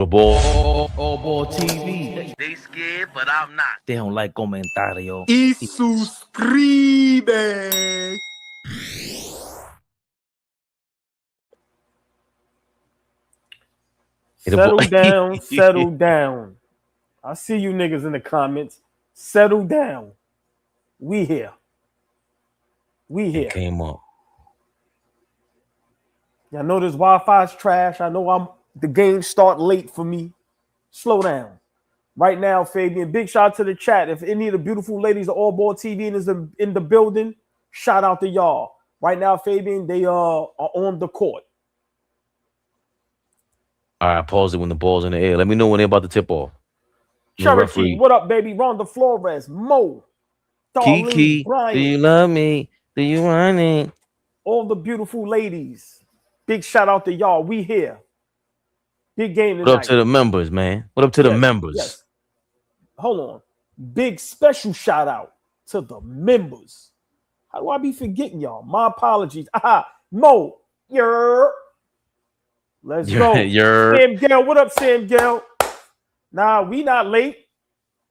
The ball. AllBall TV. They scared, but I'm not. They don't like comentario. Y suscribe. Settle down, settle down. I see you niggas in the comments. Settle down. We here. We here. Came up. Y'all know this Wi-Fi's trash. I know the game start late for me. Slow down. Right now, Fabian, big shout out to the chat. If any of the beautiful ladies of AllBall TV is in the building, shout out to y'all. Right now, Fabian, they are on the court. All right, pause it when the ball's in the air. Let me know when they're about to tip off. Cherokee, what up, baby? Ronda Flores, Mo, Darlene, Kiki, Brian. do you love me? Do you want it? All the beautiful ladies. Big shout out to y'all. We here. Big game tonight. What up to the members, man? What up to the members? Yes. Hold on. Big special shout out to the members. How do I be forgetting y'all? My apologies. Mo, let's go. Sam Gale, what up, Sam Gale? Nah, we not late.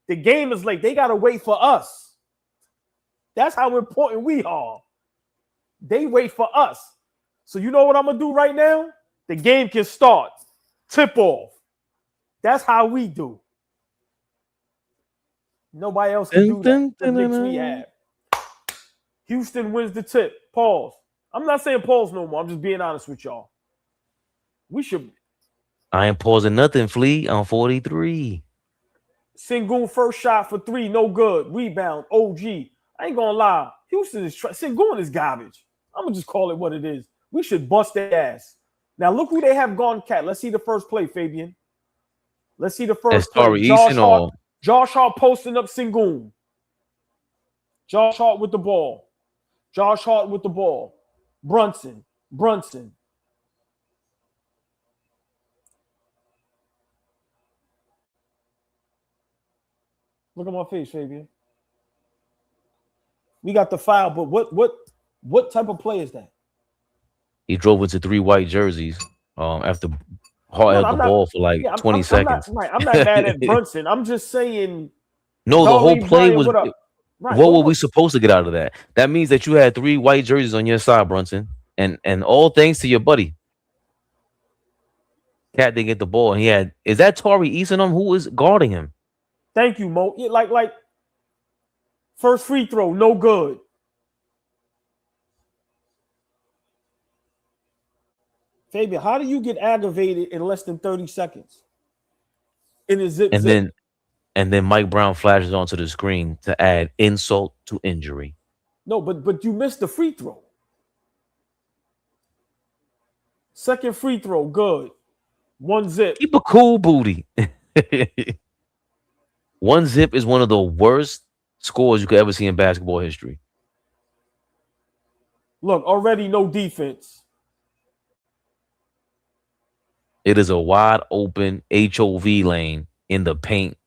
The game is late. They gotta wait for us. That's how important we are. They wait for us. So you know what I'm gonna do right now? The game can start. Tip off. That's how we do. Nobody else can do that. The Knicks we have. Houston wins the tip. Pause. I'm not saying pause no more. I'm just being honest with y'all. We should. I ain't pausing nothing, Flea. I'm 43. Sengun first shot for 3, no good. Rebound, OG. I ain't gonna lie. Houston is Sengun is garbage. I'm gonna just call it what it is. We should bust their ass. Now look who they have gone cat. Let's see the first play, Fabian. Let's see the first play. Josh Hart posting up Sengun. Josh Hart with the ball. Josh Hart with the ball. Brunson. Look at my face, Fabian. We got the foul, but what type of play is that? He drove into 3 white jerseys after Hart held the ball for like 20 seconds. I'm not mad at Brunson. I'm just saying. No, the whole play was. What were we supposed to get out of that? That means that you had 3 white jerseys on your side, Brunson, and all thanks to your buddy. Cat didn't get the ball, and he had. Is that Tari Eason who is guarding him? Thank you, Mo. Like first free throw, no good. Fabian, how do you get aggravated in less than 30 seconds? In a zip. And then Mike Brown flashes onto the screen to add insult to injury. No, but you missed the free throw. Second free throw, good. 1 zip. Keep a cool booty. 1 zip is one of the worst scores you could ever see in basketball history. Look, already no defense. It is a wide open HOV lane in the paint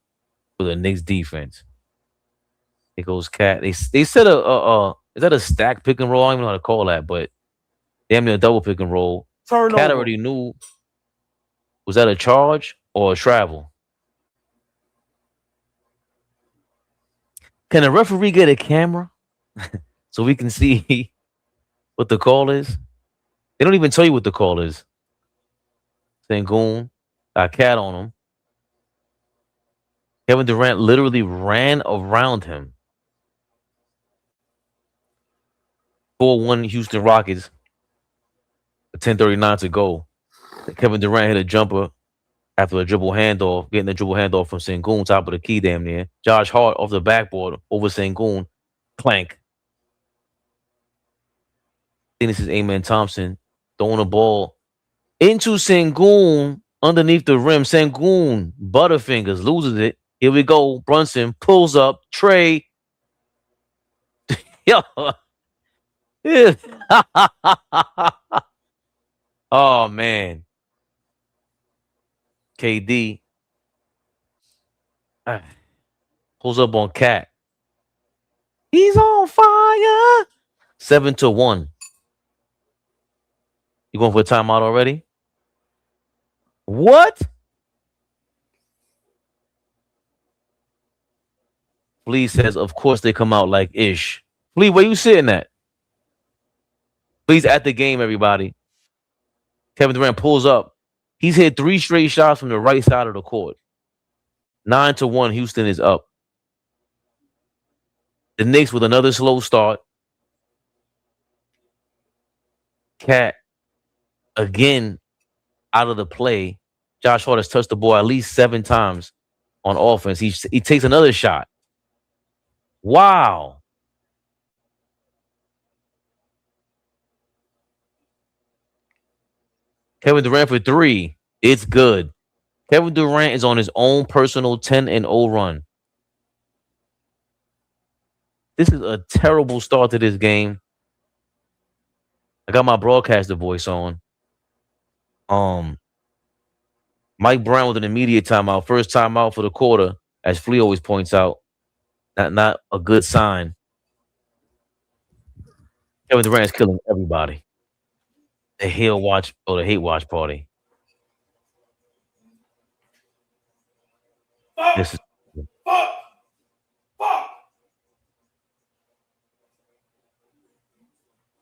for the Knicks defense. It goes cat. They set is that a stack pick and roll? I don't even know how to call that, but damn near a double pick and roll. Turnover. Cat already knew. Was that a charge or a travel? Can a referee get a camera so we can see what the call is? They don't even tell you what the call is. Sengun got cat on him. Kevin Durant literally ran around him. 4-1 Houston Rockets. 10:39 to go. Kevin Durant hit a jumper after a dribble handoff, getting the dribble handoff from Sengun, top of the key damn near. Josh Hart off the backboard over Sengun. Clank. I think this is Amen Thompson throwing the ball into Sengun underneath the rim. Sengun, Butterfingers, loses it. Here we go. Brunson pulls up. Trey. Yo. Yeah. Oh, man. KD pulls up on Cat. He's on fire. 7-1. You going for a timeout already? What? Flea says, of course they come out like ish. Flea, where you sitting at? Flea's at the game, everybody. Kevin Durant pulls up. He's hit 3 straight shots from the right side of the court. 9-1, Houston is up. The Knicks with another slow start. Cat again out of the play. Josh Hart has touched the ball at least 7 times on offense. He takes another shot. Wow. Kevin Durant for 3. It's good. Kevin Durant is on his own personal 10-0 run. This is a terrible start to this game. I got my broadcaster voice on. Mike Brown with an immediate timeout. First timeout for the quarter, as Flea always points out. Not a good sign. Kevin Durant is killing everybody. The hate watch party. This is.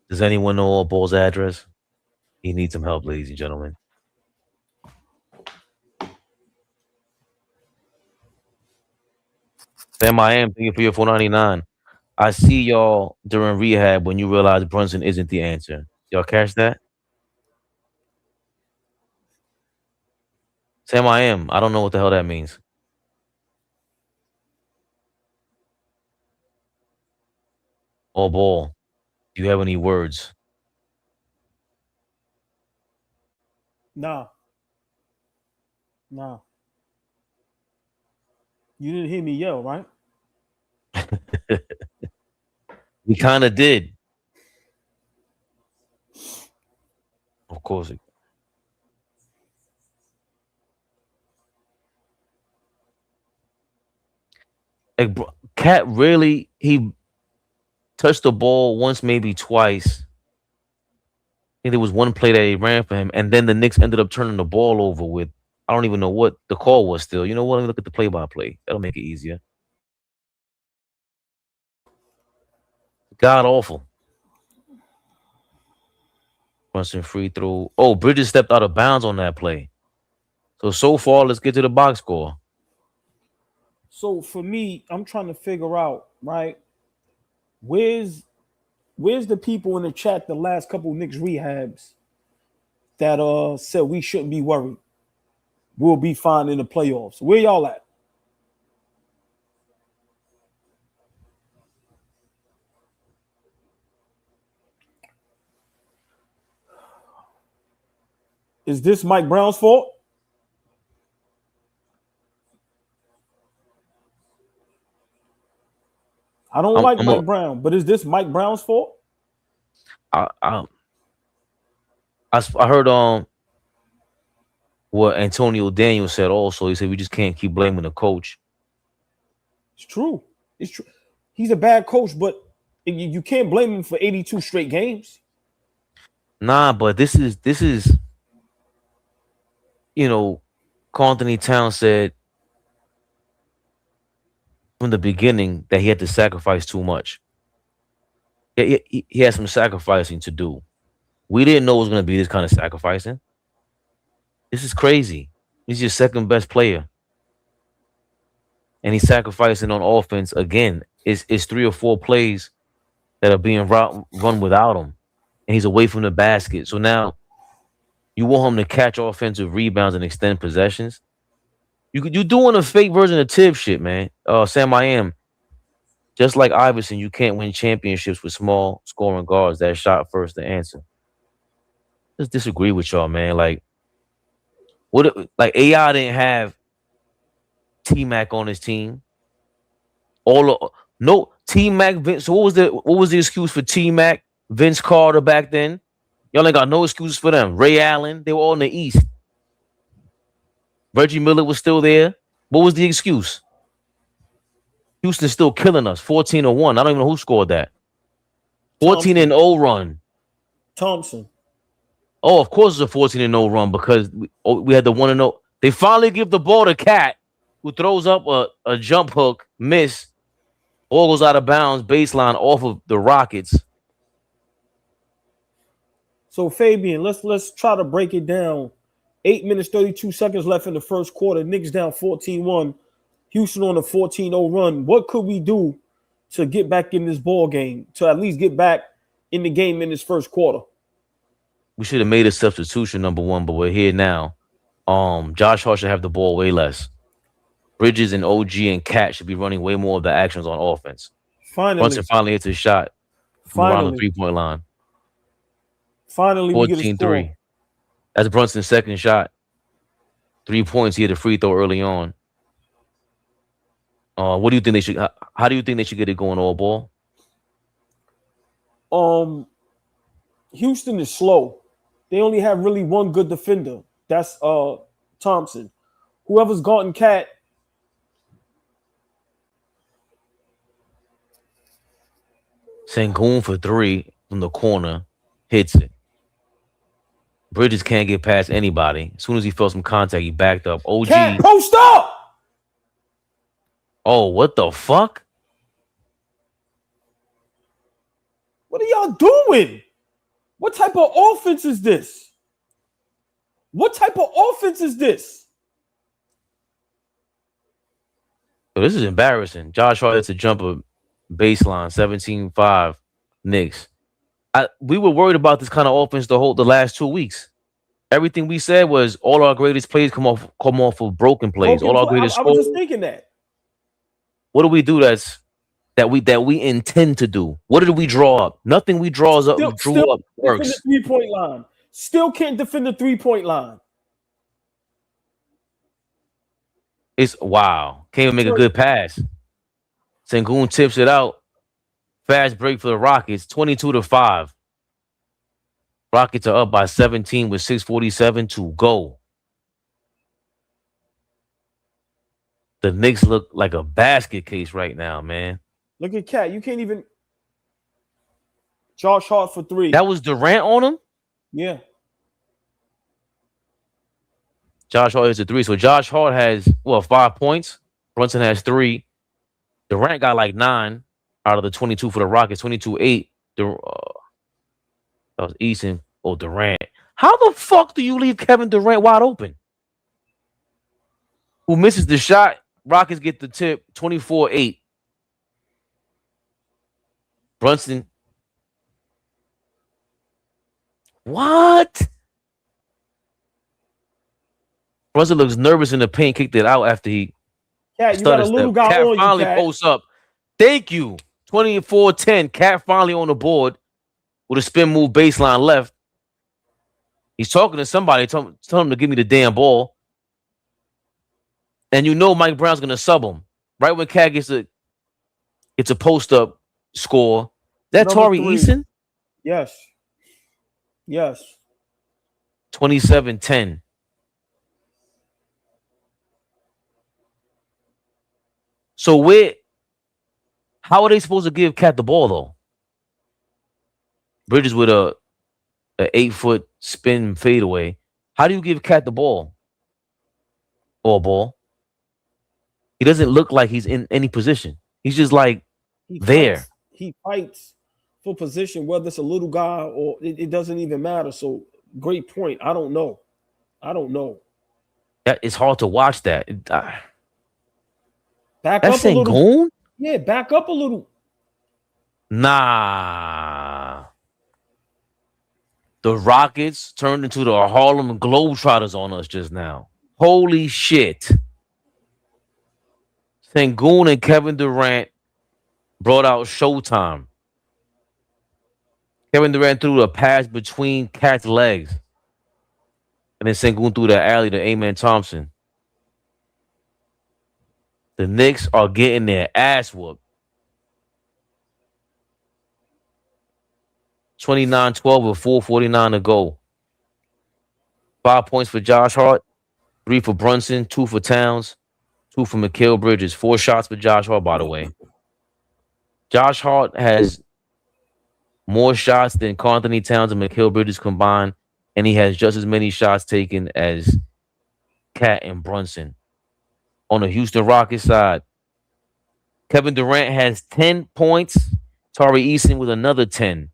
Does anyone know AllBall's address? He needs some help, ladies and gentlemen. Sam, I am thank you for your $4.99. I see y'all during rehab when you realize Brunson isn't the answer. Y'all catch that? Sam, I am. I don't know what the hell that means. AllBall, do you have any words? Nah. You didn't hear me yell, right? We kind of did. Of course. Like, Cat really, he touched the ball once, maybe twice. I think there was one play that he ran for him, and then the Knicks ended up turning the ball over with. I don't even know what the call was still. You know what? Let me look at the play-by-play. That'll make it easier. God awful. Brunson free throw. Oh, Bridges stepped out of bounds on that play. So far, let's get to the box score. So for me, I'm trying to figure out, right? Where's the people in the chat the last couple Knicks rehabs that said we shouldn't be worried? We'll be fine in the playoffs. Where y'all at? Is this Mike Brown's fault? I don't like Mike Brown, but is this Mike Brown's fault? I heard what Antonio Daniels said also. He said we just can't keep blaming the coach. It's true. It's true. He's a bad coach, but you can't blame him for 82 straight games. Nah, but this is Anthony Towns said from the beginning that he had to sacrifice too much. He had some sacrificing to do. We didn't know it was going to be this kind of sacrificing. This is crazy. He's your second best player. And he's sacrificing on offense again. It's 3 or 4 plays that are being run without him. And he's away from the basket. So now you want him to catch offensive rebounds and extend possessions. You're doing a fake version of Tibbs shit, man. Sam, I am. Just like Iverson, you can't win championships with small scoring guards that shot first to answer. Just disagree with y'all, man. Like AI didn't have T-Mac on his team. T-Mac, Vince. So what was the excuse for T-Mac, Vince Carter back then? Y'all ain't got no excuses for them. Ray Allen, they were all in the East. Reggie Miller was still there. What was the excuse? Houston's still killing us. 14-1. I don't even know who scored that. 14-0 run. Thompson. Oh, of course it's a 14-0 run because we had the 1-0. They finally give the ball to Cat, who throws up a jump hook, miss, Ball goes out of bounds, baseline off of the Rockets. So Fabian, let's try to break it down. 8 minutes, 32 seconds left in the first quarter. Knicks down 14-1. Houston on a 14-0 run. What could we do to get back in this ball game, to at least get back in the game in this first quarter? We should have made a substitution, number one, but we're here now. Josh Hart should have the ball way less. Bridges and OG and Cat should be running way more of the actions on offense. Brunson finally hits his shot from around the 3-point line. Finally, 14-3. That's Brunson's second shot. 3 points. He had a free throw early on. What do you think they should? How do you think they should get it going, AllBall? Houston is slow. They only have really one good defender. That's Thompson. Whoever's gotten Cat. Sengun for 3 from the corner. Hits it. Bridges can't get past anybody. As soon as he felt some contact, he backed up. OG. Cat, post up! Oh, what the fuck? What are y'all doing? What type of offense is this? What type of offense is this? So this is embarrassing. Josh Hart hits a jumper baseline, 17-5 Knicks. We were worried about this kind of offense the last 2 weeks. Everything we said was all our greatest plays come off of broken plays. All our greatest. I was just thinking that. What do we do that we intend to do? What did we draw up? Nothing we drew up works. 3-point line. Still can't defend the 3-point line. It's wow. Can't even make a good pass. Sengun tips it out. Fast break for the Rockets, 22-5. Rockets are up by 17 with 6:47 to go. The Knicks look like a basket case right now, man. Look at Cat. You can't even. Josh Hart for 3. That was Durant on him? Yeah. Josh Hart is a 3. So Josh Hart has, 5 points. Brunson has 3. Durant got like 9 out of the 22 for the Rockets. 22-8. That was Easton or Durant. How the fuck do you leave Kevin Durant wide open? Who misses the shot? Rockets get the tip. 24-8. Brunson. What? Brunson looks nervous in the paint. Kicked it out after he. Cat, you got a little guy Cat on you, finally Cat. posts up. Thank you. 24-10. Cat finally on the board with a spin move baseline left. He's talking to somebody, tell him to give me the damn ball. And you know Mike Brown's going to sub him. Right when Cat gets a post-up score. That Tari Eason? Yes. Yes. 27-10. So how are they supposed to give Cat the ball, though? Bridges with a 8-foot spin fadeaway. How do you give Cat the ball? AllBall. He doesn't look like he's in any position. He's just like there. He fights for position, whether it's a little guy or it doesn't even matter. So great point. I don't know. It's hard to watch that. Back That's up a little. Sengun? Yeah, back up a little. Nah. The Rockets turned into the Harlem Globetrotters on us just now. Holy shit. Sengun and Kevin Durant brought out Showtime. Kevin Durant threw a pass between Cat's legs. And then Sengun threw the alley to Amen Thompson. The Knicks are getting their ass whooped. 29-12 with 4:49 to go. 5 points for Josh Hart, 3 for Brunson, 2 for Towns, 2 for Mikal Bridges. 4 shots for Josh Hart, by the way. Josh Hart has more shots than Anthony Towns and Mikal Bridges combined, and he has just as many shots taken as Cat and Brunson. On the Houston Rockets side, Kevin Durant has 10 points. Tari Eason with another 10.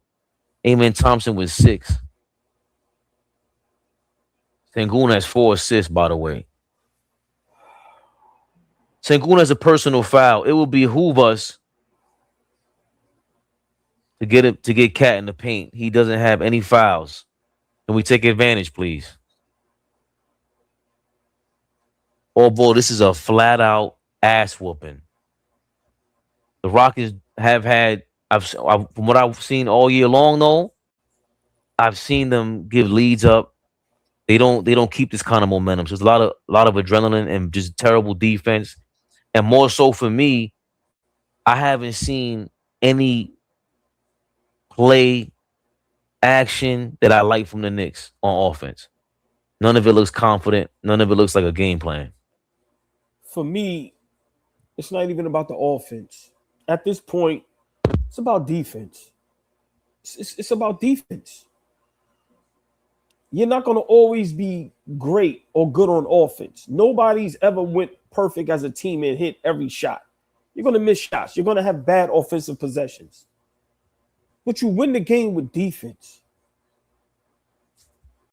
Amen Thompson with 6. Sengun has 4 assists, by the way. Sengun has a personal foul. It will behoove us to get Cat in the paint. He doesn't have any fouls. Can we take advantage, please? Oh boy, this is a flat out ass whooping. The Rockets have had, from what I've seen all year long, though, I've seen them give leads up. They don't keep this kind of momentum. So there's a lot of adrenaline and just terrible defense. And more so for me, I haven't seen any play action that I like from the Knicks on offense. None of it looks confident. None of it looks like a game plan. For me, it's not even about the offense. At this point, it's about defense. It's about defense. You're not going to always be great or good on offense. Nobody's ever went perfect as a team and hit every shot. You're going to miss shots. You're going to have bad offensive possessions. But you win the game with defense.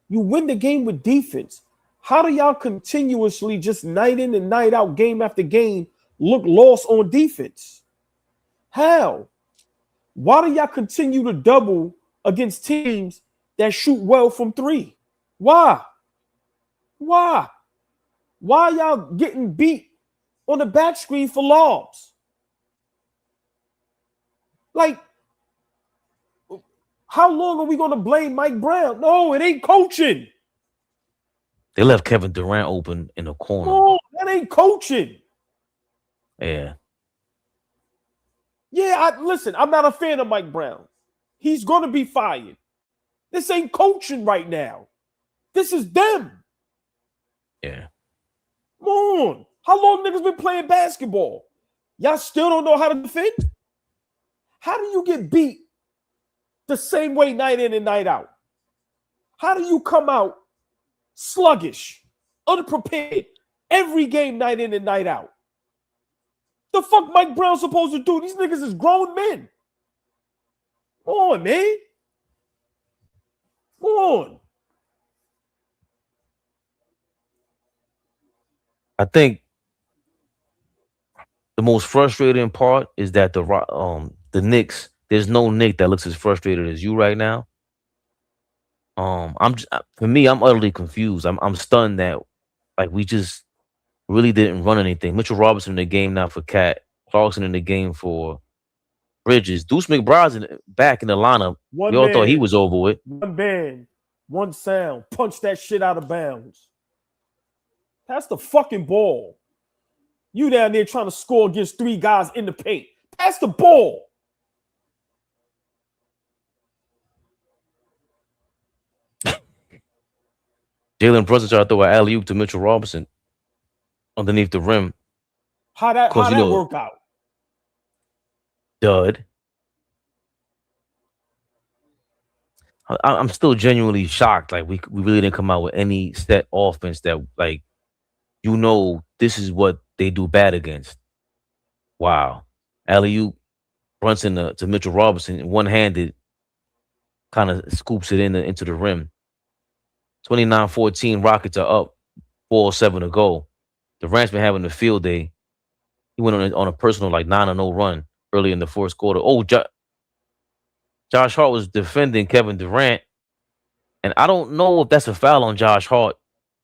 You win the game with defense. How do y'all continuously, just night in and night out, game after game, look lost on defense? How? Why do y'all continue to double against teams that shoot well from three? Why? Why y'all getting beat on the back screen for lobs? Like, how long are we going to blame Mike Brown? No, it ain't coaching. They left Kevin Durant open in the corner. No, that ain't coaching. Yeah. Yeah, listen, I'm not a fan of Mike Brown. He's going to be fired. This ain't coaching right now. This is them. Yeah. Come on. How long niggas been playing basketball? Y'all still don't know how to defend? How do you get beat the same way night in and night out? How do you come out sluggish, unprepared, every game night in and night out? The fuck Mike Brown supposed to do? These niggas is grown men. Come on, man. Come on. I think the most frustrating part is that the Knicks, there's no Knick that looks as frustrated as you right now. For me, I'm utterly confused. I'm stunned that like we just really didn't run anything. Mitchell Robinson in the game now for Cat, Clarkson in the game for Bridges. Deuce McBride's back in the lineup. We all thought he was over with. One band, one sound, punch that shit out of bounds. Pass the fucking ball. You down there trying to score against 3 guys in the paint. Pass the ball. Jalen Brunson tried to throw an alley-oop to Mitchell Robinson underneath the rim. How that work out? Dud. I'm still genuinely shocked. Like we really didn't come out with any set offense that like this is what they do bad against. Wow. Alley-oop, Brunson to Mitchell Robinson, one-handed, kind of scoops it into the rim. 29-14, Rockets are up, 4:07 to go. Durant's been having a field day. He went on a personal like 9-0 run early in the fourth quarter. Oh, Josh Hart was defending Kevin Durant, and I don't know if that's a foul on Josh Hart.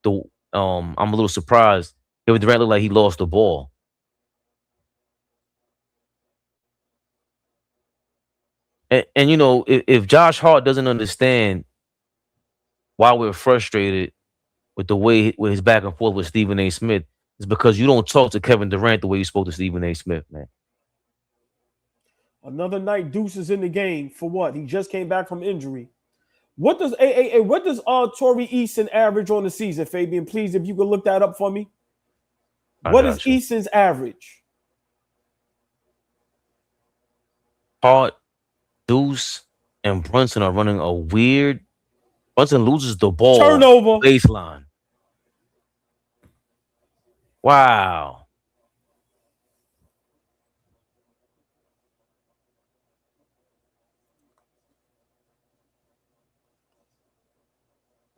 I'm a little surprised. Kevin Durant looked like he lost the ball. And if Josh Hart doesn't understand why we're frustrated with the way with his back and forth with Stephen A. Smith, it's because you don't talk to Kevin Durant the way you spoke to Stephen A. Smith, man. Another night, Deuce is in the game for what? He just came back from injury. What does Tari Eason average on the season, Fabian? Please, if you could look that up for me. What is Eason's average? Hart, Deuce, and Brunson are running a weird. Brunson loses the ball. Turnover. Baseline. Wow.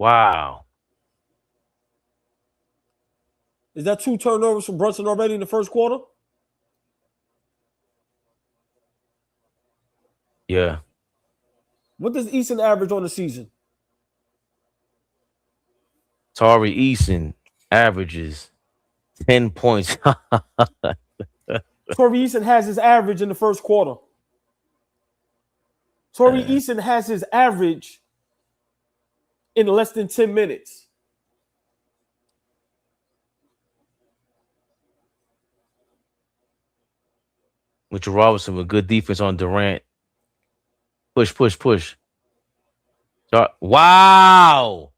Wow. Is that 2 turnovers from Brunson already in the first quarter? Yeah. What does Eason average on the season? Tari Eason averages 10 points. Torrey Eason has his average in the first quarter. Torrey Eason has his average in less than 10 minutes. Mitchell Robinson with good defense on Durant. Push, push, push. Wow.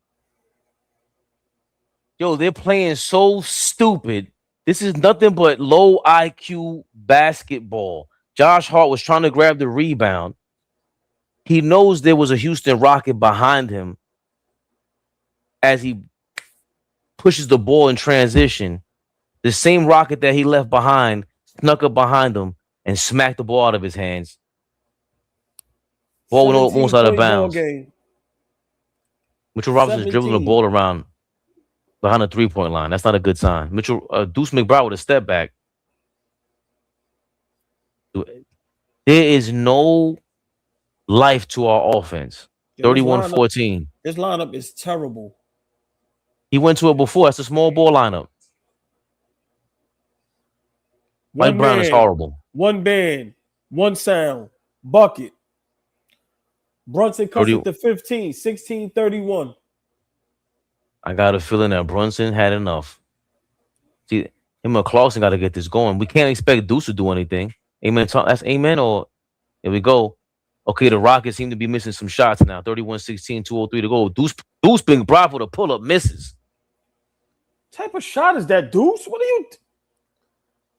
Yo, they're playing so stupid. This is nothing but low IQ basketball. Josh Hart was trying to grab the rebound. He knows there was a Houston Rocket behind him as he pushes the ball in transition. The same Rocket that he left behind snuck up behind him and smacked the ball out of his hands. Ball went almost out of bounds. Mitchell Robinson is dribbling the ball around behind the three-point line. That's not a good sign. Deuce McBride with a step back. There is no life to our offense. 31-14. This lineup is terrible. He went to it before. That's a small ball lineup. Mike Brown is horrible. One band, one sound, bucket. Brunson cuts it to 15, 16-31. I got a feeling that Brunson had enough. See, him and Clarkson got to get this going. We can't expect Deuce to do anything. Amen. That's amen. Or here we go. Okay, the Rockets seem to be missing some shots now. 31-16, 2:03 to go. Deuce being bravo to pull up misses. What type of shot is that, Deuce? What are you?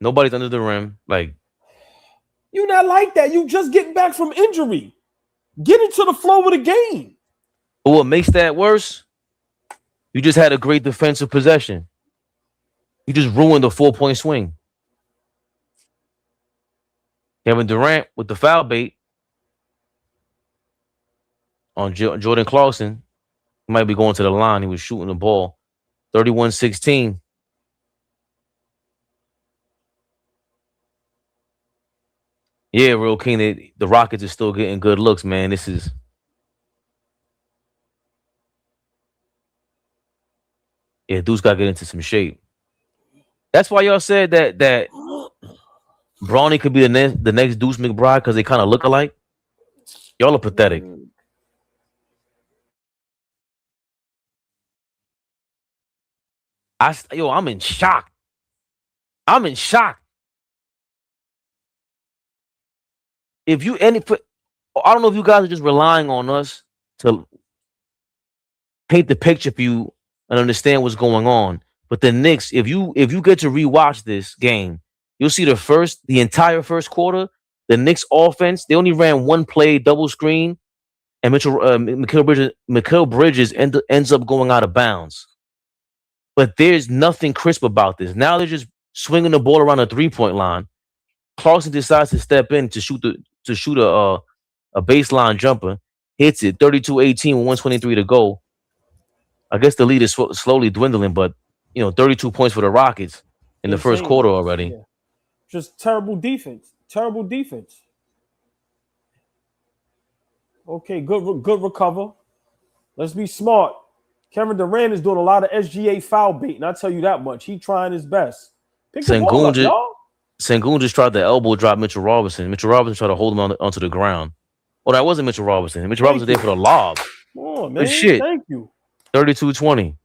Nobody's under the rim. Like, you're not like that. You just getting back from injury. Get into the flow of the game. But what makes that worse? You just had a great defensive possession. You just ruined the 4-point swing. Kevin Durant with the foul bait on Jordan Clarkson. He might be going to the line. He was shooting the ball. 31-16. Yeah, Real King, the Rockets are still getting good looks, man. This is... Yeah, Deuce got to get into some shape. That's why y'all said that Bronny could be the next Deuce McBride because they kind of look alike. Y'all are pathetic. I'm in shock. I'm in shock. I don't know if you guys are just relying on us to paint the picture for you and understand what's going on. But the Knicks, if you get to rewatch this game, you'll see the entire first quarter, the Knicks offense, they only ran one play, double screen, and Mikal Bridges ends up going out of bounds. But there's nothing crisp about this. Now they're just swinging the ball around the 3-point line. Clarkson decides to step in to shoot a baseline jumper, hits it 32-18 with 123 to go. I guess the lead is slowly dwindling, but 32 points for the Rockets in the first quarter already. Yeah. Just terrible defense. Terrible defense. Okay, good recover. Let's be smart. Kevin Durant is doing a lot of SGA foul bait, and I tell you that much. He's trying his best. Pick the ball up, y'all. Sengun just tried to elbow drop Mitchell Robinson. Mitchell Robinson tried to hold him onto the ground. Oh, that wasn't Mitchell Robinson. Mitchell Robinson there for the lob. Come on, man. Shit. Thank you. 32-20.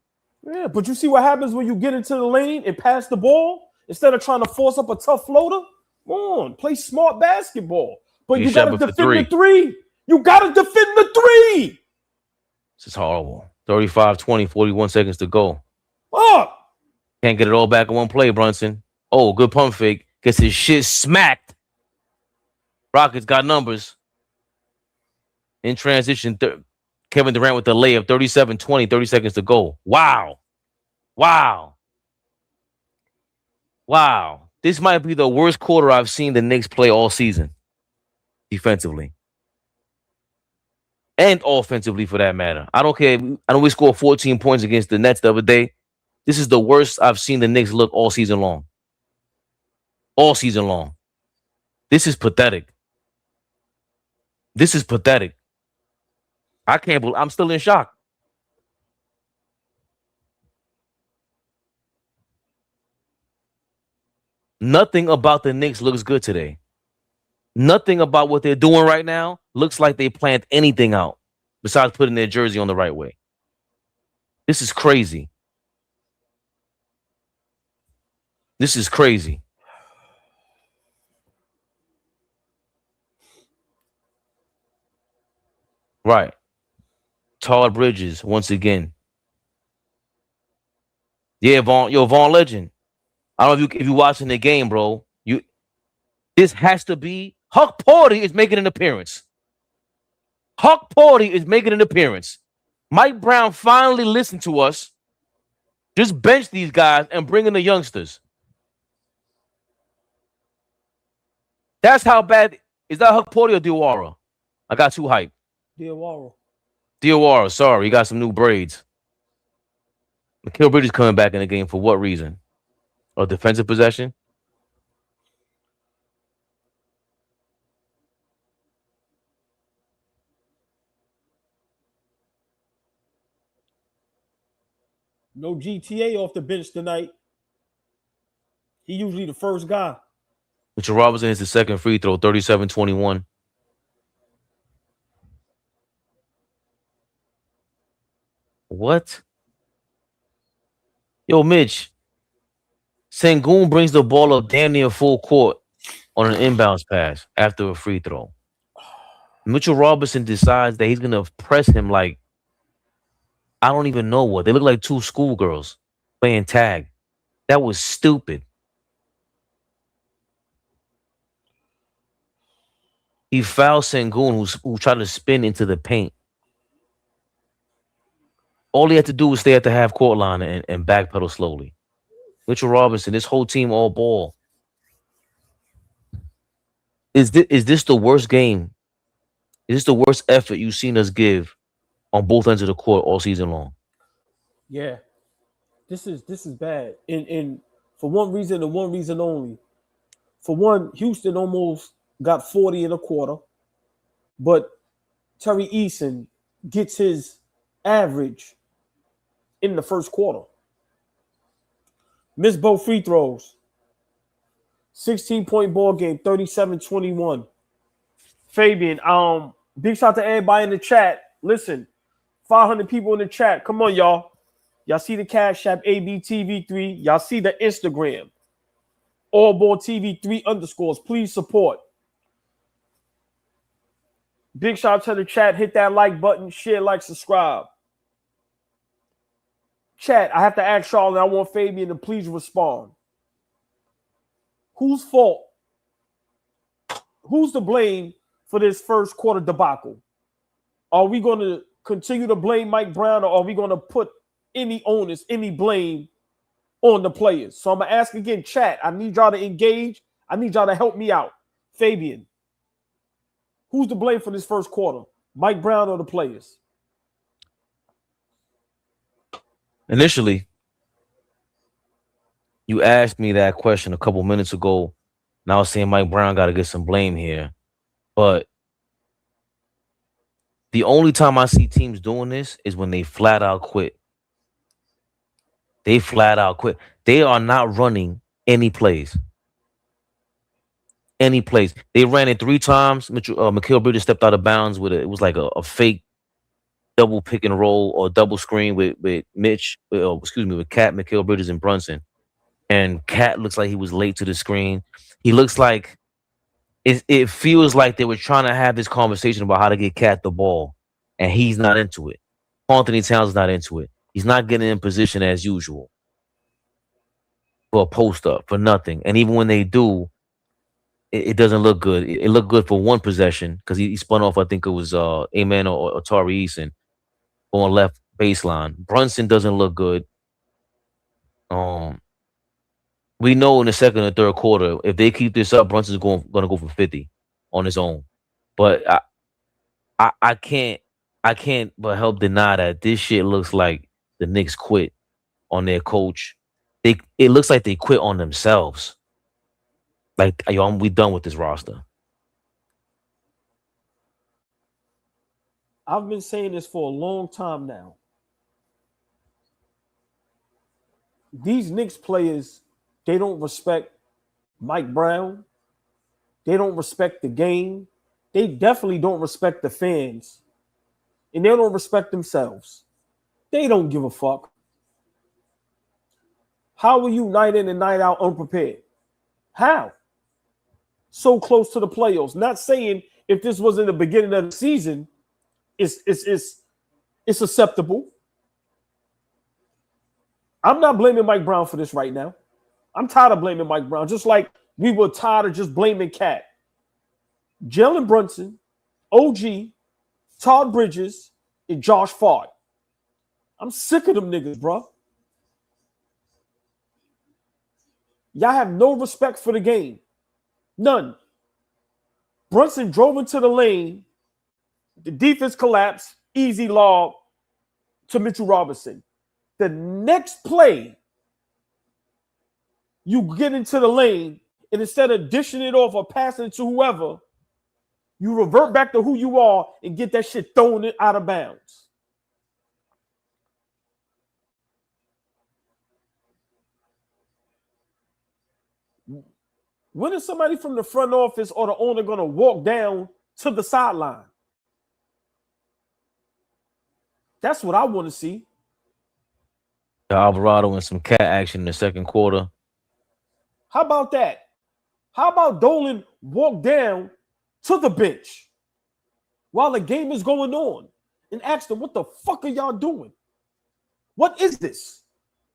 Yeah, but you see what happens when you get into the lane and pass the ball instead of trying to force up a tough floater? Come on, play smart basketball. But you got to defend the three. You got to defend the three. This is horrible. 35-20, 41 seconds to go. Fuck. Can't get it all back in one play, Brunson. Oh, good pump fake. Gets his shit smacked. Rockets got numbers. In transition, Kevin Durant with the layup, 37-20, 30 seconds to go. Wow. This might be the worst quarter I've seen the Knicks play all season defensively. and offensively for that matter. I don't care. I know we scored 14 points against the Nets the other day. This is the worst I've seen the Knicks look all season long. All season long. This is pathetic. This is pathetic. I can't believe I'm still in shock. Nothing about the Knicks looks good today. Nothing about what they're doing right now looks like they planned anything out besides putting their jersey on the right way. This is crazy. This is crazy. Right. Todd Bridges, once again. Yeah, Vaughn Legend. I don't know if you watching the game, bro. This has to be Huck Porty is making an appearance. Huck Porty is making an appearance. Mike Brown finally listened to us. Just bench these guys and bring in the youngsters. That's how bad. Is that Huck Porty or Diawara? I got too hyped. Diawara, sorry. He got some new braids. Mikal Bridges coming back in the game for what reason? A defensive possession? No GTA off the bench tonight. He usually the first guy. Mitchell Robinson is the second free throw, 37-21. What? Yo, Mitch. Sengun brings the ball up damn near full court on an inbounds pass after a free throw. Mitchell Robinson decides that he's going to press him like, I don't even know what. They look like two schoolgirls playing tag. That was stupid. He fouled Sengun, who tried to spin into the paint. All he had to do was stay at the half court line and backpedal slowly. Mitchell Robinson, this whole team all ball. Is this the worst game? Is this the worst effort you've seen us give on both ends of the court all season long? Yeah. This is bad. And for one reason and one reason only. For one, Houston almost got 40 in a quarter, but Terry Eason gets his average in the first quarter. Missed both free throws. 16-point ball game, 37-21. Fabian, big shout to everybody in the chat. Listen, 500 people in the chat. Come on, y'all. Y'all see the Cash App ABTV3. Y'all see the Instagram. AllBall TV 3_. Please support. Big shout out to the chat. Hit that like button. Share, like, subscribe. Chat, I have to ask y'all, and I want Fabian to please respond. Whose fault? Who's to blame for this first quarter debacle? Are we going to continue to blame Mike Brown, or are we going to put any onus, any blame on the players? So I'm going to ask again, chat. I need y'all to engage. I need y'all to help me out. Fabian, who's to blame for this first quarter? Mike Brown or the players? Initially, you asked me that question a couple minutes ago, and I was saying Mike Brown got to get some blame here. But the only time I see teams doing this is when they flat out quit. They flat out quit. They are not running any plays. Any plays. They ran it 3 times. Mikal Bridges stepped out of bounds with it. It was like a fake double pick and roll or double screen with Mitch, with Cat, Mikal Bridges, and Brunson. And Cat looks like he was late to the screen. He looks like it feels like they were trying to have this conversation about how to get Cat the ball, and he's not into it. Anthony Towns is not into it. He's not getting in position as usual for a post up, for nothing. And even when they do, it doesn't look good. It looked good for one possession because he spun off, I think it was Amen or Tari Eason on left baseline. Brunson doesn't look good. We know in the second and third quarter, if they keep this up, Brunson's going to go for 50 on his own. But I can't I can't but help deny that this shit looks like the Knicks quit on their coach. It looks like they quit on themselves. Like, yo, we done with this roster. I've been saying this for a long time now. These Knicks players, they don't respect Mike Brown. They don't respect the game. They definitely don't respect the fans. And they don't respect themselves. They don't give a fuck. How are you night in and night out unprepared? How? So close to the playoffs. Not saying if this was in the beginning of the season, it's acceptable. I'm not blaming Mike Brown for this right now. I'm tired of blaming Mike Brown, just like we were tired of just blaming Cat. Jalen Brunson, OG, Todd Bridges, and Josh Ford. I'm sick of them niggas, bro. Y'all have no respect for the game. None. Brunson drove into the lane. The defense collapsed. Easy lob to Mitchell Robinson. The next play, you get into the lane, and instead of dishing it off or passing it to whoever, you revert back to who you are and get that shit thrown out of bounds. When is somebody from the front office or the owner going to walk down to the sideline? That's what I want to see. Alvarado and some cat action in the second quarter. How about that? How about Dolan walk down to the bench while the game is going on and ask them, what the fuck are y'all doing? What is this?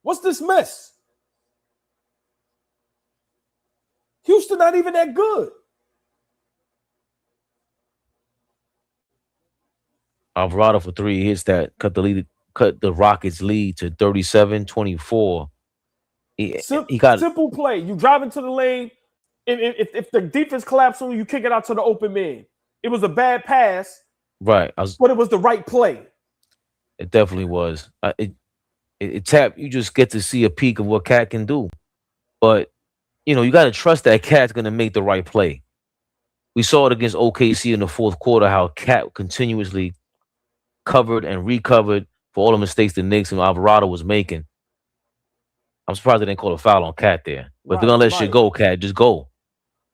What's this mess? Houston not even that good. Alvarado for 3 hits that cut the Rockets lead to 37-24. He got simple play. You drive into the lane. If the defense collapses on you, you kick it out to the open man. It was a bad pass, right, but it was the right play. It definitely was. It tapped. You just get to see a peek of what Cat can do, but you got to trust that Cat's going to make the right play. We saw it against OKC in the fourth quarter how Cat continuously covered and recovered for all the mistakes the Knicks and Alvarado was making. I'm surprised they didn't call a foul on Cat there. But if they're going to let shit go, Cat, just go.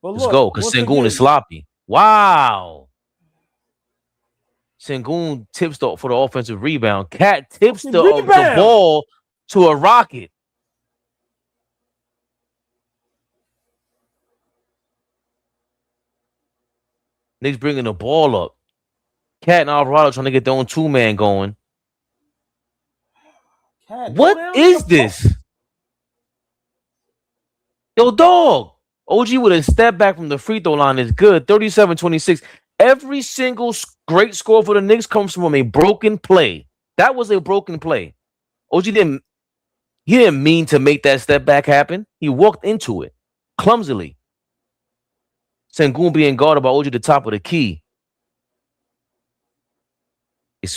But just go, because Sengun is sloppy. Wow. Sengun tips for the offensive rebound. Cat tips the ball to a Rocket. Knicks bringing the ball up. Cat and Alvarado trying to get their own two-man going. Cat, what is this? Yo, dog. OG with a step back from the free throw line is good. 37-26. Every single great score for the Knicks comes from a broken play. That was a broken play. OG didn't mean to make that step back happen. He walked into it clumsily. Sengun being guarded by OG at the top of the key.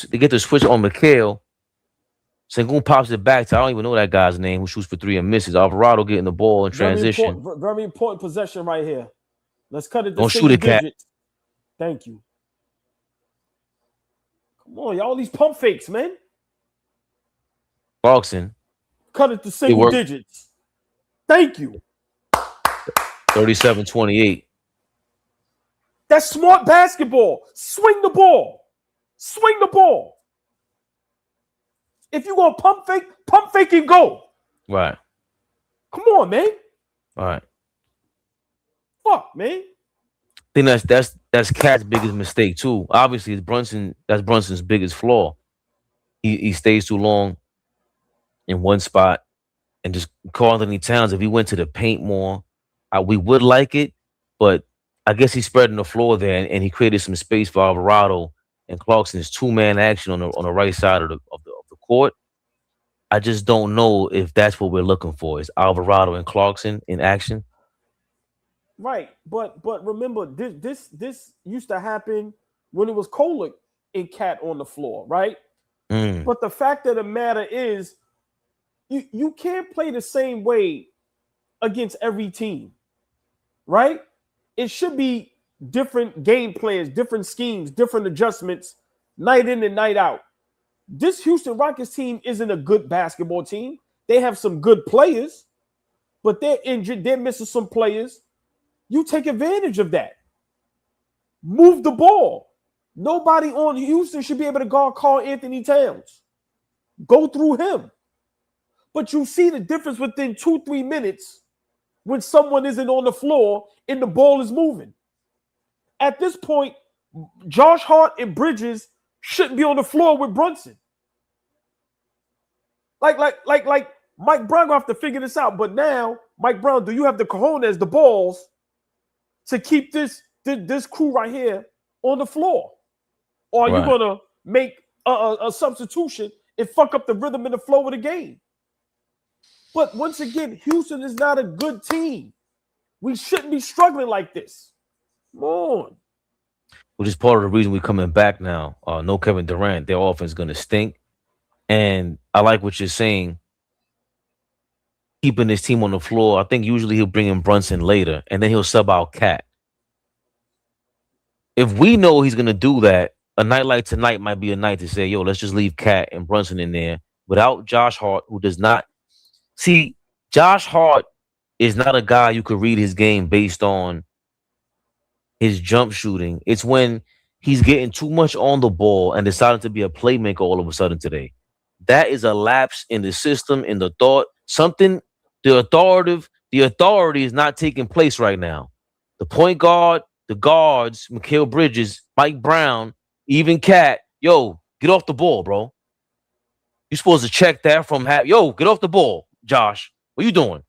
They get the switch on McHale. Sengun pops it back to, I don't even know that guy's name, who shoots for 3 and misses. Alvarado getting the ball in transition. Very important possession right here. Let's cut it to don't shoot it, Cat. Thank you. Come on, y'all, these pump fakes, man. Clarkson. Cut it to single digits. Thank you. 37-28. That's smart basketball. Swing the ball. Swing the ball. If you want pump fake and go. Right. Come on, man. All right. Fuck, man. I think that's Cat's biggest mistake too. Obviously, that's Brunson's biggest flaw. He stays too long in one spot, and just Karl-Anthony Towns, if he went to the paint more, we would like it, but I guess he's spreading the floor there, and he created some space for Alvarado and Clarkson's two-man action on the right side of the court. I just don't know if that's what we're looking for. Is Alvarado and Clarkson in action? Right, but remember, this used to happen when it was Kolek and Cat on the floor, right? Mm. But the fact of the matter is, you can't play the same way against every team, right? It should be different game plans, different schemes, different adjustments, night in and night out. This Houston Rockets team isn't a good basketball team. They have some good players, but they're injured. They're missing some players. You take advantage of that. Move the ball. Nobody on Houston should be able to guard Karl Anthony Towns. Go through him. But you see the difference within 2-3 minutes when someone isn't on the floor and the ball is moving. At this point, Josh Hart and Bridges shouldn't be on the floor with Brunson. Like Mike Brown gonna have to figure this out. But now, Mike Brown, do you have the cojones, the balls, to keep this crew right here on the floor? Or are you gonna make a substitution and fuck up the rhythm and the flow of the game? But once again, Houston is not a good team. We shouldn't be struggling like this. Come on. Which is part of the reason we're coming back now. No Kevin Durant. Their offense is going to stink. And I like what you're saying. Keeping this team on the floor. I think usually he'll bring in Brunson later. And then he'll sub out Cat. If we know he's going to do that, a night like tonight might be a night to say, yo, let's just leave Cat and Brunson in there. Without Josh Hart, who does not. See, Josh Hart is not a guy you could read his game based on his jump shooting. It's when he's getting too much on the ball and deciding to be a playmaker all of a sudden today. That is a lapse in the system, in the thought. Something, the authority is not taking place right now. The point guard, the guards, Mikal Bridges, Mike Brown, even Cat, yo, get off the ball, bro. You're supposed to check that from yo, get off the ball, Josh. What are you doing?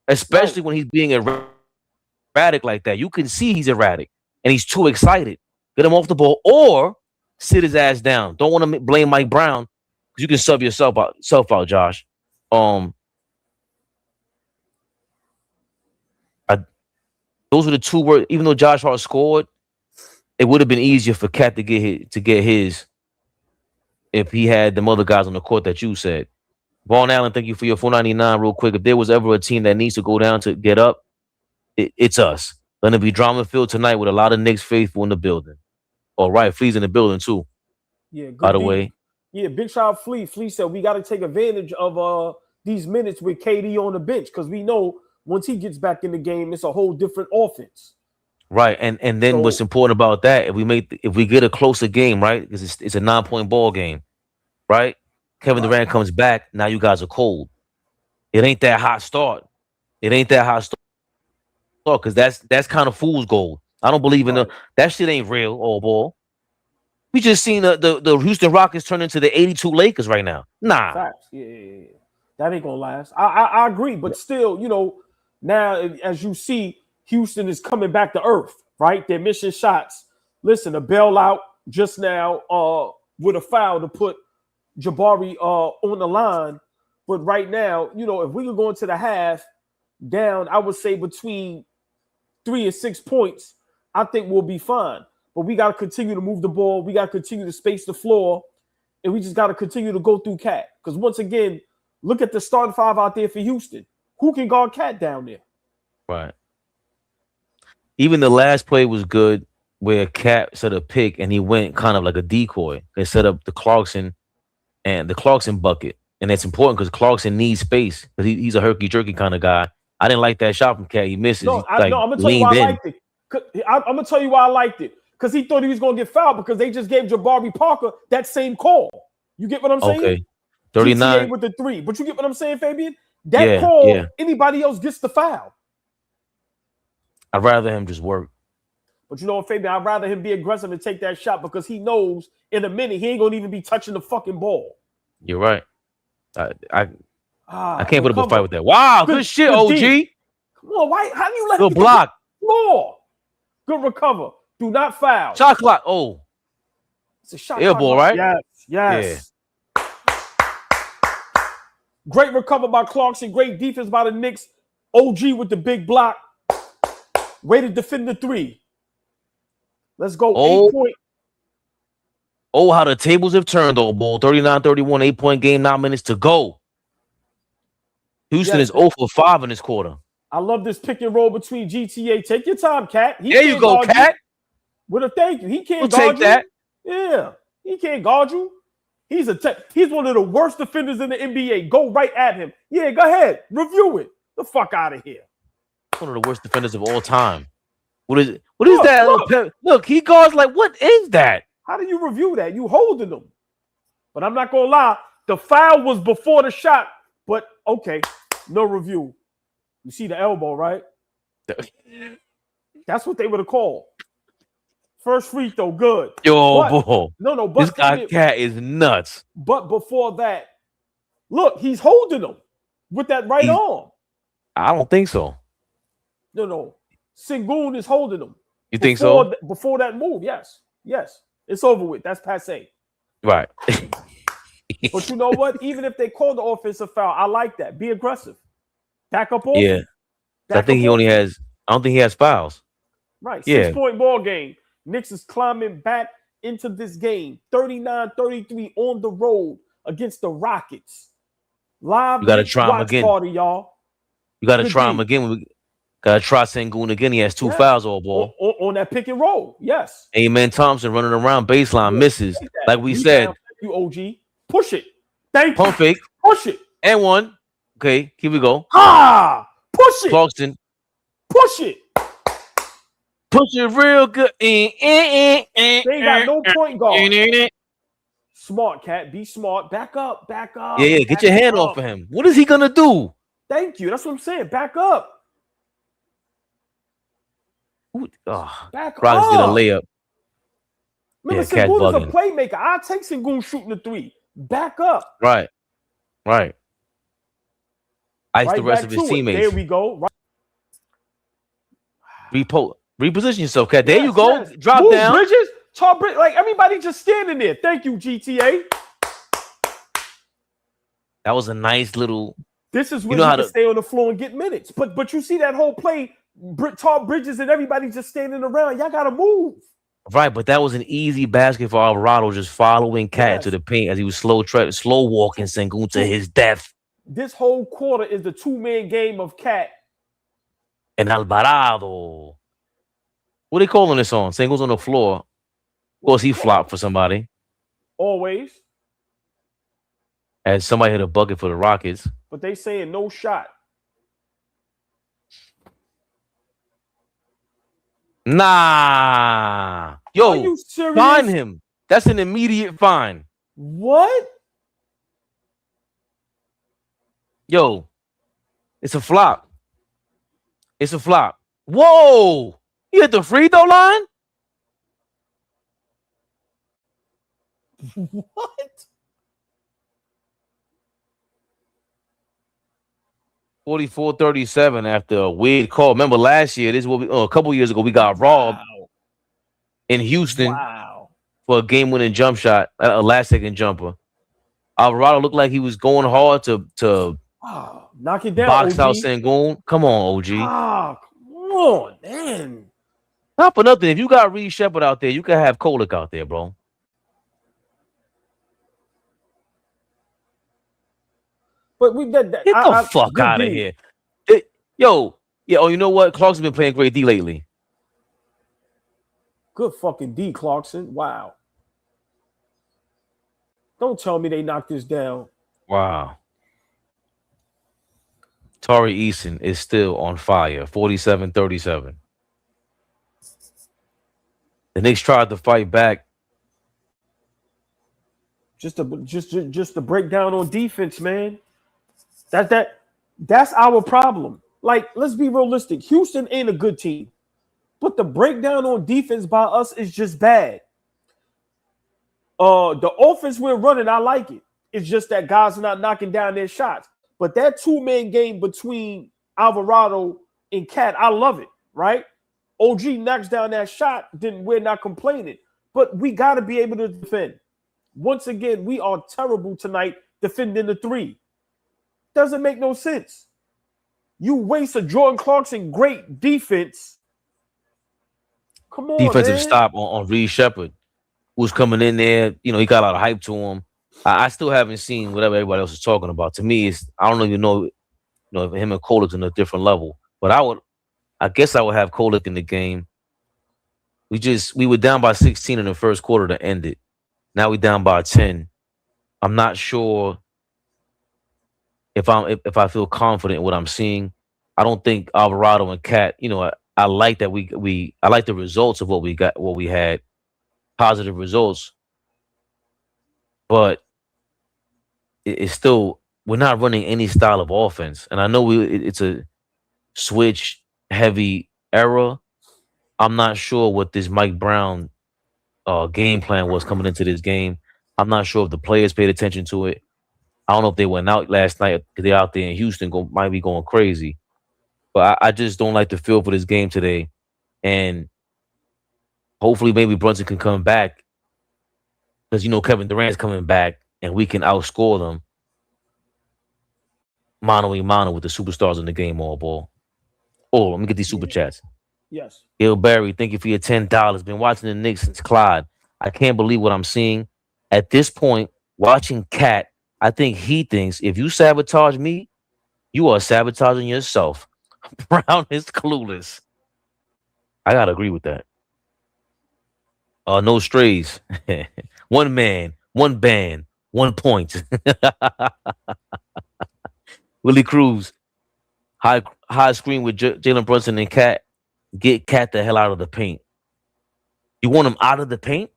Especially when he's being erratic like that. You can see he's erratic and he's too excited. Get him off the ball or sit his ass down. Don't want to blame Mike Brown because you can sub yourself out, Josh. Those were the two words. Even though Josh Hart scored, it would have been easier for Cat to get his if he had them other guys on the court that you said. Vaughn Allen, thank you for your $4.99 real quick. If there was ever a team that needs to go down to get up, it's us. Going to be drama-filled tonight with a lot of Knicks faithful in the building. All right, Flea's in the building too. Yeah, good. By the way. Yeah, big shout out Flea. Flea said we got to take advantage of these minutes with KD on the bench because we know once he gets back in the game, it's a whole different offense. Right, and then what's important about that, if we get a closer game, right, because it's a 9-point ball game, right? Kevin Durant comes back, now you guys are cold. It ain't that hot start. Because that's kind of fool's gold. I don't believe in that shit ain't real, all ball. We just seen the Houston Rockets turn into the 82 Lakers right now. Nah. Facts. Yeah. That ain't gonna last. I agree, but still, now as you see, Houston is coming back to earth, right? They're missing shots. Listen, a bailout just now with a foul to put Jabari on the line. But right now, if we could go into the half down, I would say between 3 and 6 points, I think we'll be fine. But we got to continue to move the ball. We got to continue to space the floor. And we just got to continue to go through Cat. Because once again, look at the starting five out there for Houston. Who can guard Cat down there? Right. Even the last play was good where Cat set a pick and he went kind of like a decoy. They set up the Clarkson bucket. And that's important because Clarkson needs space because he's a herky-jerky kind of guy. I didn't like that shot from Cat. He misses. No, I'm going to tell you why I liked it. I'm going to tell you why I liked it. Because he thought he was going to get fouled because they just gave Jabari Parker that same call. You get what I'm saying? Okay. 39. GTA with the 3. But you get what I'm saying, Fabian? That call, anybody else gets the foul. I'd rather him just work. But you know what, Fabian? I'd rather him be aggressive and take that shot because he knows in a minute he ain't going to even be touching the fucking ball. You're right. I can't put up a fight with that. Wow, good shit, OG. D. Come on, why? How do you let him block? Floor. Good recover. Do not foul. Shot clock. Oh. It's a shot clock. Ball, right? Yes. Yeah. Great recover by Clarkson. Great defense by the Knicks. OG with the big block. Way to defend the 3. Let's go. 8 point. Oh, how the tables have turned, though, ball. 39-31, 8-point game, 9 minutes to go. Houston is 0 for 5 in this quarter. I love this pick and roll between GTA. Take your time, Cat. There you go, Cat. With a thank you. He can't We'll guard take that. you. Yeah. He can't guard you. He's one of the worst defenders in the NBA. Go right at him. Yeah, go ahead. Review it. The fuck out of here. One of the worst defenders of all time. What is that? Look, he guards like, what is that? How do you review that? You holding them. But I'm not gonna lie. The foul was before the shot. But okay, no review. You see the elbow, right? That's what they would have called. First free throw, good. Boy. No, but this guy Cat is nuts. But before that, look, he's holding them with that right arm. I don't think so. No. Sengun is holding them. You think so? Before that move, yes. It's over with. That's passe. Right. But you know what? Even if they call the offensive foul, I like that. Be aggressive. Back up off. Yeah. I don't think he has fouls. Right. Yeah. 6-point ball game. Knicks is climbing back into this game. 39-33 on the road against the Rockets. Live. You got to try him again. Party, y'all. You got to try him again. We got to try Sengun again. He has 2 fouls, AllBall. On that pick and roll. Yes. Amen. Thompson running around baseline misses. Like we said. You OG. Push it. Thank you. Pump fake. Push it. And 1. Okay, here we go. Push it. Clarkson. Push it. Push it real good. They ain't got no point guard. Smart, Cat. Be smart. Back up. Yeah. Get your hand off of him. What is he going to do? Thank you. That's what I'm saying. Back up. Back Rockets get a layup. Remember, Sengun is a playmaker. I'll take Sengun shooting the 3. Back up. Right. Ice the rest of his teammates. There we go. Reposition yourself, Cat. There you go. Yes. Drop Move, down. Bridges. Tall Bridges. Like everybody just standing there. Thank you, GTA. That was a nice little. This is when you can stay on the floor and get minutes. But you see that whole play, Tall Bridges and everybody just standing around. Y'all gotta move. Right, but that was an easy basket for Alvarado, just following Cat to the paint as he was slow walking Sengun to his death. This whole quarter is the 2-man game of Cat and Alvarado. What are they calling this on? Sengun's on the floor. Of course, he flopped for somebody. Always. As somebody hit a bucket for the Rockets. But they saying no shot. Nah. Yo, are you serious? Fine him. That's an immediate fine. What? Yo, it's a flop. Whoa. He hit the free throw line? What? 44-37 after a weird call. Remember last year, this is what a couple years ago, we got robbed in Houston for a game-winning jump shot, a last-second jumper. Alvarado looked like he was going hard to knock it down. Box OG. out Sengun. Come on, OG. Come on, man. Not for nothing. If you got Reed Shepard out there, you can have Kolek out there, bro. But we did that. Get the fuck out of here. Oh, you know what? Clarkson's been playing great D lately. Good fucking D, Clarkson. Wow. Don't tell me they knocked this down. Wow. Tari Eason is still on fire. 47-37. The Knicks tried to fight back. Just to break down on defense, man. That's our problem. Like, let's be realistic. Houston ain't a good team, but the breakdown on defense by us is just bad. The offense we're running, I like it. It's just that guys are not knocking down their shots. But that 2-man game between Alvarado and Cat, I love it, right? OG knocks down that shot, then we're not complaining. But we got to be able to defend. Once again, we are terrible tonight defending the 3. Doesn't make no sense. You waste a Jordan Clarkson great defense. Come on, defensive man. stop on Reed Shepard. who's coming in there. You know, he got a lot of hype to him. I still haven't seen whatever everybody else is talking about. To me, it's I don't even know. You know, if him and Kolik's on a different level. But I guess I would have Kolik in the game. We were down by 16 in the first quarter to end it. Now we down by 10. I'm not sure if I feel confident in what I'm seeing. I don't think Alvarado and Cat. You know, I like that I like the results of what we had, positive results, but it's still we're not running any style of offense. And I know it's a switch heavy era. I'm not sure what this Mike Brown game plan was coming into this game. I'm not sure if the players paid attention to it. I don't know if they went out last night because they're out there in Houston might be going crazy. But I just don't like the feel for this game today. And hopefully maybe Brunson can come back because, you know, Kevin Durant's coming back and we can outscore them mano a mano with the superstars in the game, all ball. Oh, let me get these super chats. Yes. Gil Barry, thank you for your $10. Been watching the Knicks since Clyde. I can't believe what I'm seeing. At this point, watching Cat, I think he thinks if you sabotage me, you are sabotaging yourself. Brown is clueless. I gotta agree with that. No strays. One man, one band, 1 point. Willie Cruz, high screen with Jalen Brunson and Cat. Get Cat the hell out of the paint. You want him out of the paint?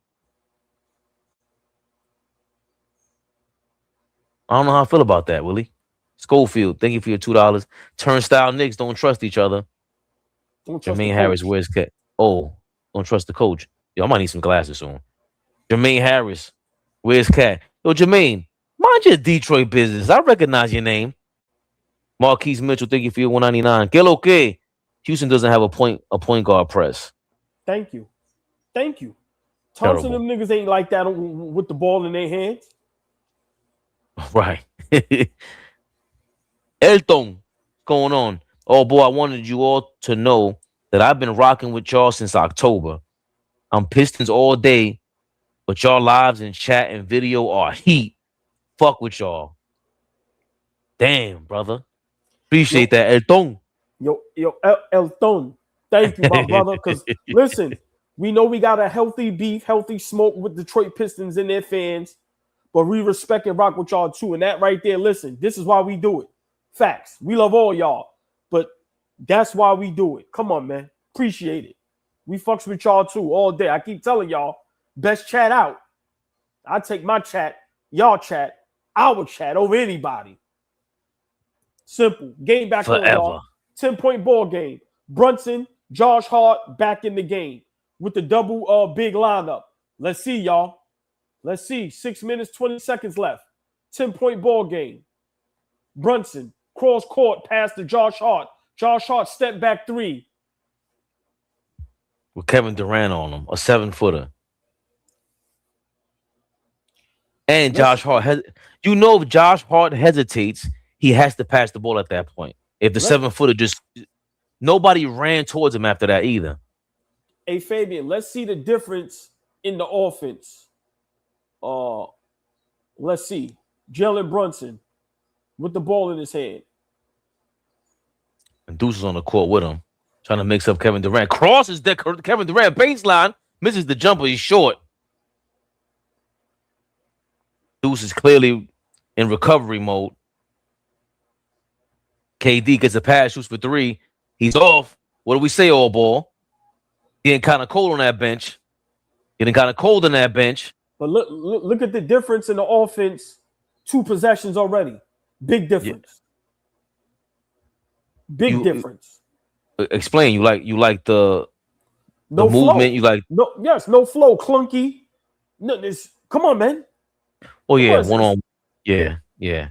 I don't know how I feel about that, Willie. Schofield, thank you for your $2. Turnstile Knicks don't trust each other. Don't trust Jermaine Harris, where's Cat? Oh, don't trust the coach. Yo, I might need some glasses soon. Jermaine Harris, where's Cat? Yo, Jermaine, mind your Detroit business. I recognize your name. Marquise Mitchell, thank you for your 199. Que lo que? Houston doesn't have a point guard press. Thank you. Thompson, them niggas ain't like that with the ball in their hands. Right. Elton, what's going on? Oh boy, I wanted you all to know that I've been rocking with y'all since October. I'm Pistons all day, but y'all lives and chat and video are heat. Fuck with y'all. Damn, brother. Appreciate that, Elton. Elton. Thank you, my brother. Because listen, we know we got a healthy beef, healthy smoke with Detroit Pistons and their fans, but we respect and rock with y'all too. And that right there, listen, this is why we do it. Facts. We love all y'all, but that's why we do it. Come on, man. Appreciate it. We fucks with y'all too all day. I keep telling y'all, best chat out. I take my chat, y'all chat, our chat over anybody. Simple. Game back on, y'all. 10-point ball game. Brunson, Josh Hart back in the game with the double big lineup. Let's see, y'all. Let's see. 6 minutes, 20 seconds left. 10-point ball game. Brunson, cross court, pass to Josh Hart. Josh Hart, step back three. With Kevin Durant on him, a 7-footer. And Josh Hart, you know, if Josh Hart hesitates, he has to pass the ball at that point. If the 7-footer just, nobody ran towards him after that either. Hey, Fabian, let's see the difference in the offense. Let's see. Jalen Brunson with the ball in his hand. And Deuce is on the court with him, trying to mix up Kevin Durant. Crosses Kevin Durant baseline, misses the jumper. He's short. Deuce is clearly in recovery mode. KD gets a pass, shoots for three. He's off. What do we say, all ball? Getting kind of cold on that bench. Getting kind of cold on that bench. But look at the difference in the offense. 2 possessions already. Big difference. Yeah. Big difference. Explain. You like the no movement. Flow. You like no flow. Clunky. No, come on, man. Oh yeah, one-on. Yeah.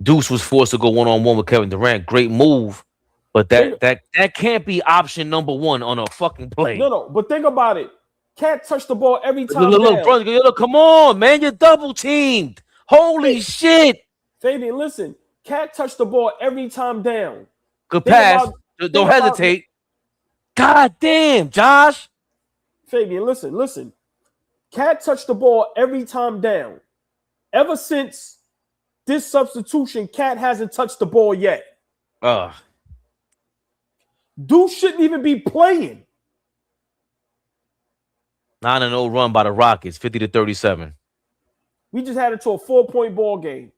Deuce was forced to go one-on-one with Kevin Durant. Great move, but that can't be option number 1 on a fucking play. No. But think about it. Cat touched the ball every time. Look, come on, man. You're double teamed. Holy shit. Fabian, listen. Cat touched the ball every time down. Good pass. Don't hesitate. God damn, Josh. Fabian, listen. Cat touched the ball every time down. Ever since this substitution, Cat hasn't touched the ball yet. Dude shouldn't even be playing. 9-0 run by the Rockets, 50-37. We just had it to a 4-point ball game.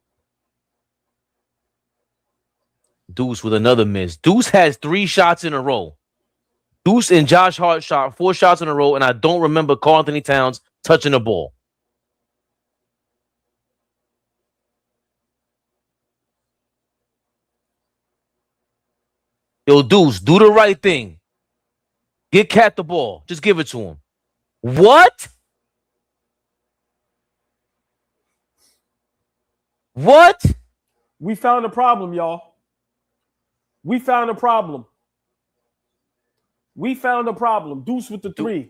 Deuce with another miss. Deuce has 3 shots in a row. Deuce and Josh Hart shot 4 shots in a row, and I don't remember Karl Anthony Towns touching the ball. Yo, Deuce, do the right thing. Get Cat the ball. Just give it to him. What? What? We found a problem, y'all. We found a problem. We found a problem. Deuce with the 3.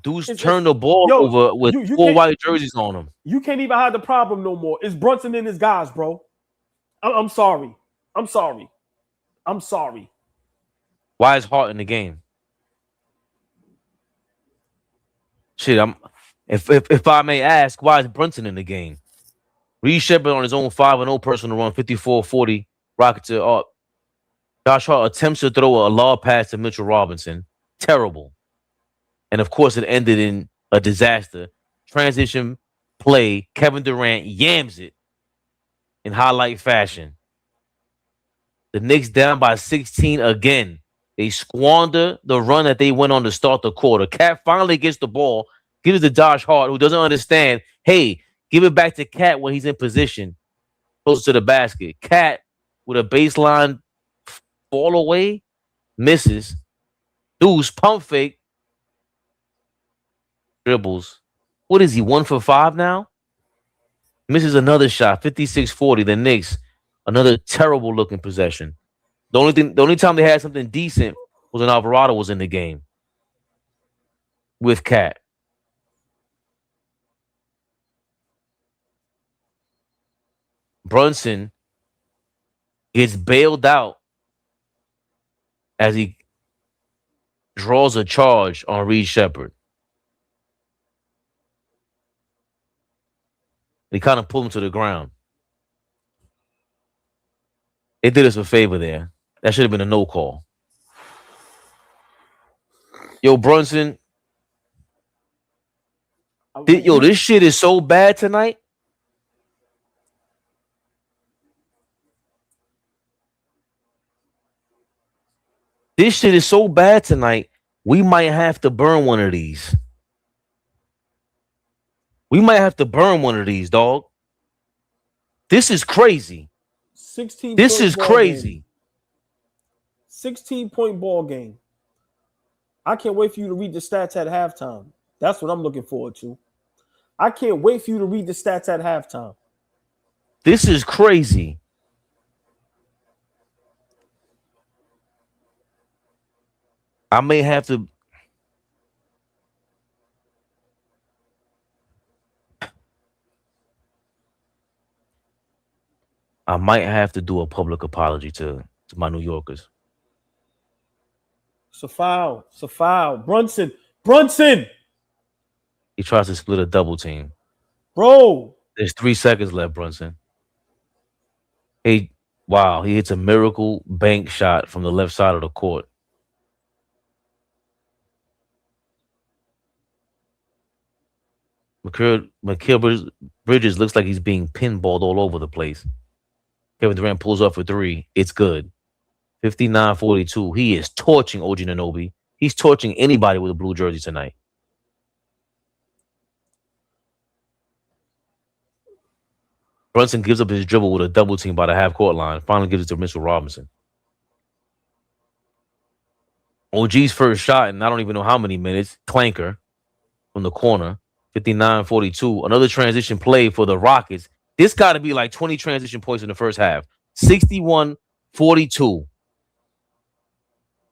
Deuce turned the ball over with 4 white jerseys on him. You can't even hide the problem no more. It's Brunson and his guys, bro. I'm sorry. I'm sorry. I'm sorry. Why is Hart in the game? Shit, if I may ask, why is Brunson in the game? Reed Sheppard on his own 5-0 personal run, 54-40. Rockets are up. Josh Hart attempts to throw a lob pass to Mitchell Robinson. Terrible. And of course, it ended in a disaster. Transition play. Kevin Durant yams it in highlight fashion. The Knicks down by 16 again. They squander the run that they went on to start the quarter. Cat finally gets the ball, gives it to Josh Hart, who doesn't understand. Hey, give it back to Cat when he's in position, close to the basket. Cat with a baseline fall away, misses. Deuce, pump fake, dribbles. What is he, 1 for 5 now? Misses another shot, 56-40. The Knicks, another terrible looking possession. The only time they had something decent was when Alvarado was in the game with Cat. Brunson gets bailed out as he draws a charge on Reed Sheppard. He kind of pulled him to the ground. They did us a favor there. That should have been a no call. Yo, Brunson. This shit is so bad tonight. This shit is so bad tonight, we might have to burn one of these. We might have to burn one of these, dog. This is crazy. 16. This is crazy. 16-point ball game. I can't wait for you to read the stats at halftime. That's what I'm looking forward to. I can't wait for you to read the stats at halftime. This is crazy. I may have to. I might have to do a public apology to my New Yorkers. It's a foul. It's a foul. Brunson. Brunson. He tries to split a double team. Bro. There's 3 seconds left, Brunson. Hey, wow. He hits a miracle bank shot from the left side of the court. Mikal Bridges looks like he's being pinballed all over the place. Kevin Durant pulls up for 3. It's good. 59-42. He is torching OG Anunoby. He's torching anybody with a blue jersey tonight. Brunson gives up his dribble with a double team by the half-court line. Finally gives it to Mitchell Robinson. OG's first shot in I don't even know how many minutes. Clanker from the corner. 59-42. Another transition play for the Rockets. This got to be like 20 transition points in the first half. 61-42.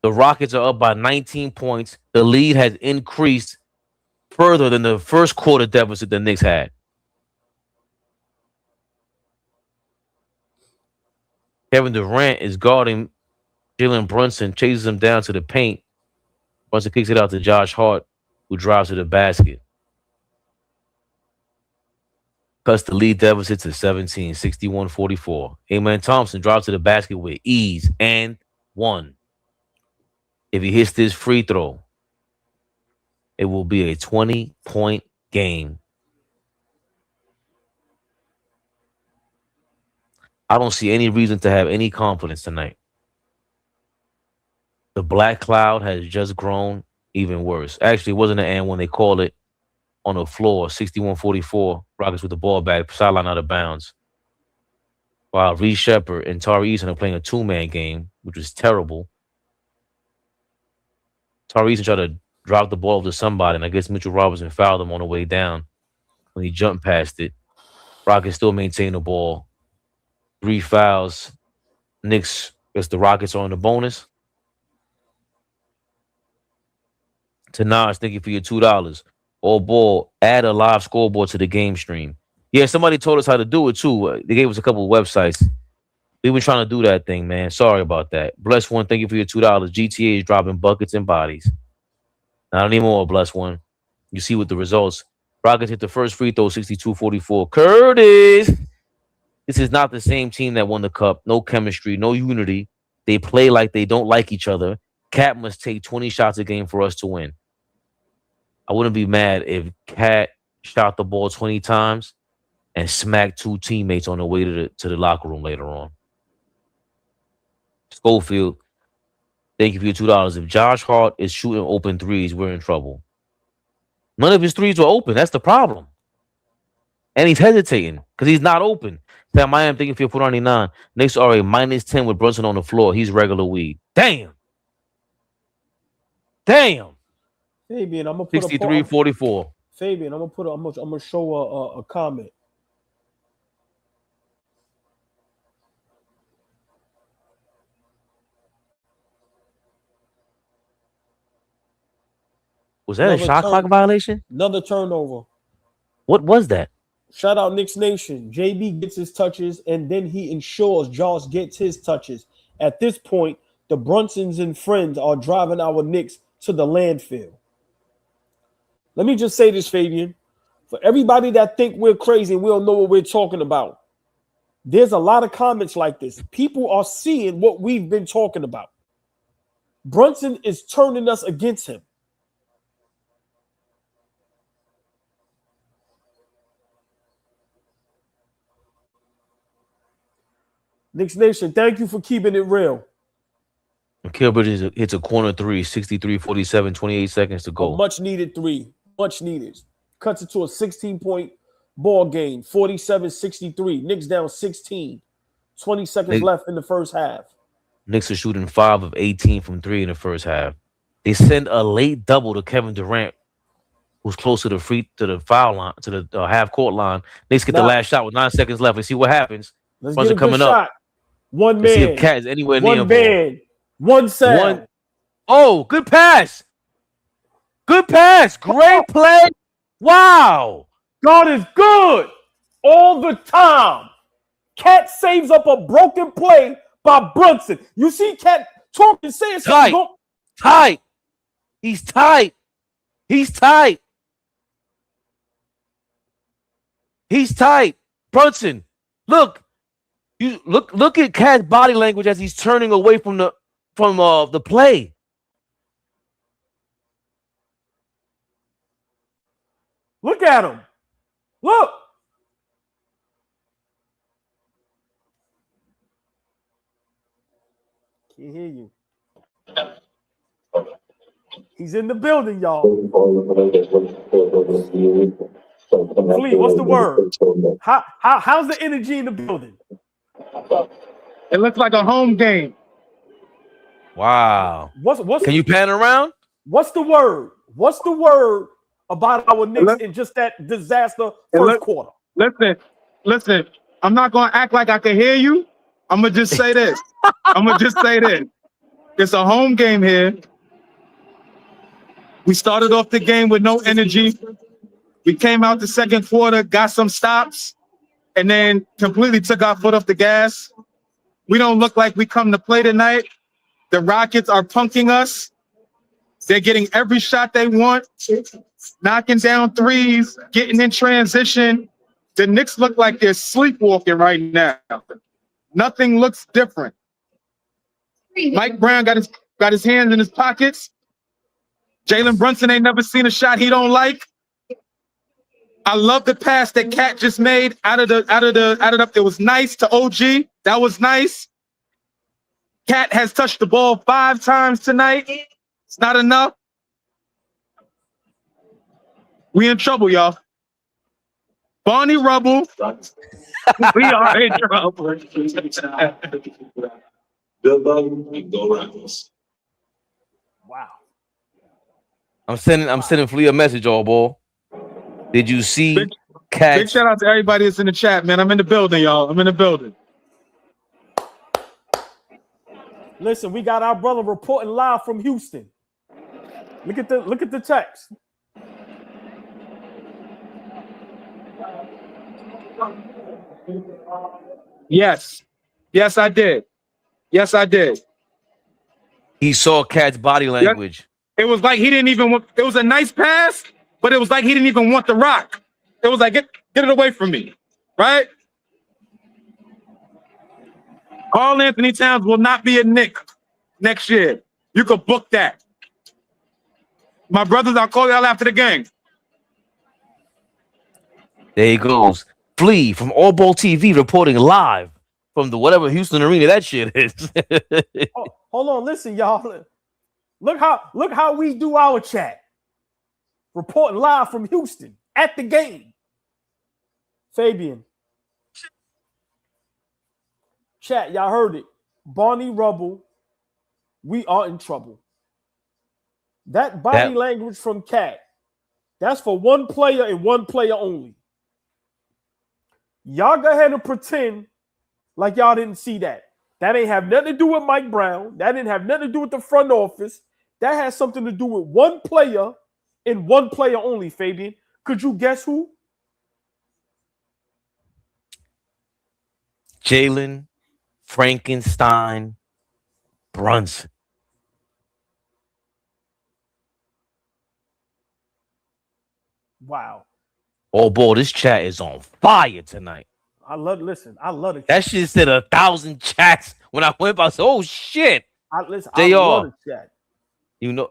The Rockets are up by 19 points. The lead has increased further than the first quarter deficit the Knicks had. Kevin Durant is guarding Jalen Brunson, chases him down to the paint. Brunson kicks it out to Josh Hart, who drives to the basket. cuts the lead deficit to 17, 61-44. Amen Thompson drops to the basket with ease and 1. If he hits this free throw, it will be a 20-point game. I don't see any reason to have any confidence tonight. The black cloud has just grown even worse. Actually, it wasn't an and when they called it on the floor, 61-44. Rockets with the ball back, sideline out of bounds. While Reed Shepard and Tari Eason are playing a 2-man game, which was terrible. Tari Eason tried to drop the ball to somebody, and I guess Mitchell Robinson fouled him on the way down when he jumped past it. Rockets still maintain the ball. 3 fouls. Knicks, because the Rockets are on the bonus. Tanaj, thank you for your $2. AllBall, add a live scoreboard to the game stream. Yeah, somebody told us how to do it too. They gave us a couple of websites. We've been trying to do that thing, man. Sorry about that. Bless One, thank you for your $2. GTA is dropping buckets and bodies. Not anymore, Bless One. You see with the results. Rockets hit the first free throw, 62-44. Curtis! This is not the same team that won the cup. No chemistry, no unity. They play like they don't like each other. Cat must take 20 shots a game for us to win. I wouldn't be mad if Cat shot the ball 20 times and smacked 2 teammates on the way to the locker room later on. Schofield, thank you for your $2. If Josh Hart is shooting open threes, we're in trouble. None of his threes were open. That's the problem. And he's hesitating because he's not open. Sam, I am thinking for your 499. Knicks are a -10 with Brunson on the floor. He's regular weed. Damn. Fabian, I'm gonna put 63-44. Fabian, I'm gonna show a comment. Was that a shot clock violation? Another turnover. What was that? Shout out Knicks Nation. JB gets his touches, and then he ensures Josh gets his touches. At this point, the Brunsons and friends are driving our Knicks to the landfill. Let me just say this, Fabian. For everybody that think we're crazy and we don't know what we're talking about, there's a lot of comments like this. People are seeing what we've been talking about. Brunson is turning us against him. Knicks Nation, thank you for keeping it real. Mikal Bridges hits a corner 3, 63-47, 28 seconds to go. A much needed 3. Much needed. Cuts it to a 16-point ball game, 47-63. Knicks down 16. 20 seconds left in the first half. Knicks are shooting 5 of 18 from 3 in the first half. They send a late double to Kevin Durant, who's close to the foul line, to the half court line. Knicks get the last shot with 9 seconds left. And see what happens. Let's get a good shot. One man. See if Cat is anywhere near one man. One sound. Oh, good pass. Good pass. Great play. Wow. God is good all the time. Cat saves up a broken play by Brunson. You see Cat talking, saying something. Tight. He's tight. He's tight. He's tight. Brunson, look. You look at Cat's body language as he's turning away from the play. Look at him. Look. Can't hear you. He's in the building, y'all. Flea, what's the word? How's the energy in the building? It looks like a home game. Wow. What's Can you pan around? What's the word? What's the word about our Knicks in just that disaster first quarter? Listen. I'm not gonna act like I can hear you. I'm gonna just say this. It's a home game here. We started off the game with no energy. We came out the second quarter, got some stops, and then completely took our foot off the gas. We don't look like we come to play tonight. The Rockets are punking us. They're getting every shot they want, knocking down threes, getting in transition. The Knicks look like they're sleepwalking right now. Nothing looks different. Mike Brown got his hands in his pockets. Jalen Brunson ain't never seen a shot he don't like. I love the pass that Cat just made out of the. It was nice to OG. That was nice. Cat has touched the ball 5 times tonight. It's not enough. We in trouble, y'all. Barney Rubble. We are in trouble. Wow. I'm sending Flea a message, AllBall. Did you see Cat? Big shout out to everybody that's in the chat, man. I'm in the building, y'all. I'm in the building. Listen, we got our brother reporting live from Houston. Look at the text. Yes. Yes, I did. Yes, I did. He saw Cat's body language. It was like he didn't even want, it was a nice pass, but it was like he didn't even want the rock. It was like, get it away from me, right? Karl Anthony Towns will not be a Knick next year. You could book that. My brothers, I'll call y'all after the game. There he goes. Flea from AllBall TV reporting live from the whatever Houston arena that shit is. Hold on, listen, y'all. Look how we do our chat. Reporting live from Houston at the game. Fabian. Chat, y'all heard it. Barney Rubble, we are in trouble. That body language from Cat, that's for one player and one player only. Y'all go ahead and pretend like y'all didn't see that. That ain't have nothing to do with Mike Brown. That didn't have nothing to do with the front office. That has something to do with one player and one player only, Fabian. Could you guess who? Jalen Frankenstein Brunson. Wow. AllBall, this chat is on fire tonight. I love it. That shit said 1,000 chats when I went by. I said, oh shit. I love the chat. You know,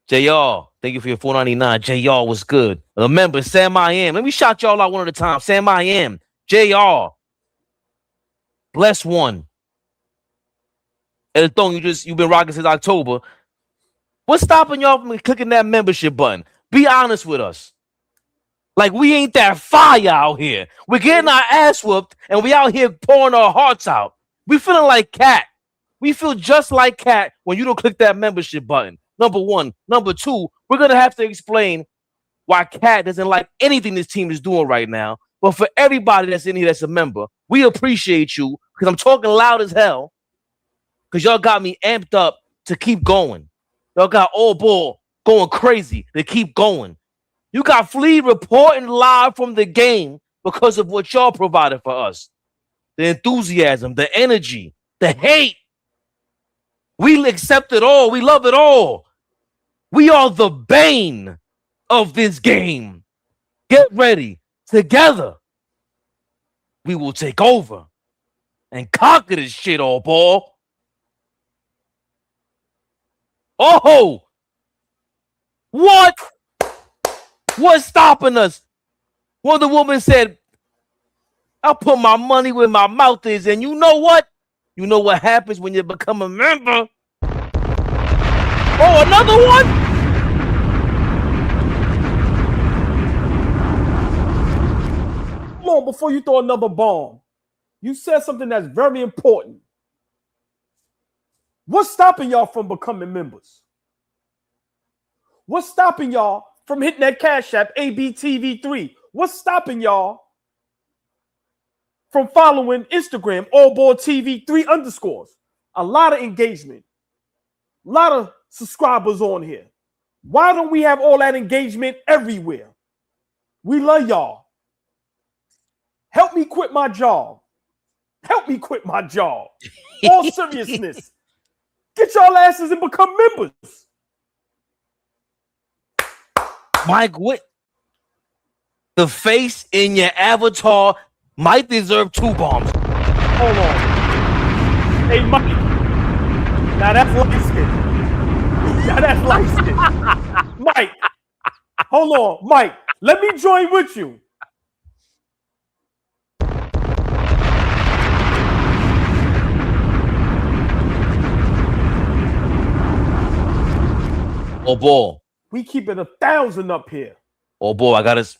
JR, thank you for your $4.99. JR was good. Remember, Sam I Am. Let me shout y'all out one at a time. Sam I Am. JR. Bless one. And the thong you've been rocking since October. What's stopping y'all from clicking that membership button? Be honest with us. Like, we ain't that fire out here. We're getting our ass whooped, and we out here pouring our hearts out. We feeling like Cat. We feel just like Cat when you don't click that membership button. Number one. Number two, we're going to have to explain why Cat doesn't like anything this team is doing right now. But for everybody that's in here that's a member, we appreciate you because I'm talking loud as hell because y'all got me amped up to keep going. Y'all got AllBall going crazy to keep going. You got Flea reporting live from the game because of what y'all provided for us. The enthusiasm, the energy, the hate. We accept it all. We love it all. We are the bane of this game. Get ready. Together, we will take over and conquer this shit, AllBall. Oh! What? What's stopping us? Wonder Woman said, I'll put my money where my mouth is. And you know what? You know what happens when you become a member? Oh, another one? Come on, before you throw another bomb, you said something that's very important. What's stopping y'all from becoming members? What's stopping y'all from hitting that Cash App, ABTV3? What's stopping y'all from following Instagram, AllBall TV 3_? A lot of engagement, a lot of subscribers on here. Why don't we have all that engagement everywhere? We love y'all. Help me quit my job. Help me quit my job. All seriousness. Get y'all asses and become members. Mike, what? The face in your avatar might deserve 2 bombs. Hold on. Hey, Mike. Now that's light skin. Now that's light skin. Mike. Hold on. Mike, let me join with you. Oh, boy. We keep it 1,000 up here. Oh, boy, I got us.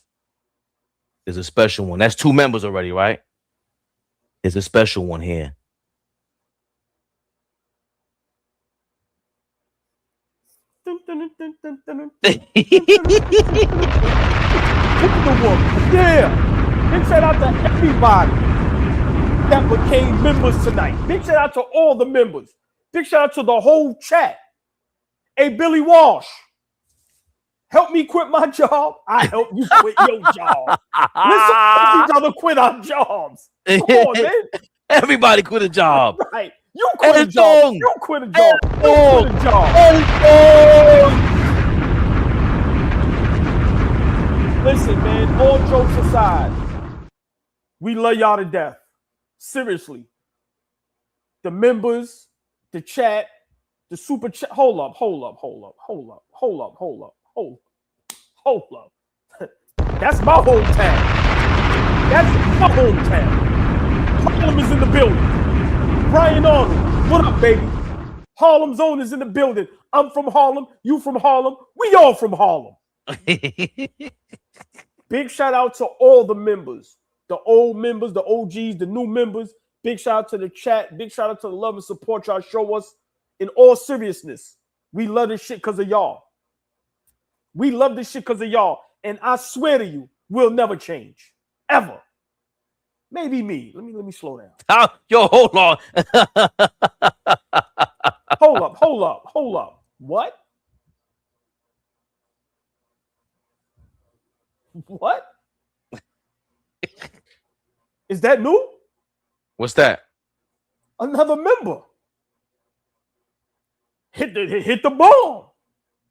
There's a special one. That's 2 members already, right? There's a special one here. Yeah. Big shout out to everybody that became members tonight. Big shout out to all the members. Big shout out to the whole chat. Hey, Billy Walsh, help me quit my job. I help you quit your job. Let's help each other quit our jobs. Come on, man. Everybody quit a job. Right. You quit a job. You quit a job. You quit a job. Listen, man, all jokes aside, we love y'all to death. Seriously. The members, the chat, the super chat. Hold up. That's my hometown. Harlem is in the building. Brian Arnold, what up, baby? Harlem Zone is in the building. I'm from Harlem. You from Harlem. We all from Harlem. Big shout out to all the members, the old members, the OGs, the new members. Big shout out to the chat. Big shout out to the love and support y'all show us. In all seriousness, we love this shit because of y'all. We love this shit because of y'all. And I swear to you, we'll never change. Ever. Maybe me. Let me slow down. Yo, hold on. Hold up. What? What? Is that new? What's that? Another member. Hit the bomb.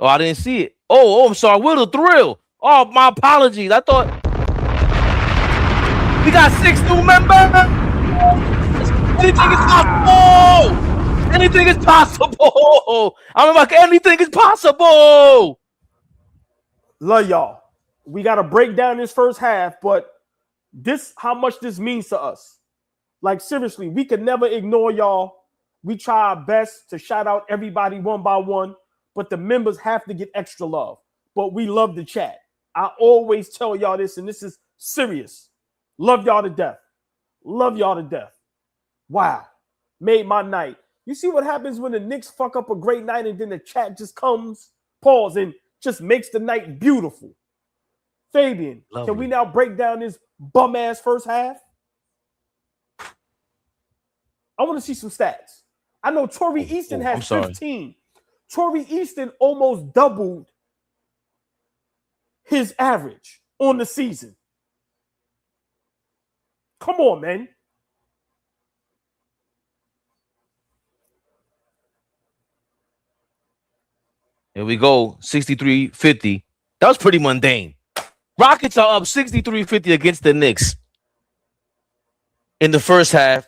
Oh, I didn't see it. Oh, I'm sorry. Will the Thrill. Oh, my apologies. I thought we got 6 new members. Anything is possible. Anything is possible. I'm like, anything is possible. Love y'all. We got to break down this first half, but this, how much this means to us. Like, seriously, we could never ignore y'all. We try our best to shout out everybody one by one, but the members have to get extra love. But we love the chat. I always tell y'all this, and this is serious. Love y'all to death. Love y'all to death. Wow. Made my night. You see what happens when the Knicks fuck up a great night and then the chat just comes, pause, and just makes the night beautiful. Fabian, Lovely. Can we now break down this bum-ass first half? I want to see some stats. I know Torrey Easton has 15. Torrey Easton almost doubled his average on the season. Come on, man. Here we go. 63-50. That was pretty mundane. Rockets are up 63-50 against the Knicks in the first half.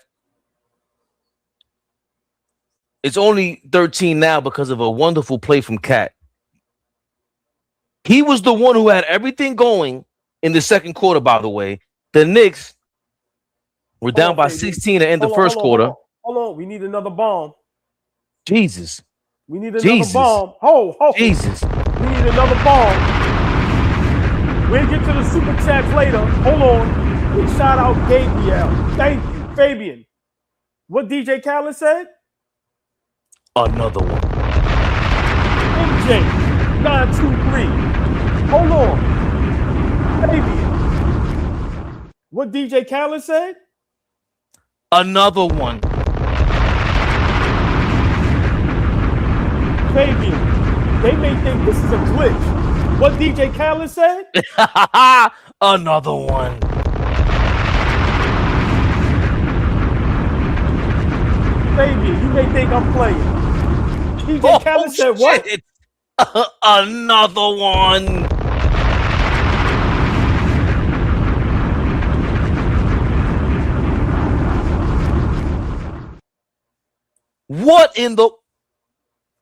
It's only 13 now because of a wonderful play from Cat. He was the one who had everything going in the second quarter, by the way. The Knicks were down by 16 at the end of the first quarter. Hold on. We need another bomb. Jesus. We need another bomb. Ho. Jesus. We need another bomb. We'll get to the super chats later. Hold on. Big shout out Gabriel. Thank you. Fabian. What DJ Khaled said? Another one. MJ 923. Hold on. Fabian. What DJ Khaled said? Another one. Fabian. They may think this is a glitch. What DJ Khaled said? Another one. Fabian, you may think I'm playing. DJ Khaled said what? Another one. What in the?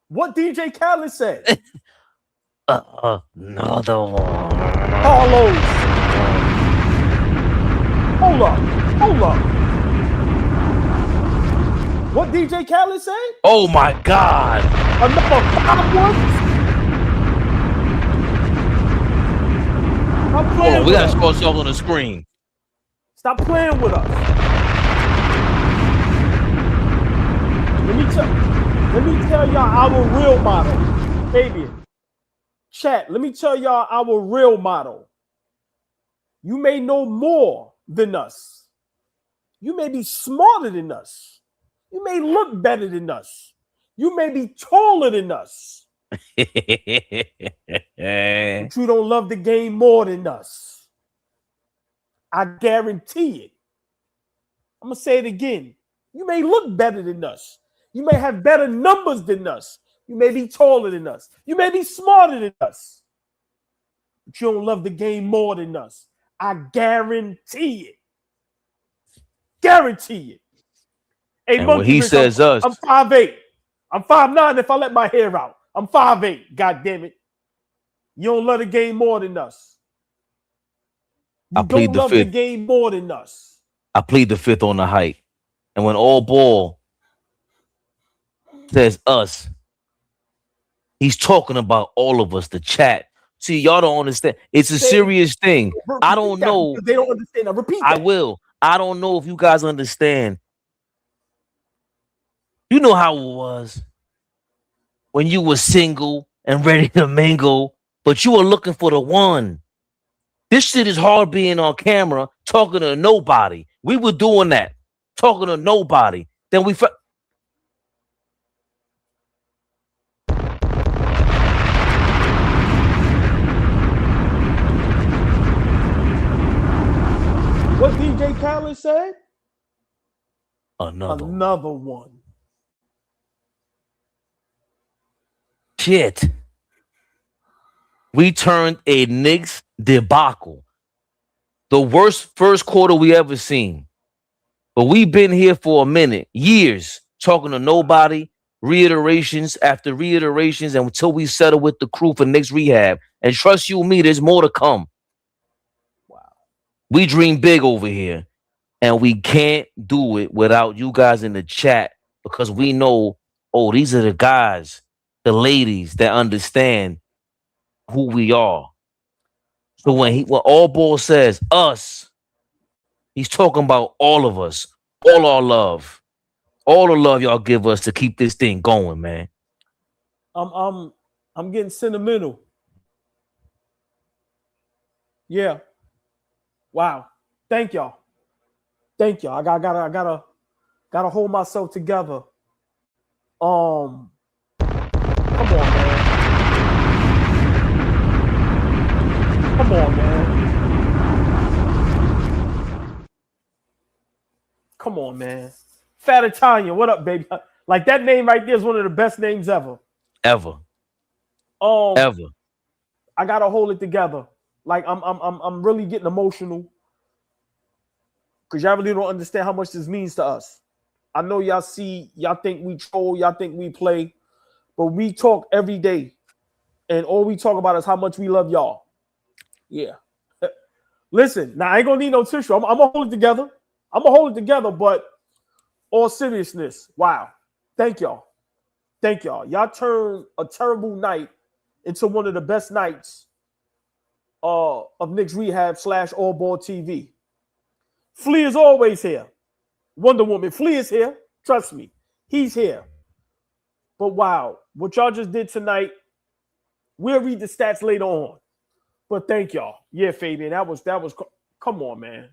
What DJ Khaled said? Another one. Carlos. Hold up. What DJ Khaled said? Oh my God. Another 5 ones? Stop playing Oh, we with gotta us. show ourselves on the screen. Stop playing with us. Let me tell y'all our real motto. Fabian, chat, let me tell y'all our real motto. You may know more than us. You may be smarter than us. You may look better than us. You may be taller than us. But you don't love the game more than us. I guarantee it. I'm going to say it again. You may look better than us. You may have better numbers than us. You may be taller than us. You may be smarter than us. But you don't love the game more than us. I guarantee it. Guarantee it. Hey, And when he Monkey, says us, I'm 5'8". I'm 5'9" if I let my hair out. I'm 5'8". God damn it. You don't love the game more than us. You I plead don't the love the fifth. game more than us. I plead the fifth on the height. And when AllBall says us, he's talking about all of us, the chat. See, y'all don't understand. It's a serious thing. I don't know. They don't understand. Now repeat that. I will. I don't know if you guys understand. You know how it was when you were single and ready to mingle, but you were looking for the one. This shit is hard being on camera, talking to nobody. We were doing that, talking to nobody. Then we What DJ Khaled said? another one. shit. We turned a Knicks debacle. The worst first quarter we ever seen. But we've been here for a minute, years, talking to nobody, reiterations after reiterations, and until we settle with the crew for Knicks rehab. And trust you me, there's more to come. Wow. We dream big over here, and we can't do it without you guys in the chat because we know, oh, these are the guys, the ladies that understand who we are. So when AllBall says us, he's talking about all of us, all our love, all the love y'all give us to keep this thing going, man. I'm getting sentimental. Yeah. Wow. Thank y'all. I gotta hold myself together. Come on, man. Come on, man. Come on, man. Fat Italian, what up, baby? Like that name right there is one of the best names ever. Ever. I gotta hold it together. Like I'm really getting emotional because y'all really don't understand how much this means to us. I know y'all think we troll, y'all think we play, but we talk every day, and all we talk about is how much we love y'all. Yeah. Listen, now I ain't gonna need no tissue. I'm gonna hold it together. But all seriousness, wow. Thank y'all. Y'all turned a terrible night into one of the best nights of Knicks Rehab / AllBall TV. Flea is always here. Wonder Woman, Flea is here. Trust me, he's here. But wow, what y'all just did tonight, we'll read the stats later on. But thank y'all. Yeah, Fabian, that was. Come on, man.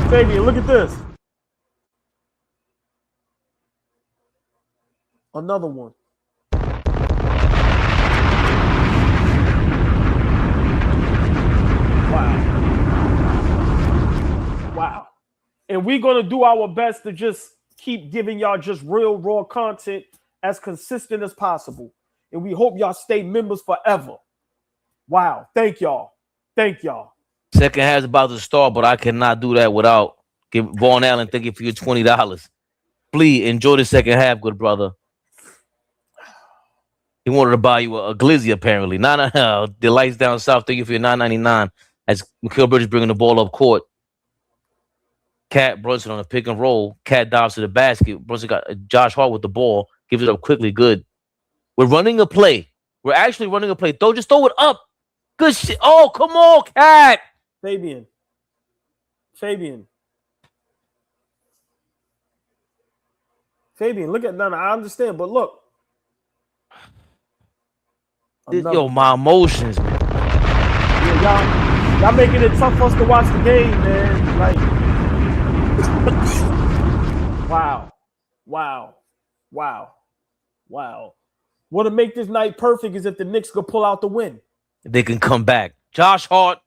Fabian, look at this. Another one. Wow. And we're going to do our best to just keep giving y'all just real raw content as consistent as possible. And we hope y'all stay members forever. Wow. Thank y'all. Thank y'all. Second half's about to start, but I cannot do that without Vaughn Allen thanking for your $20. Please enjoy the second half, good brother. He wanted to buy you a glizzy, apparently. The lights down south. Thank you for your $9.99. As Mikal Bridges bringing the ball up court. Cat Brunson on a pick and roll. Cat dives to the basket. Brunson got Josh Hart with the ball. Gives it up quickly. Good. We're running a play. We're actually running a play. Just throw it up. Good shit. Oh, come on, Cat. Fabian. Look at none. I understand, but look. Yo, my emotions, man. Yeah, y'all making it tough for us to watch the game, man. Like, wow. What'll make this night perfect is if the Knicks could pull out the win. They can come back. Josh Hart,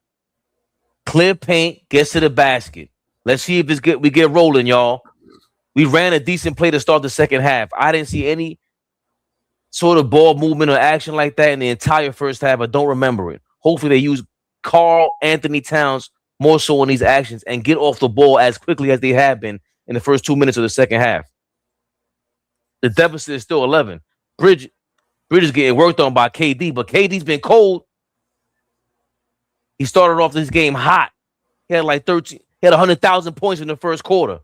clear paint, gets to the basket. Let's see if we get rolling, y'all. We ran a decent play to start the second half. I didn't see any sort of ball movement or action like that in the entire first half. I don't remember it. Hopefully they use Karl Anthony Towns more so in these actions and get off the ball as quickly as they have been in the first 2 minutes of the second half. The deficit is still 11. Bridges getting worked on by KD, but KD's been cold. He started off this game hot. He had like 13. He had 100,000 points in the first quarter.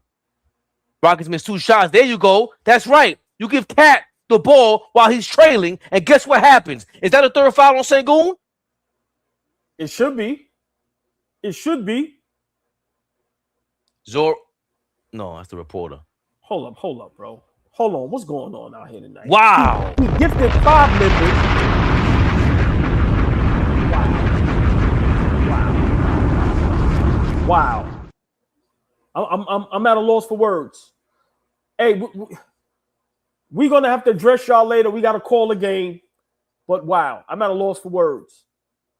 Rockets missed 2 shots. There you go. That's right. You give Cat the ball while he's trailing, and guess what happens? Is that a third foul on Sengun? It should be. No, that's the reporter. Hold up, bro. Hold on. What's going on out here tonight? Wow. He gifted 5 members. Wow. I'm at a loss for words. Hey, we're gonna have to address y'all later. We gotta call the game. But wow, I'm at a loss for words.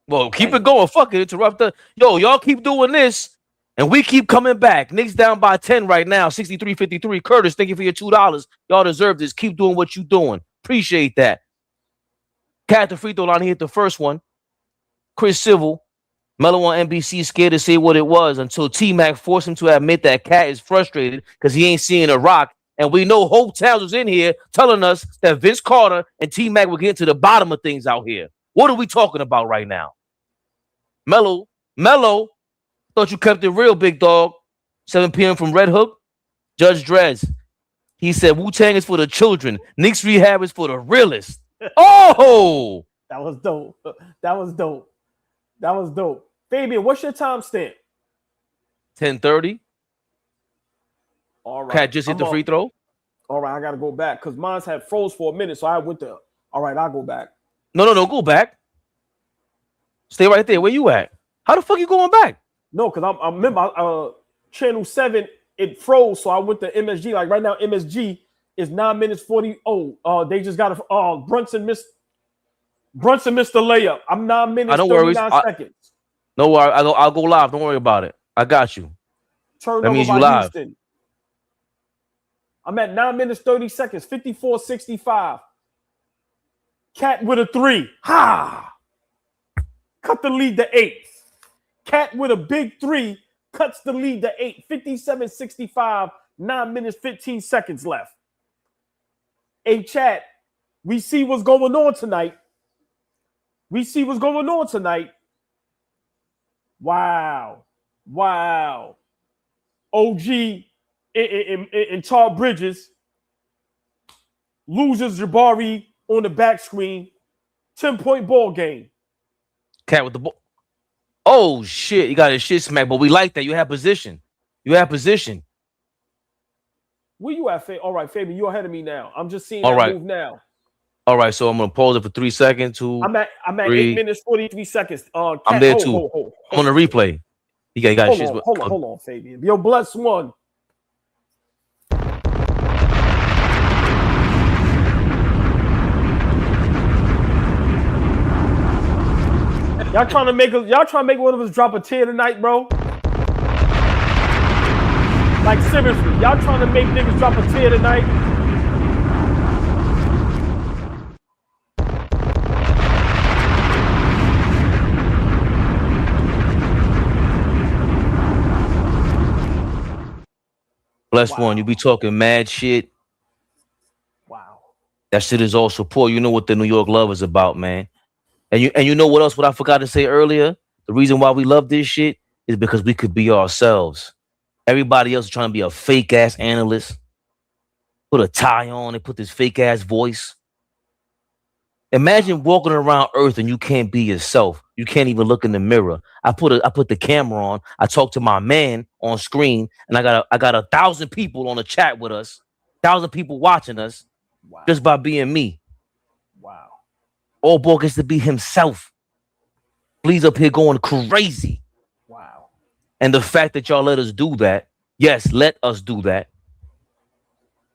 Well, keep it going. Fuck it. Interrupt the. Yo, y'all keep doing this, and we keep coming back. Knicks down by 10 right now, 63-53. Curtis, thank you for your $2. Y'all deserve this. Keep doing what you're doing. Appreciate that. Cat the free throw line. He hit the first one. Chris Civil, Melo on NBC, scared to say what it was until T-Mac forced him to admit that Cat is frustrated because he ain't seeing a rock. And we know Hope Towns was in here telling us that Vince Carter and T-Mac were getting to the bottom of things out here. What are we talking about right now? Melo, thought you kept it real, big dog. 7 p.m. from Red Hook. Judge Drez, he said Wu-Tang is for the children. Knicks rehab is for the realists. Oh! That was dope. Fabian, what's your timestamp? 10:30. All right. Cat just hit the free throw. All right, I got to go back because mine had froze for a minute, so I went there. All right, I'll go back. No, go back. Stay right there. Where you at? How the fuck you going back? No, because I remember channel 7, it froze, so I went to MSG. Like right now, MSG is 9 minutes 40. They just got a Brunson missed the layup. I'm 9 minutes 39 seconds. No worry, I'll go live. Don't worry about it. I got you. That means you live. Houston. I'm at 9 minutes 30 seconds, 54-65. Cat with a 3. Ha! Cut the lead to 8. Cat with a big 3 cuts the lead to 8. 57-65, 9 minutes 15 seconds left. Hey, chat, we see what's going on tonight. Wow. OG in Tar Bridges loses Jabari on the back screen. 10-point ball game. Cat with the ball. Oh, shit. You got his shit smacked, but we like that. You have position. Where you at, Fabian? All right, Fabian, you're ahead of me now. I'm just seeing move now. All right, so I'm going to pause it for 3 seconds. I'm at 8 minutes, 43 seconds. Cat, I'm there, too. I'm on the replay. You got shit. Hold on, Fabian. Yo, bless one. Y'all trying to make one of us drop a tear tonight, bro? Like seriously, y'all trying to make niggas drop a tear tonight? Bless one, you be talking mad shit. Wow. That shit is all support. You know what the New York love is about, man. And you know what else? What I forgot to say earlier? The reason why we love this shit is because we could be ourselves. Everybody else is trying to be a fake ass analyst. Put a tie on and put this fake ass voice. Imagine walking around Earth and you can't be yourself. You can't even look in the mirror. I put the camera on. I talk to my man on screen, and I got 1,000 people on the chat with us. 1,000 people watching us just by being me. Wow. AllBall gets to be himself. Please up here going crazy. Wow. And the fact that y'all let us do that, yes, let us do that.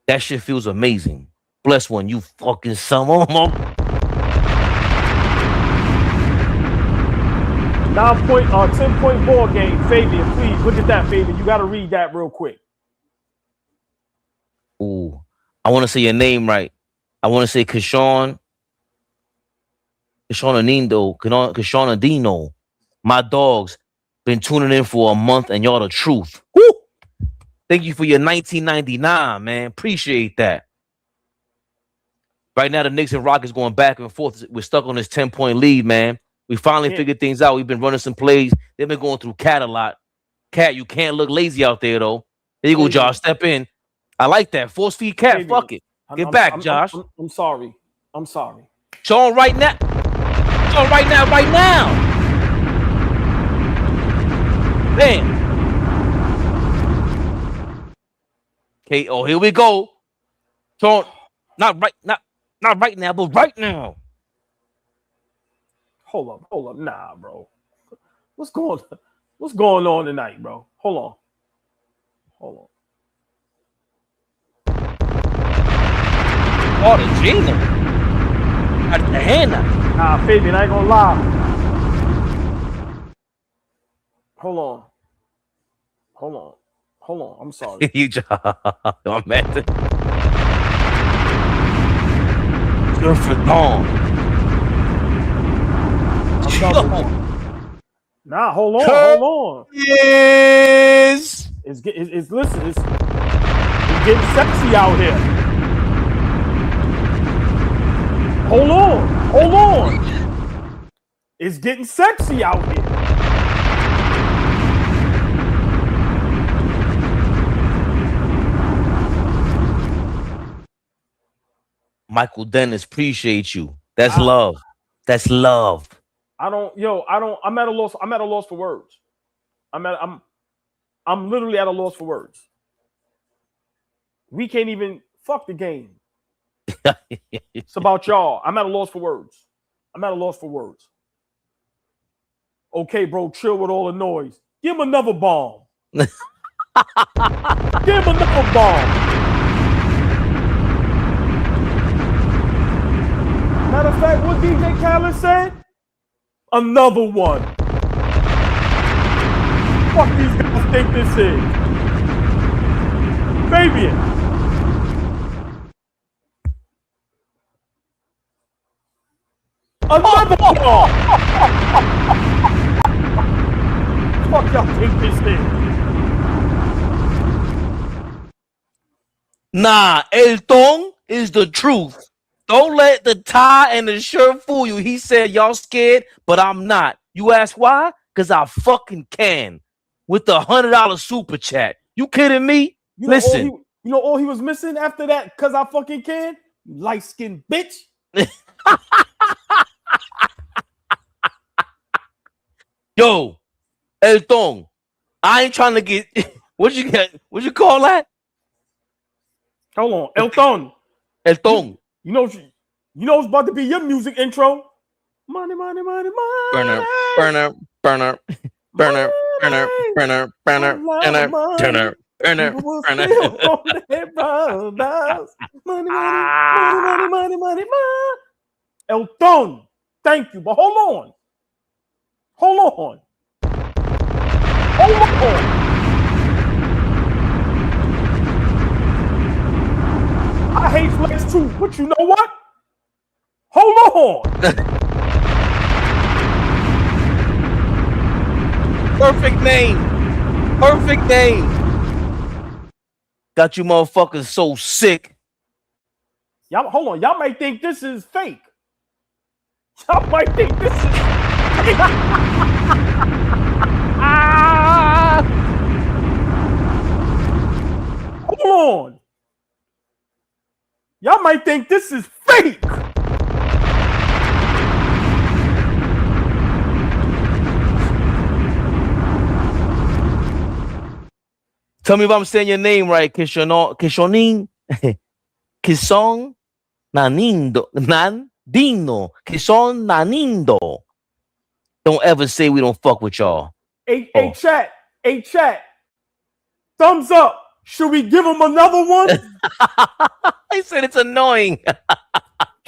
That shit feels amazing. Bless one, you fucking son of a... 10-point ball game. Fabian, please look at that, Fabian. You got to read that real quick. Ooh, I want to say your name right. I want to say Kashawn Adino. My dogs been tuning in for a month, and y'all the truth. Woo! Thank you for your 1999, man. Appreciate that. Right now, the Knicks and Rockets going back and forth. We're stuck on this 10-point lead, man. We finally figured things out. We've been running some plays. They've been going through Cat a lot. Cat, you can't look lazy out there, though. There you go, Josh. Step in. I like that. Force feed Cat. Fabian. Fuck it. Get back, Josh. I'm sorry. I'm sorry. Show him right now. Show him right now. Right now. Bam. Okay. Oh, here we go. Show him. Not right now, but right now. Hold up. Nah, bro. What's going on tonight, bro? Hold on. Oh, the Gina. Cartagena. Nah, Fabian, I ain't gonna lie. Hold on. I'm sorry. You just, I'm mad. Good for Dawn. Nah, hold on. Yes. It's getting sexy out here. Hold on. It's getting sexy out here. Michael Dennis, appreciate you. That's love. That's love. I'm at a loss. I'm at a loss for words. I'm literally at a loss for words. We can't even fuck the game. It's about y'all. I'm at a loss for words. Okay, bro, chill with all the noise. Give him another bomb. Matter of fact, what DJ Khaled said? Another one. Fuck these guys think this is. Fabian. Another one. Fuck y'all think this is. Nah, Elton is the truth. Don't let the tie and the shirt fool you. He said, y'all scared, but I'm not. You ask why? Because I fucking can. With the $100 super chat. You kidding me? Listen. You know all he was missing after that? Because I fucking can? You light-skinned bitch. Yo, Elton, I ain't trying to get... What'd you call that? Hold on. Elton. You know it's about to be your music intro. Money. Burner. Elton, thank you, but hold on. I hate flex too, but you know what? Hold on. Perfect name. Got you motherfuckers so sick. Y'all, hold on. Y'all might think this is fake. Y'all might think this is fake. Hold on. Y'all might think this is fake. Tell me if I'm saying your name right, Kishoning, Kison Nanindo, Nandino, Kison Nanindo. Don't ever say we don't fuck with y'all. Hey, chat. Thumbs up. Should we give him another one? I said it's annoying.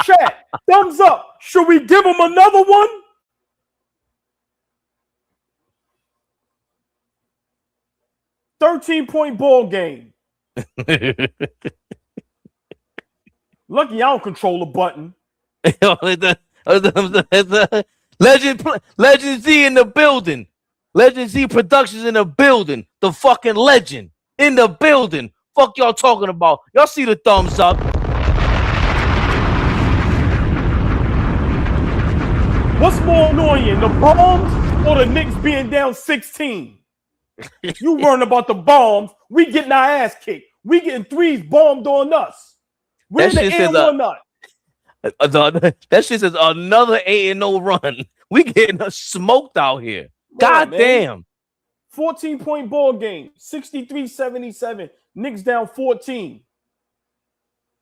Chat. Thumbs up. Should we give him another one? $13-point ball game. Lucky I don't control the button. Legend Z in the building. Legend Z Productions in the building. The fucking legend in the building. Fuck y'all talking about. Y'all see the thumbs up. What's more annoying, the bombs or the Knicks being down 16? You worrying about the bombs. We getting our ass kicked. We getting threes bombed on us. We're in the end or not. That shit says another 8-0 run. We getting smoked out here. God damn. 14-point ball game. 63-77. Knicks down 14.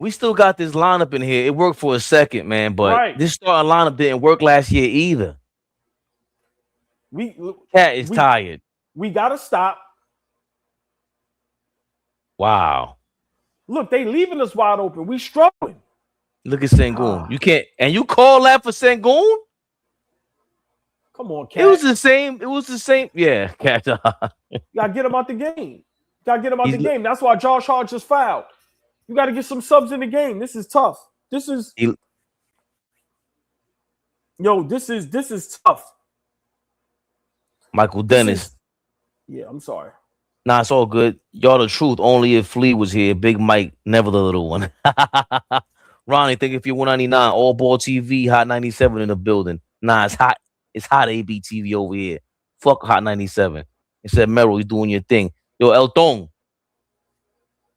We still got this lineup in here. It worked for a second, man, but this starting lineup didn't work last year either. Cat is tired. We gotta stop. Wow. Look, they leaving us wide open. We struggling. Look at Sengun. You can't, and you call that for Sengun? Come on, Cat. It was the same. Yeah, Cat. You gotta get him out the game. That's why Josh Hart just fouled. You gotta get some subs in the game. This is tough. This is tough. Michael Dennis. Yeah, I'm sorry. Nah, it's all good. Y'all the truth. Only if Flea was here. Big Mike, never the little one. Ronnie, thank you for your 199. AllBall TV, Hot 97 in the building. Nah, it's hot. It's hot AB TV over here. Fuck Hot 97. It said Merrill, you doing your thing. Yo, El Tong.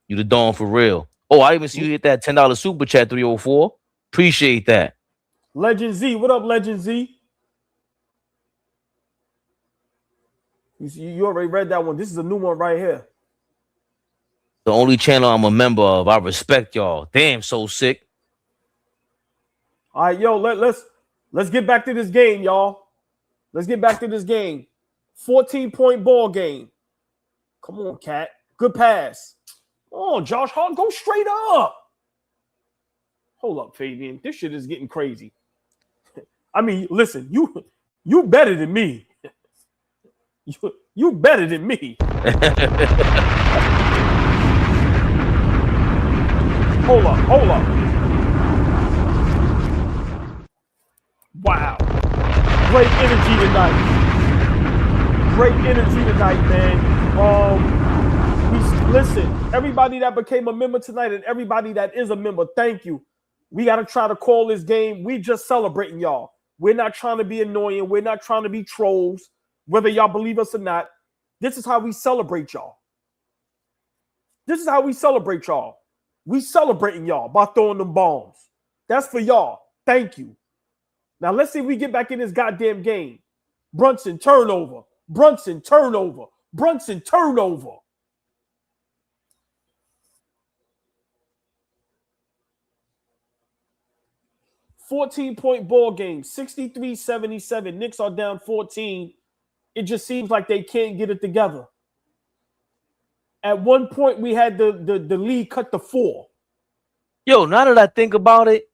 You the Don for real. Oh, I even see you hit that $10 super chat 304. Appreciate that. Legend Z. What up, Legend Z? You already read that one. This is a new one right here. The only channel I'm a member of. I respect y'all. Damn, so sick. All right, yo, let's get back to this game, y'all. Let's get back to this game. 14-point ball game. Come on, Cat. Good pass. Oh, Josh Hart, go straight up. Hold up, Fabian. This shit is getting crazy. I mean, listen, you better than me. You better than me. Hold up. Wow. Great energy tonight, man. Listen, everybody that became a member tonight and everybody that is a member, thank you. We got to try to call this game. We just celebrating y'all. We're not trying to be annoying. We're not trying to be trolls. Whether y'all believe us or not, this is how we celebrate y'all. We celebrating y'all by throwing them bombs. That's for y'all. Thank you. Now let's see if we get back in this goddamn game. Brunson turnover. 14-point ball game. 63-77. Knicks are down 14. It just seems like they can't get it together. At one point, we had the lead cut to 4. Yo, now that I think about it,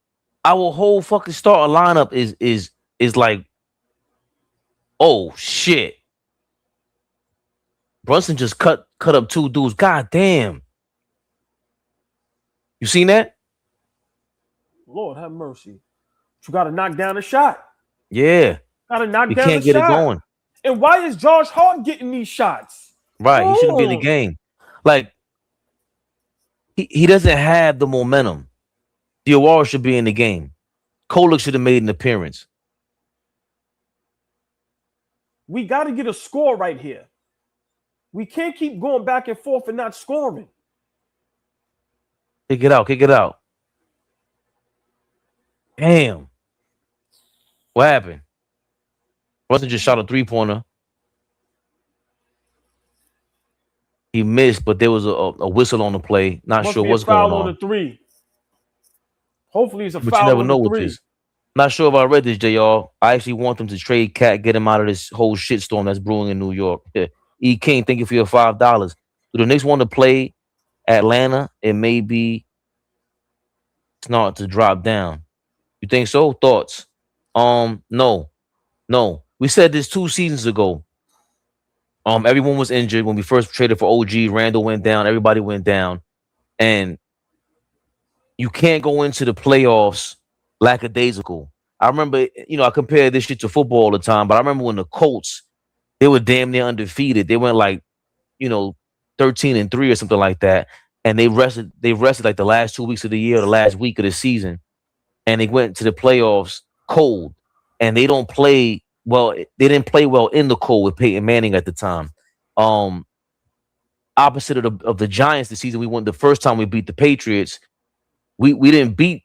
our whole fucking starter lineup is like, oh shit. Brunson just cut up 2 dudes. God damn. You seen that? Lord have mercy. You got to knock down a shot. Yeah. Got to knock down a shot. You can't get it going. And why is Josh Hart getting these shots? Right. He shouldn't be in the game. Like, He doesn't have the momentum. Diawara should be in the game. Kolek should have made an appearance. We got to get a score right here. We can't keep going back and forth and not scoring. Kick it out. Kick it out. Damn. What happened? Brunson just shot a three-pointer. He missed, but there was a whistle on the play. Not sure what's going on. On the three. Hopefully it's a But foul you never on know the with three. this. Not sure if I read this, JR. I actually want them to trade Cat, get him out of this whole shitstorm that's brewing in New York. E. King, thank you for your $5. Do the Knicks want to play Atlanta? It may be smart to drop down. You think so? Thoughts? No. We said this 2 seasons ago. Everyone was injured when we first traded for OG. Randall went down. Everybody went down. And you can't go into the playoffs lackadaisical. I remember, I compare this shit to football all the time, but I remember when the Colts, they were damn near undefeated. They went 13-3 or something like that. And they rested like the last 2 weeks of the year, or the last week of the season. And they went to the playoffs cold. And they don't play well. They didn't play well in the cold with Peyton Manning at the time. Opposite of the Giants the season we won the first time we beat the Patriots. We didn't beat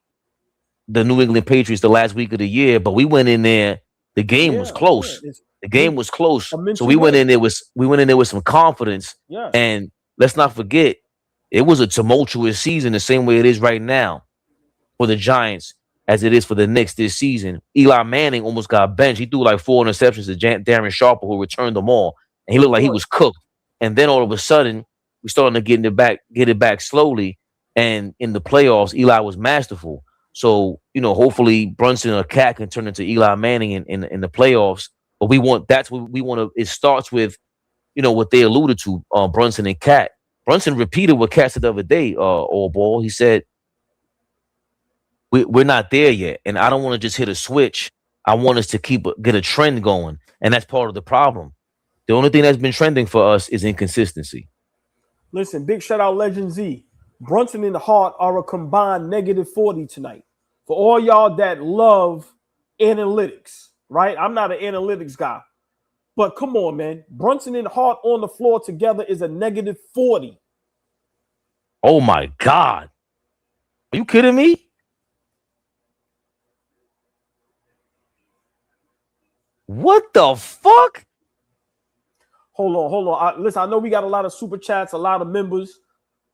the New England Patriots the last week of the year, but we went in there. The game was close. The game was close. So we went in there with some confidence. Yeah. And let's not forget, it was a tumultuous season the same way it is right now for the Giants as it is for the Knicks this season. Eli Manning almost got benched. He threw like 4 interceptions to Darren Sharper, who returned them all. And he looked like he was cooked. And then all of a sudden, we started to get it back slowly. And in the playoffs, Eli was masterful. So, hopefully Brunson or Cat can turn into Eli Manning in the playoffs. But that's what we want to. It starts with, what they alluded to, Brunson and Cat. Brunson repeated what Cat said the other day, AllBall. He said, we're not there yet. And I don't want to just hit a switch. I want us to get a trend going. And that's part of the problem. The only thing that's been trending for us is inconsistency. Listen, big shout out Legend Z. Brunson and Hart are a combined -40 tonight. For all y'all that love analytics, right? I'm not an analytics guy. But come on, man. Brunson and Hart on the floor together is a -40. Oh, my God. Are you kidding me? What the fuck? Hold on. Listen, I know we got a lot of super chats, a lot of members.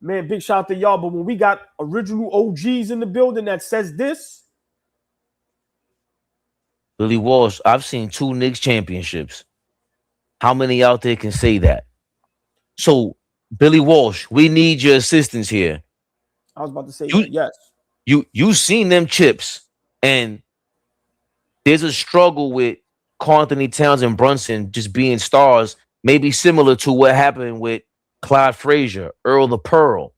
Man, big shout out to y'all. But when we got original OGs in the building that says this. Billy Walsh, I've seen 2 Knicks championships. How many out there can say that? So, Billy Walsh, we need your assistance here. I was about to say that, yes. You've seen them chips. And there's a struggle with Karl Anthony Towns and Brunson just being stars, maybe similar to what happened with Clyde Frazier, Earl the Pearl,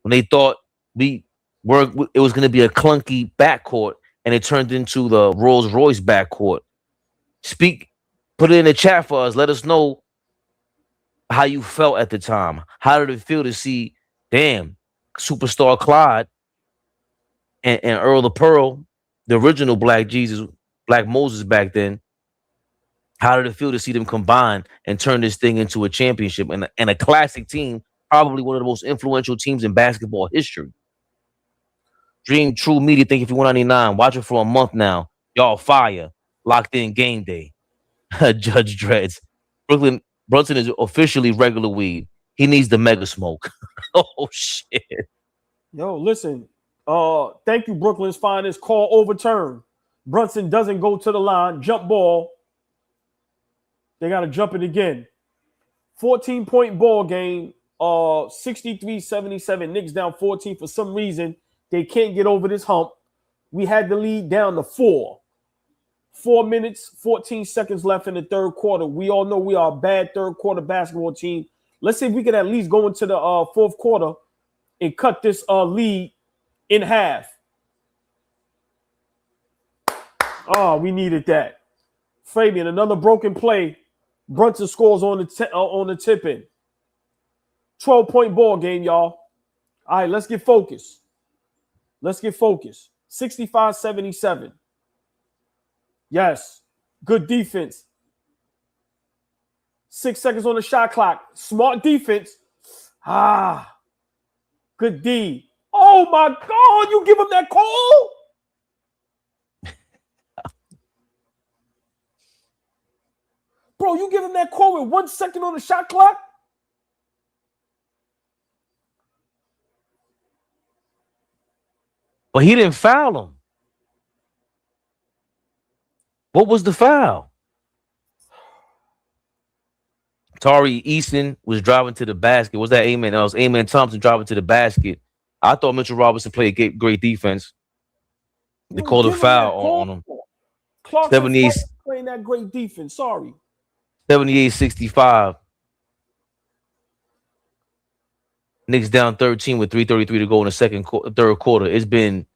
when they thought it was going to be a clunky backcourt, and it turned into the Rolls Royce backcourt. Put it in the chat for us. Let us know how you felt at the time. How did it feel to see, damn, superstar Clyde and Earl the Pearl, the original Black Moses back then? How did it feel to see them combine and turn this thing into a championship and a classic team, probably one of the most influential teams in basketball history? Dream True Media, thank you for $199. Watch it for a month now. Y'all fire. Locked in game day. Judge Dreads. Brunson is officially regular weed. He needs the mega smoke. Oh, shit. Yo, listen. Thank you, Brooklyn's finest. Call overturned. Brunson doesn't go to the line. Jump ball. They got to jump it again. 14-point ball game. 63-77. Knicks down 14. For some reason, they can't get over this hump. We had the lead down to 4. 4 minutes, 14 seconds left in the third quarter. We all know we are a bad third quarter basketball team. Let's see if we can at least go into the fourth quarter and cut this lead in half. Oh, we needed that. Fabian, another broken play. Brunson scores on the tip-in. 12-point ball game, y'all. All right, let's get focused. Let's get focused. 65-77. Yes. Good defense. 6 seconds on the shot clock. Smart defense. Good D. Oh, my God. You give him that call? Bro, you give him that call with 1 second on the shot clock? But he didn't foul him. What was the foul? Tari Easton was driving to the basket. Was that Amen? That was Amen Thompson driving to the basket. I thought Mitchell Robinson played great defense. They called a foul on him. Clarkson 78 playing that great defense. Sorry. 78-65. Knicks down 13 with 3:33 to go in the third quarter. It's been.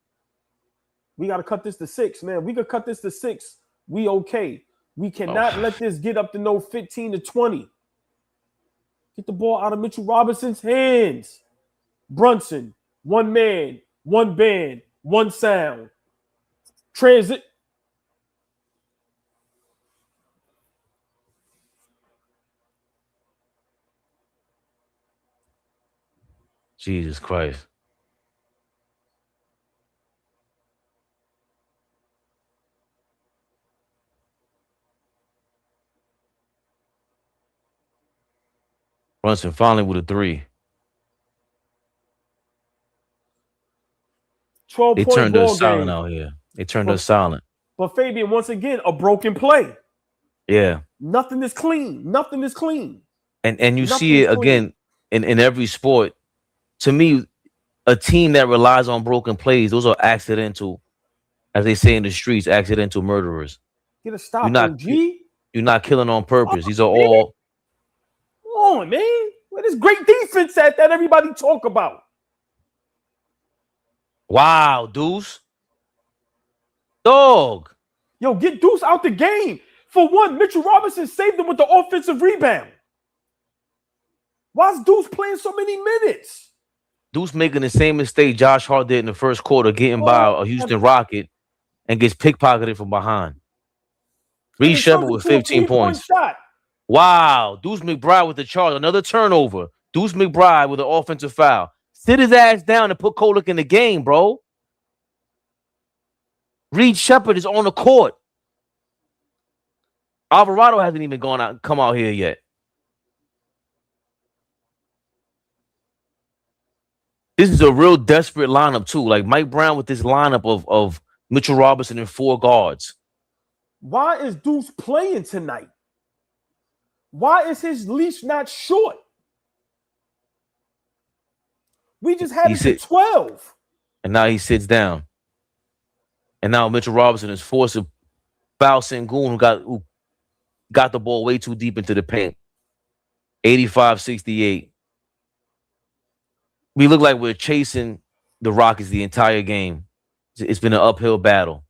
We got to cut this to 6, man. We could cut this to 6. We okay. We cannot let this get up to no 15-20. Get the ball out of Mitchell Robinson's hands. Brunson, 1 man, 1 band, 1 sound. Transit. Jesus Christ. Brunson finally with a 3. 12 They point turned ball us silent game. out here. They turned us silent. But Fabian, once again, a broken play. Yeah. Nothing is clean. Nothing is clean. And you see it again in every sport. To me, a team that relies on broken plays, those are accidental, as they say in the streets, accidental murderers. Get a stop, OG. You're not killing on purpose. These are all. Come on, man. Where this great defense at that everybody talk about? Wow, Deuce. Dog. Yo, get Deuce out the game. For one, Mitchell Robinson saved them with the offensive rebound. Why is Deuce playing so many minutes? Deuce making the same mistake Josh Hart did in the first quarter, getting by a Houston Rocket and gets pickpocketed from behind. Reed Shepard with 15 points. Wow. Deuce McBride with the charge. Another turnover. Deuce McBride with an offensive foul. Sit his ass down and put Kolek in the game, bro. Reed Shepard is on the court. Alvarado hasn't even come out here yet. This is a real desperate lineup, too. Like Mike Brown with this lineup of Mitchell Robinson and 4 guards. Why is Deuce playing tonight? Why is his leash not short? We just had it to 12. And now he sits down. And now Mitchell Robinson is forced to foul Sengun, who got the ball way too deep into the paint. 85-68. We look like we're chasing the Rockets the entire game. It's been an uphill battle.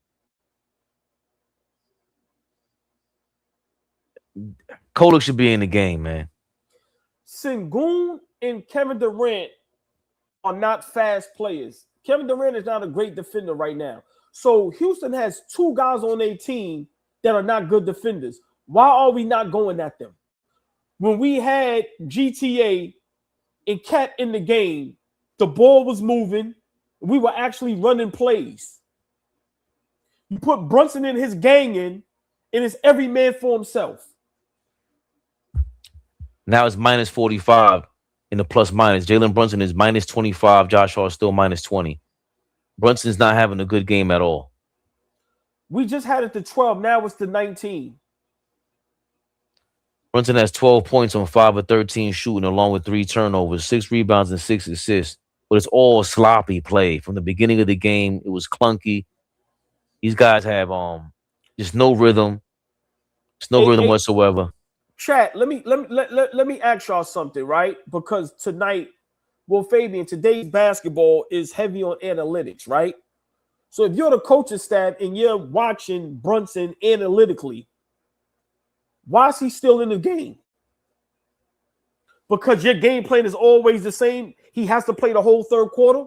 Kolek should be in the game, man. Sengun and Kevin Durant are not fast players. Kevin Durant is not a great defender right now. So Houston has 2 guys on their team that are not good defenders. Why are we not going at them? When we had GTA and Cat in the game, the ball was moving. We were actually running plays. You put Brunson and his gang in, and it's every man for himself. Now it's minus 45 in the plus minus. Jalen Brunson is minus 25. Josh Hart still minus 20. Brunson's not having a good game at all. We just had it to 12. Now it's to 19. Brunson has 12 points on 5 of 13 shooting, along with 3 turnovers, 6 rebounds, and 6 assists. But it's all sloppy play. From the beginning of the game, it was clunky. These guys have just no rhythm. There's no rhythm whatsoever. Chat, let me ask y'all something, right? Because tonight, well, Fabian, today's basketball is heavy on analytics, right? So if you're the coaching staff and you're watching Brunson analytically, why is he still in the game? Because your game plan is always the same. he has to play the whole third quarter.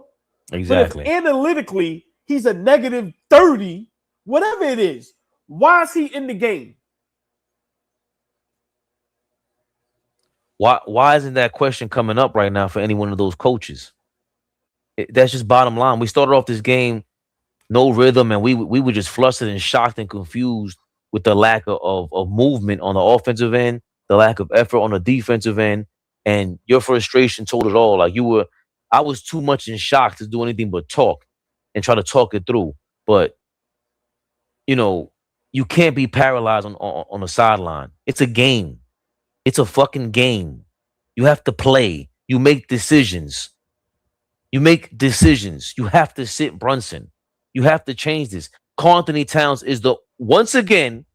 Exactly. But if analytically he's a negative 30, whatever it is, why is he in the game? Why isn't that question coming up right now for any one of those coaches? That's just bottom line. We started off this game no rhythm, and we were just flustered and shocked and confused with the lack of movement on the offensive end, the lack of effort on the defensive end, and your frustration told it all. Like I was too much in shock to do anything but talk and try to talk it through. But you can't be paralyzed on the sideline. It's a game. It's a fucking game. You have to play. You make decisions. You have to sit Brunson. You have to change this. Karl Anthony Towns is once again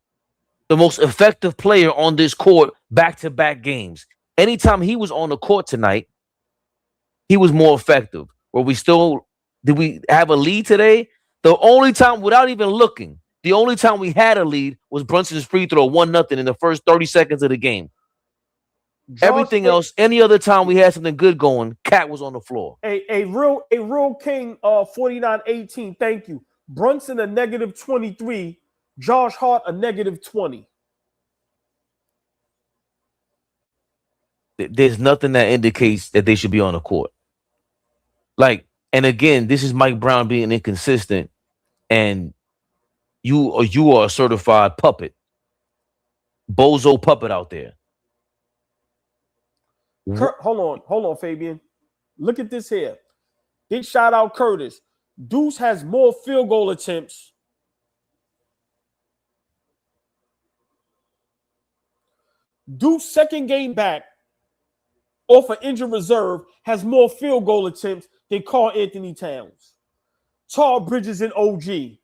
the most effective player on this court back-to-back games. Anytime he was on the court tonight, he was more effective. Did we have a lead today? The only time, without even looking, the only time we had a lead was Brunson's free throw, 1-0 in the first 30 seconds of the game. Everything else, any other time we had something good going, Cat was on the floor. A real king 49-18. Thank you. Brunson a negative 23. Josh Hart a negative 20. There's nothing that indicates that they should be on the court. And again, this is Mike Brown being inconsistent, and you are a certified puppet, bozo puppet out there. Hold on, Fabian. Look at this here. Big shout out Curtis. Deuce has more field goal attempts. Deuce second game back off an injured reserve has more field goal attempts than Karl Anthony Towns. Tar Bridges and OG.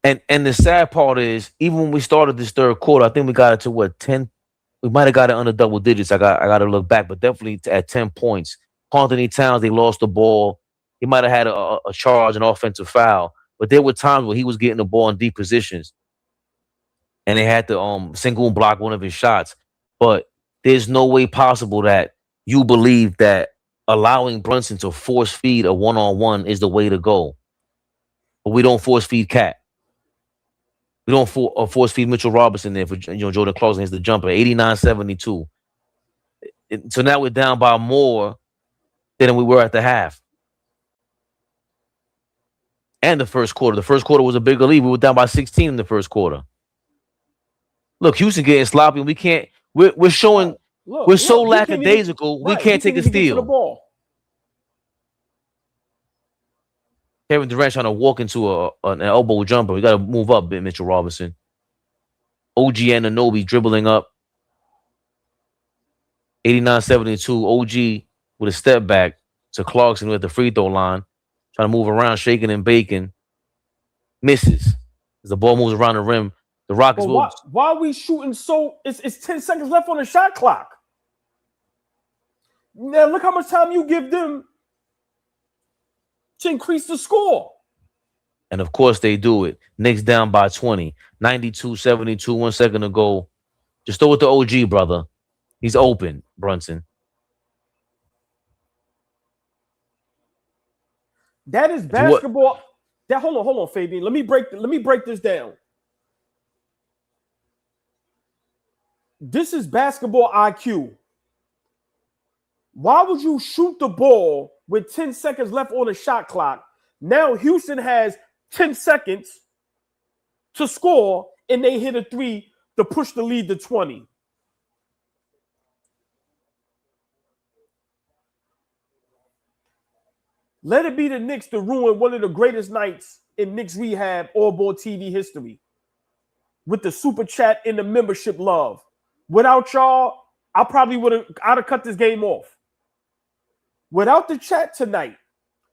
And the sad part is, even when we started this third quarter, I think we got it to 10. We might have got it under double digits. I got to look back, but definitely at 10 points. Karl Anthony Towns, they lost the ball. He might have had a charge, an offensive foul, but there were times where he was getting the ball in deep positions, and they had to Sengun block one of his shots. But there's no way possible that you believe that allowing Brunson to force feed a one-on-one is the way to go. But we don't force feed Cat. We don't force feed Mitchell Robinson there for Jordan Clarkson hits the jumper, 89-72. So now we're down by more than we were at the half. And the first quarter. The first quarter was a bigger lead. We were down by 16 in the first quarter. Look, Houston getting sloppy. We can't. We're showing. We're so lackadaisical. We can't take a steal. Kevin Durant trying to walk into an elbow jumper. We got to move up a bit, Mitchell Robinson. OG Anunoby dribbling up. 89-72. OG with a step back to Clarkson at the free throw line. Trying to move around, shaking and baking. Misses. As the ball moves around the rim, the Rockets will. Why are we shooting so? It's 10 seconds left on the shot clock. Now look how much time you give them to increase the score. And of course they do it. Knicks down by 20. 92-72, 1 second to go. Just throw it to OG, brother. He's open, Brunson. That is basketball. Hold on, Fabian. Let me break this down. This is basketball IQ. Why would you shoot the ball with 10 seconds left on the shot clock? Now Houston has 10 seconds to score, and they hit a three to push the lead to 20. Let it be the Knicks to ruin one of the greatest nights in Knicks Rehab AllBall TV history with the super chat and the membership love. Without y'all, I'd have cut this game off. Without the chat tonight,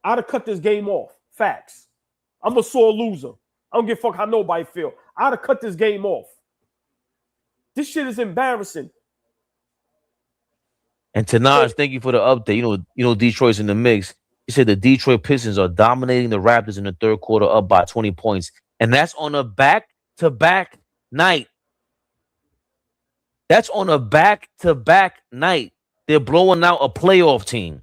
I'd have cut this game off. Facts. I'm a sore loser. I don't give a fuck how nobody feel. I'd have cut this game off. This shit is embarrassing. And Tanaj, thank you for the update. You know, Detroit's in the mix. He said the Detroit Pistons are dominating the Raptors in the third quarter, up by 20 points. And that's on a back-to-back night. That's on a back-to-back night. They're blowing out a playoff team.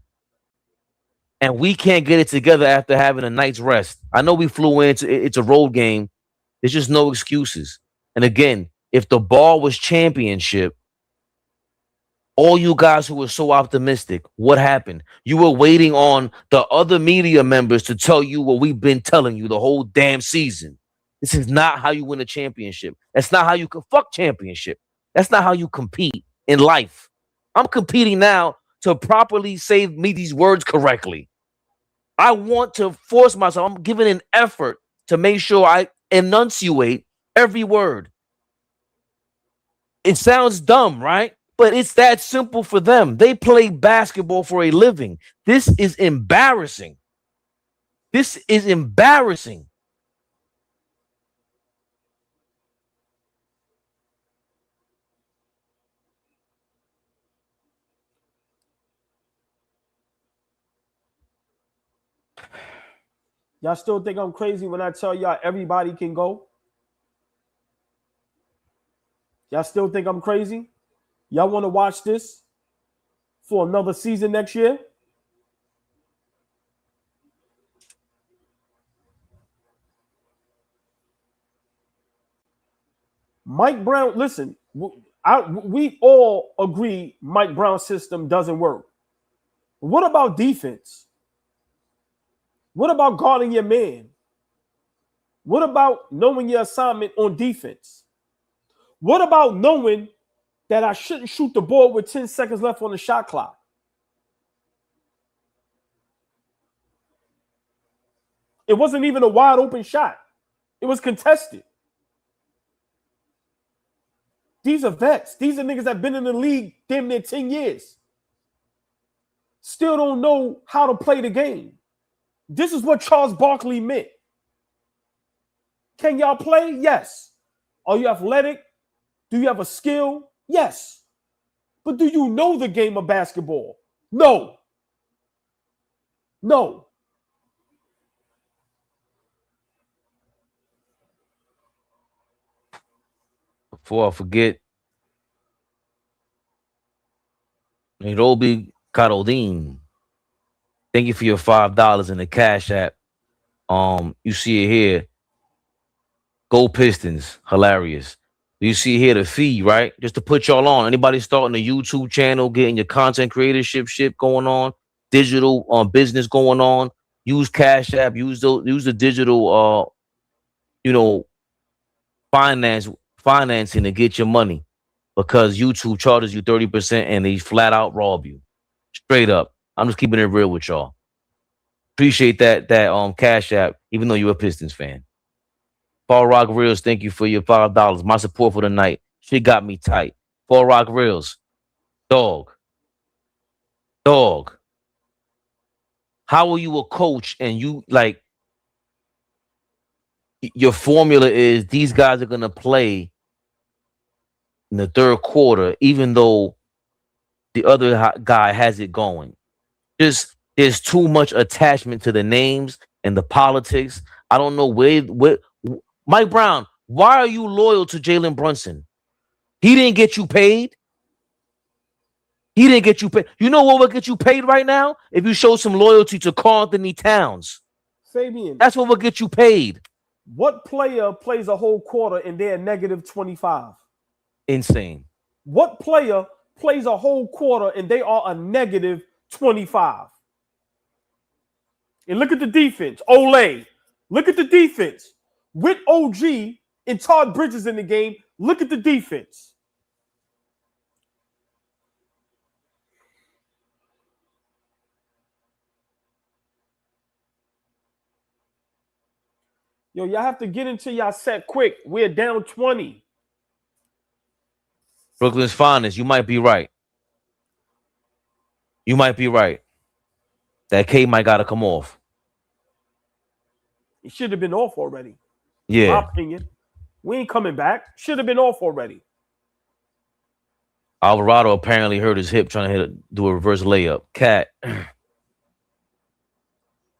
And we can't get it together after having a night's rest. I know we flew in. It's a road game. There's just no excuses. And again, if the ball was championship, all you guys who were so optimistic, what happened? You were waiting on the other media members to tell you what we've been telling you the whole damn season. This is not how you win a championship. That's not how you can fuck championship. That's not how you compete in life. I'm competing now to properly say me these words correctly. I want to force myself. I'm giving an effort to make sure I enunciate every word. It sounds dumb, right? But it's that simple for them. They play basketball for a living. This is embarrassing. This is embarrassing. Y'all still think I'm crazy when I tell y'all everybody can go? Y'all still think I'm crazy? Y'all want to watch this for another season next year? Mike Brown, listen, we all agree Mike Brown's system doesn't work. What about defense? What about guarding your man? What about knowing your assignment on defense? What about knowing that I shouldn't shoot the ball with 10 seconds left on the shot clock? It wasn't even a wide open shot. It was contested. These are vets. These are niggas that have been in the league damn near 10 years. Still don't know how to play the game. This is what Charles Barkley meant. Can y'all play? Yes. Are you athletic? Do you have a skill? Yes. But do you know the game of basketball? No. No. Before I forget, Nairobi Caroline, thank you for your $5 in the Cash App. You see it here. Go Pistons, hilarious. You see here the fee, right? Just to put y'all on. Anybody starting a YouTube channel, getting your content creatorship shit going on, digital business going on, use Cash App, use the digital financing to get your money, because YouTube charges you 30% and they flat out rob you. Straight up. I'm just keeping it real with y'all. Appreciate that Cash App, even though you're a Pistons fan. Fall Rock Reels, thank you for your $5. My support for the night. Shit got me tight. Fall Rock Reels. Dog. How are you a coach and you like your formula is these guys are gonna play in the third quarter, even though the other guy has it going? Just there's too much attachment to the names and the politics. I don't know where Mike Brown, why are you loyal to Jalen Brunson? He didn't get you paid. He didn't get you paid. You know what will get you paid right now? If you show some loyalty to Karl Anthony Towns. Fabian, that's what will get you paid. What player plays a whole quarter and they're negative 25? Insane. What player plays a whole quarter and they are a negative 25? And look at the defense. Olay. Look at the defense. With OG and Todd Bridges in the game, look at the defense. Yo, y'all have to get into y'all set quick. We're down 20. Brooklyn's finest. You might be right. You might be right. That K might got to come off. It should have been off already. Yeah. In my opinion. We ain't coming back. Should have been off already. Alvarado apparently hurt his hip trying to do a reverse layup. Cat. Trying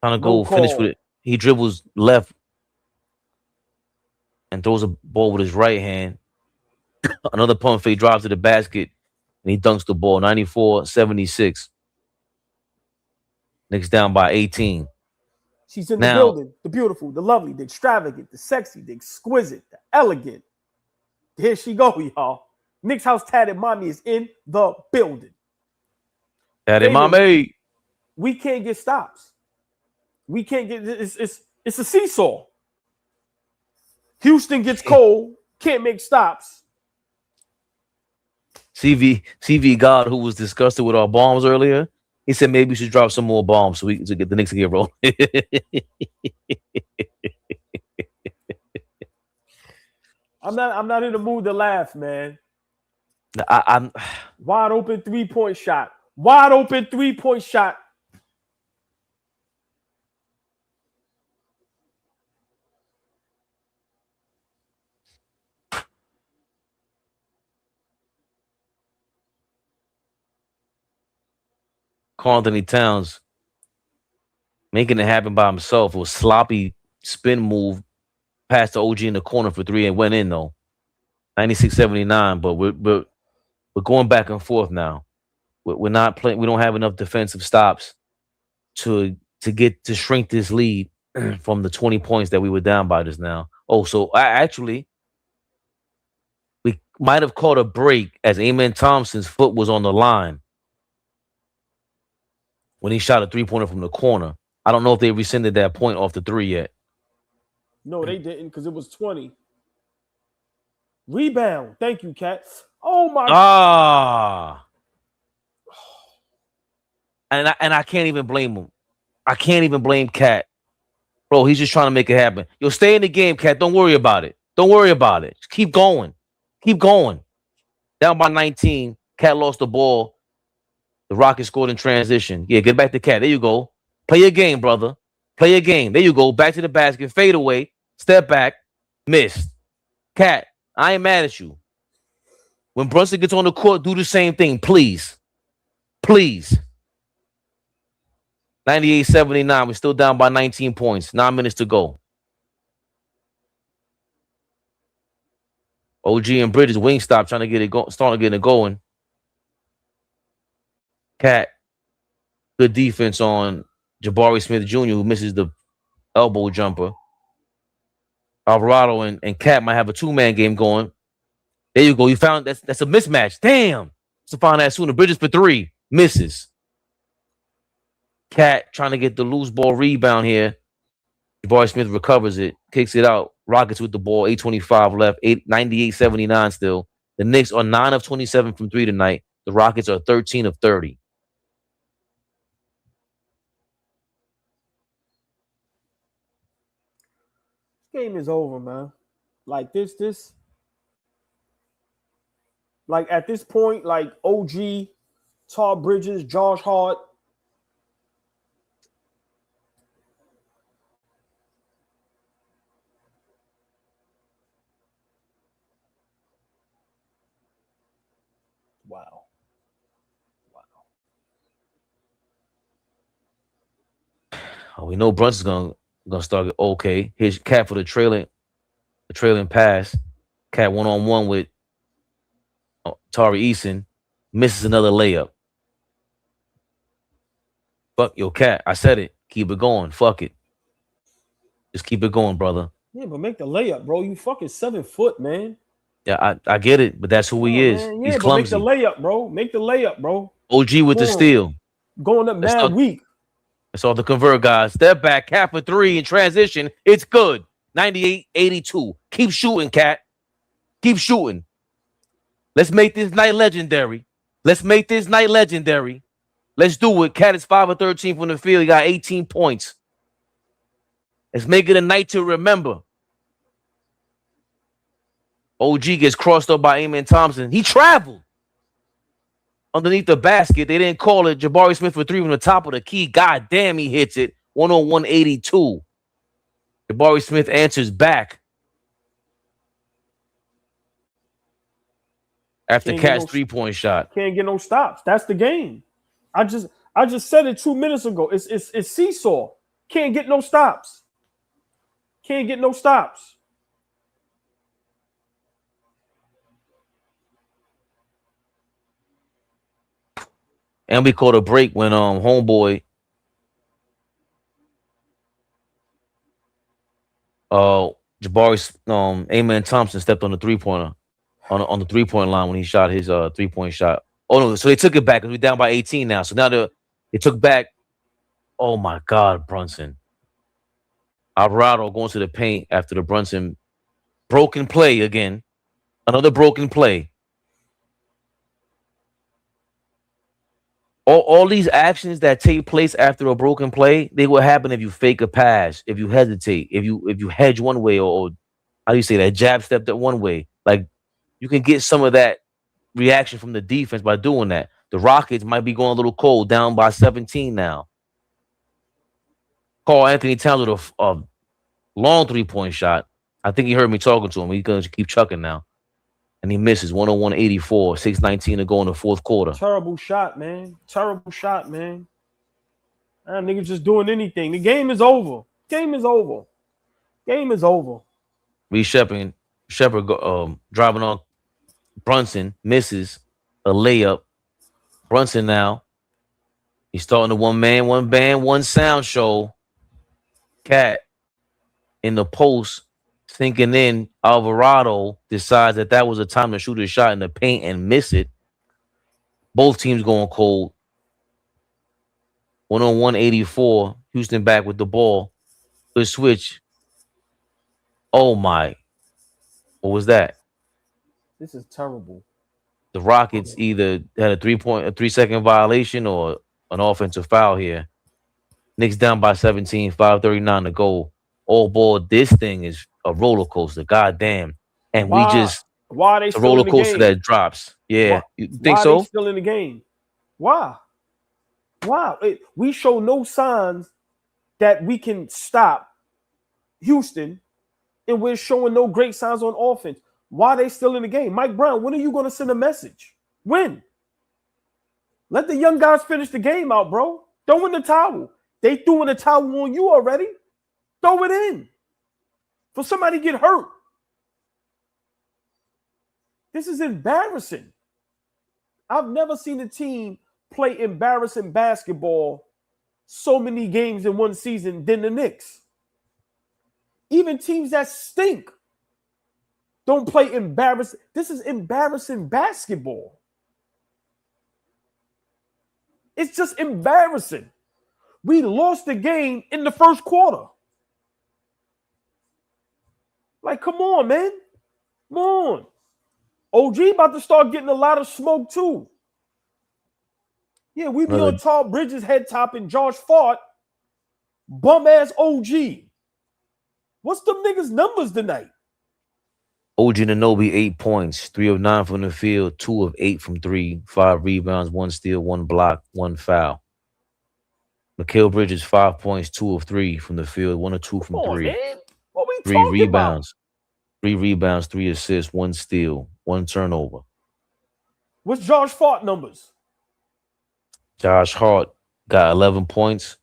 to go finish with it. He dribbles left and throws a ball with his right hand. Another pump fake drives to the basket. and he dunks the ball 94-76. Knicks down by 18. She's in the Now, building. The beautiful, the lovely, the extravagant, the sexy, the exquisite, the elegant. Here she go, y'all. Knicks House Tatted Mommy is in the building. Tatted Mommy. We can't get stops. We can't get it's a seesaw. Houston gets cold, can't make stops. CV God, who was disgusted with our bombs earlier, he said maybe we should drop some more bombs so we to get the Knicks to get rolling. I'm not in the mood to laugh, man. I'm wide open 3-point shot. Wide open 3-point shot. Karl Anthony Towns making it happen by himself. It was sloppy spin move past the OG in the corner for 3 and went in though. 96-79, but we're going back and forth now. We're not playing. We don't have enough defensive stops to shrink this lead from the 20 points that we were down by just now. Oh, so we might have caught a break as Amen Thompson's foot was on the line when he shot a 3-pointer from the corner. I don't know if they rescinded that point off the 3 yet. No, they didn't because it was 20. Rebound. Thank you, Cat. Oh my God. And I can't even blame him. I can't even blame Cat. Bro, he's just trying to make it happen. Yo, stay in the game, Cat. Don't worry about it. Don't worry about it. Just keep going. Keep going. Down by 19. Cat lost the ball. The Rockets scored in transition. Yeah, get back to Cat. There you go. Play your game, brother. Play your game. There you go. Back to the basket. Fade away. Step back. Missed. Cat, I ain't mad at you. When Brunson gets on the court, do the same thing, please. Please. 98-79. We're still down by 19 points. 9 minutes to go. OG and Bridges wing stop trying to get it starting to get it going. Cat, good defense on Jabari Smith Jr., who misses the elbow jumper. Alvarado and Cat might have a 2-man game going. There you go. You found that's a mismatch. Damn. To find that sooner. Bridges for 3. Misses. Cat trying to get the loose ball rebound here. Jabari Smith recovers it. Kicks it out. Rockets with the ball. 8:25 left. 98-79 still. The Knicks are 9 of 27 from 3 tonight. The Rockets are 13 of 30. game is over, man. Like this. Like at this point, like OG, Todd Bridges, Josh Hart. Wow. Oh, we know Brunson's gonna start. Okay, here's Cat for the trailing pass. Cat 1-on-1 with Tari Eason, misses another layup. Fuck your Cat. I said it. Keep it going. Fuck it. Just keep it going, brother. Yeah, but make the layup, bro. You fucking 7 foot, man. Yeah, I get it, but that's who he is. Man. Yeah, he's but clumsy. make the layup, bro. Make the layup, bro. OG with the steal. Going up mad weak. That's all the convert guys. Step back, Cat for 3 in transition. It's good. 98-82. Keep shooting, Cat. Keep shooting. Let's make this night legendary. Let's make this night legendary. Let's do it. Cat is 5 of 13 from the field. He got 18 points. Let's make it a night to remember. OG gets crossed up by Amen Thompson. He traveled underneath the basket. They didn't call it. Jabari Smith for 3 from the top of the key. God damn, he hits it. 101-82. Jabari Smith answers back after Cat's 3-point shot. Can't get no stops. That's the game. I just said it 2 minutes ago. It's seesaw. Can't get no stops. Can't get no stops. And we caught a break when homeboy Jabari Amen Thompson stepped on the 3-pointer on the 3-point line when he shot his 3-point shot. Oh no, so they took it back because we're down by 18 now. So now they took back. Oh my God, Brunson. Alvarado going to the paint after the Brunson broken play again. Another broken play. All these actions that take place after a broken play, they will happen if you fake a pass, if you hesitate, if you hedge one way, or how do you say that, jab step that one way. Like you can get some of that reaction from the defense by doing that. The Rockets might be going a little cold, down by 17 now. Call Anthony Towns with a long 3-point shot. I think he heard me talking to him. He's going to keep chucking now. And he misses 101-84, 6:19 to go in the fourth quarter. Terrible shot, man. Terrible shot, man. That nigga just doing anything. The game is over. Game is over. Game is over. Reed Shepard driving on Brunson, misses a layup. Brunson now. He's starting the one man, one band, one sound show. Cat in the post, sinking in. Alvarado decides that was a time to shoot a shot in the paint and miss it. Both teams going cold. 101-84. Houston back with the ball. Good switch. Oh my. What was that? This is terrible. The Rockets either had a 3-second violation or an offensive foul here. Knicks down by 17, 5:39 to go. All ball. This thing is a roller coaster. Goddamn. And Why are they it's a still roller in the coaster game? that drops. Yeah. Why, You think why so? are they still in the game? Why? We show no signs that we can stop Houston, and we're showing no great signs on offense. Why are they still in the game? Mike Brown, when are you going to send a message? When? Let the young guys finish the game out, bro. Throw in the towel. They threw in the towel on you already. Throw it in. For somebody to get hurt. This is embarrassing. I've never seen a team play embarrassing basketball so many games in one season than the Knicks. Even teams that stink don't play embarrassing. This is embarrassing basketball. It's just embarrassing. We lost the game in the first quarter. Like, come on, man. Come on. OG about to start getting a lot of smoke, too. Yeah, we be on Tall Bridges head top and Josh Fart, bum-ass OG. What's them niggas' numbers tonight? OG Anunoby, 8 points, 3 of 9 from the field, 2 of 8 from 3, 5 rebounds, 1 steal, 1 block, 1 foul. Mikal Bridges, 5 points, 2 of 3 from the field, 1 of 2 from 3. Man. What we 3 talking rebounds, about? 3 rebounds, 3 assists, 1 steal, 1 turnover. What's Josh Fart numbers? Josh Hart got 11 points.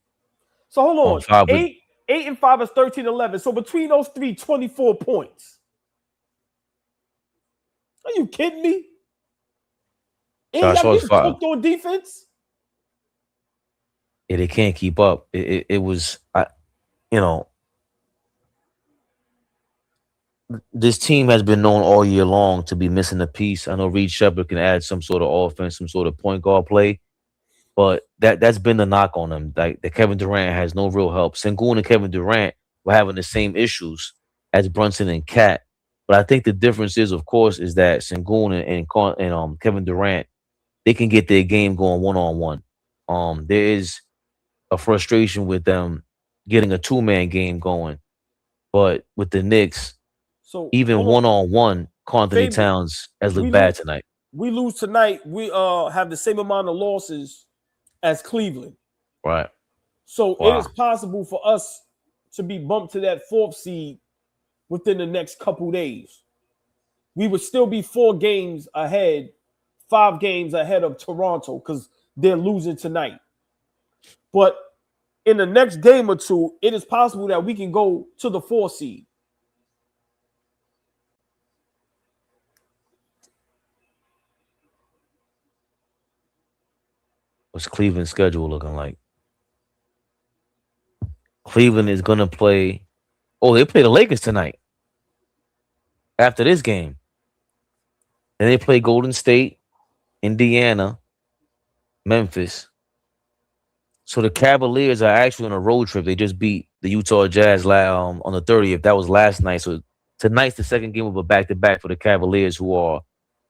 So hold on. 8 and 5 is 13, 11. So between those three, 24 points. Are you kidding me? And Josh y'all Hart's getting cooked on defense? Yeah, they can't keep up. It was, this team has been known all year long to be missing a piece. I know Reed Shepard can add some sort of offense, some sort of point guard play, but that's been the knock on them. Like that Kevin Durant has no real help. Sengun and Kevin Durant were having the same issues as Brunson and Cat. But I think the difference is, of course, is that Sengun and Kevin Durant, they can get their game going one-on-one. There is a frustration with them getting a two-man game going. But with the Knicks, so even one-on-one, Anthony Towns has looked bad tonight. We lose tonight. We have the same amount of losses as Cleveland. Right. So it is possible for us to be bumped to that 4th seed within the next couple days. We would still be 4 games ahead, 5 games ahead of Toronto because they're losing tonight. But in the next game or two, it is possible that we can go to the 4th seed. What's Cleveland's schedule looking like? Cleveland is gonna play. Oh, they play the Lakers tonight. After this game, then they play Golden State, Indiana, Memphis. So the Cavaliers are actually on a road trip. They just beat the Utah Jazz on the 30th. That was last night. So tonight's the second game of a back-to-back for the Cavaliers, who are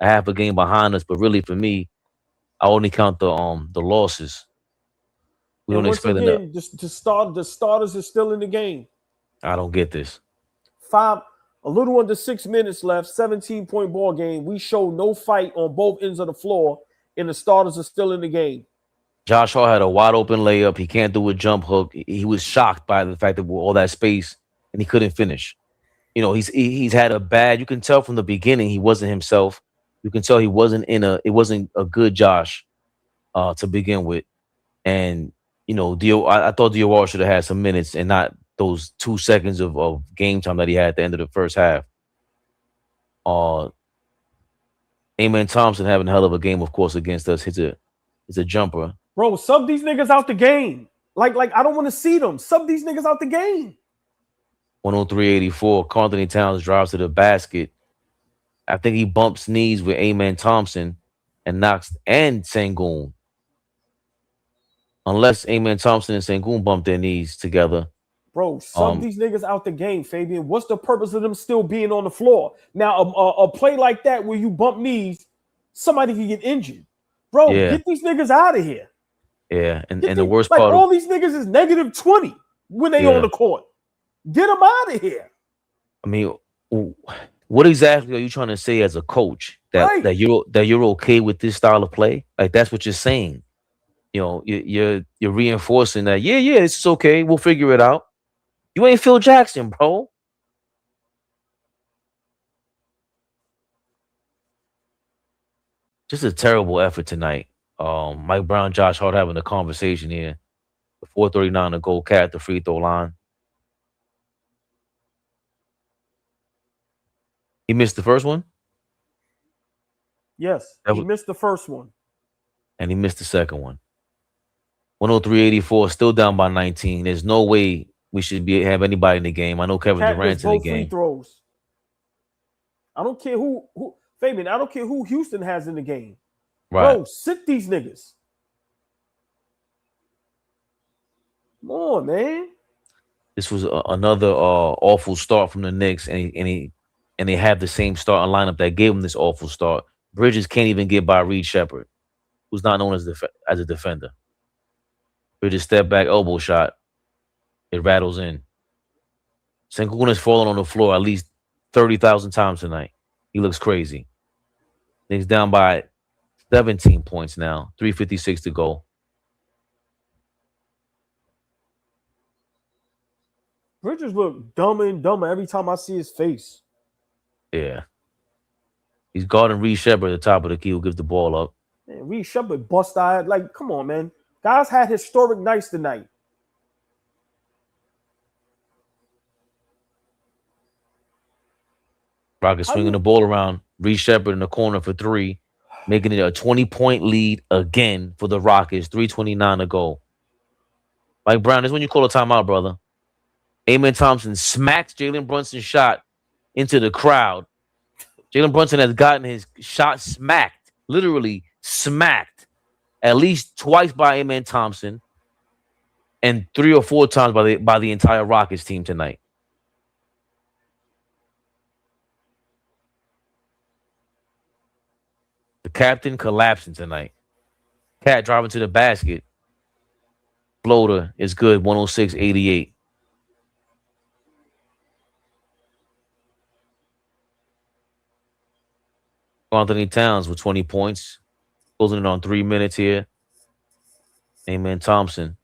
a half a game behind us. But really, for me, I only count the losses. We And don't once expect them to. again, the starters are still in the game. I don't get this. A little under 6 minutes left, 17-point ball game. We show no fight on both ends of the floor, and the starters are still in the game. Josh Hart had a wide open layup. He can't do a jump hook. He was shocked by the fact that all that space and he couldn't finish. You know, he's had a bad. You can tell from the beginning he wasn't himself. You can tell he wasn't it wasn't a good Josh to begin with. And you know, I thought DOR should have had some minutes and not those 2 seconds of game time that he had at the end of the first half. Amen Thompson having a hell of a game, of course, against us. It's a jumper. Bro, sub these niggas out the game. Like I don't want to see them. Sub these niggas out the game. 103-84. Carl Towns drives to the basket. I think he bumps knees with Amen Thompson and knocks and Sengun. Unless Amen Thompson and Sengun bump their knees together. Bro, sub these niggas out the game, Fabian. What's the purpose of them still being on the floor? Now, a play like that where you bump knees, somebody can get injured. Bro, get these niggas out of here. Yeah, and the worst part, part, all these niggas is negative 20 when they on the court. Get them out of here. I mean, what exactly are you trying to say as a coach that you're okay with this style of play? Like that's what you're saying. You know, you're reinforcing that. Yeah, this is okay. We'll figure it out. You ain't Phil Jackson, bro. Just a terrible effort tonight. Mike Brown, Josh Hart having a conversation here. 4:39 to go. Cat at the free throw line. He missed the first one? Yes, he missed the first one. And he missed the second one. 103-84, still down by 19. There's no way we should have anybody in the game. I know Kevin Durant's in the game. Free throws. I don't care who Fabian, I don't care who Houston has in the game. Right. Bro, sit these niggas. Come on, man. This was another awful start from the Knicks, and they have the same starting lineup that gave them this awful start. Bridges can't even get by Reed Shepherd, who's not known as a defender. Bridges step back elbow shot. It rattles in. Sengun has fallen on the floor at least 30,000 times tonight. He looks crazy. Knicks down by 17 points now. 3:56 to go. Bridges look dumber and dumber every time I see his face. Yeah. He's guarding Reed Shepherd at the top of the key who gives the ball up. Man, Reed Shepherd bust eyed. Like, come on, man. Guys had historic nights tonight. Rockets swinging the ball around. Reed Shepherd in the corner for three, making it a 20-point lead again for the Rockets. 3:29 to go. Mike Brown, this is when you call a timeout, brother. Amen Thompson smacks Jalen Brunson's shot into the crowd. Jalen Brunson has gotten his shot smacked, literally smacked, at least twice by Amen Thompson and 3 or 4 times by the entire Rockets team tonight. The captain collapsing tonight. Cat driving to the basket. Floater is good, 106-88. Anthony Towns with 20 points. Closing it on 3 minutes here. Amen Thompson.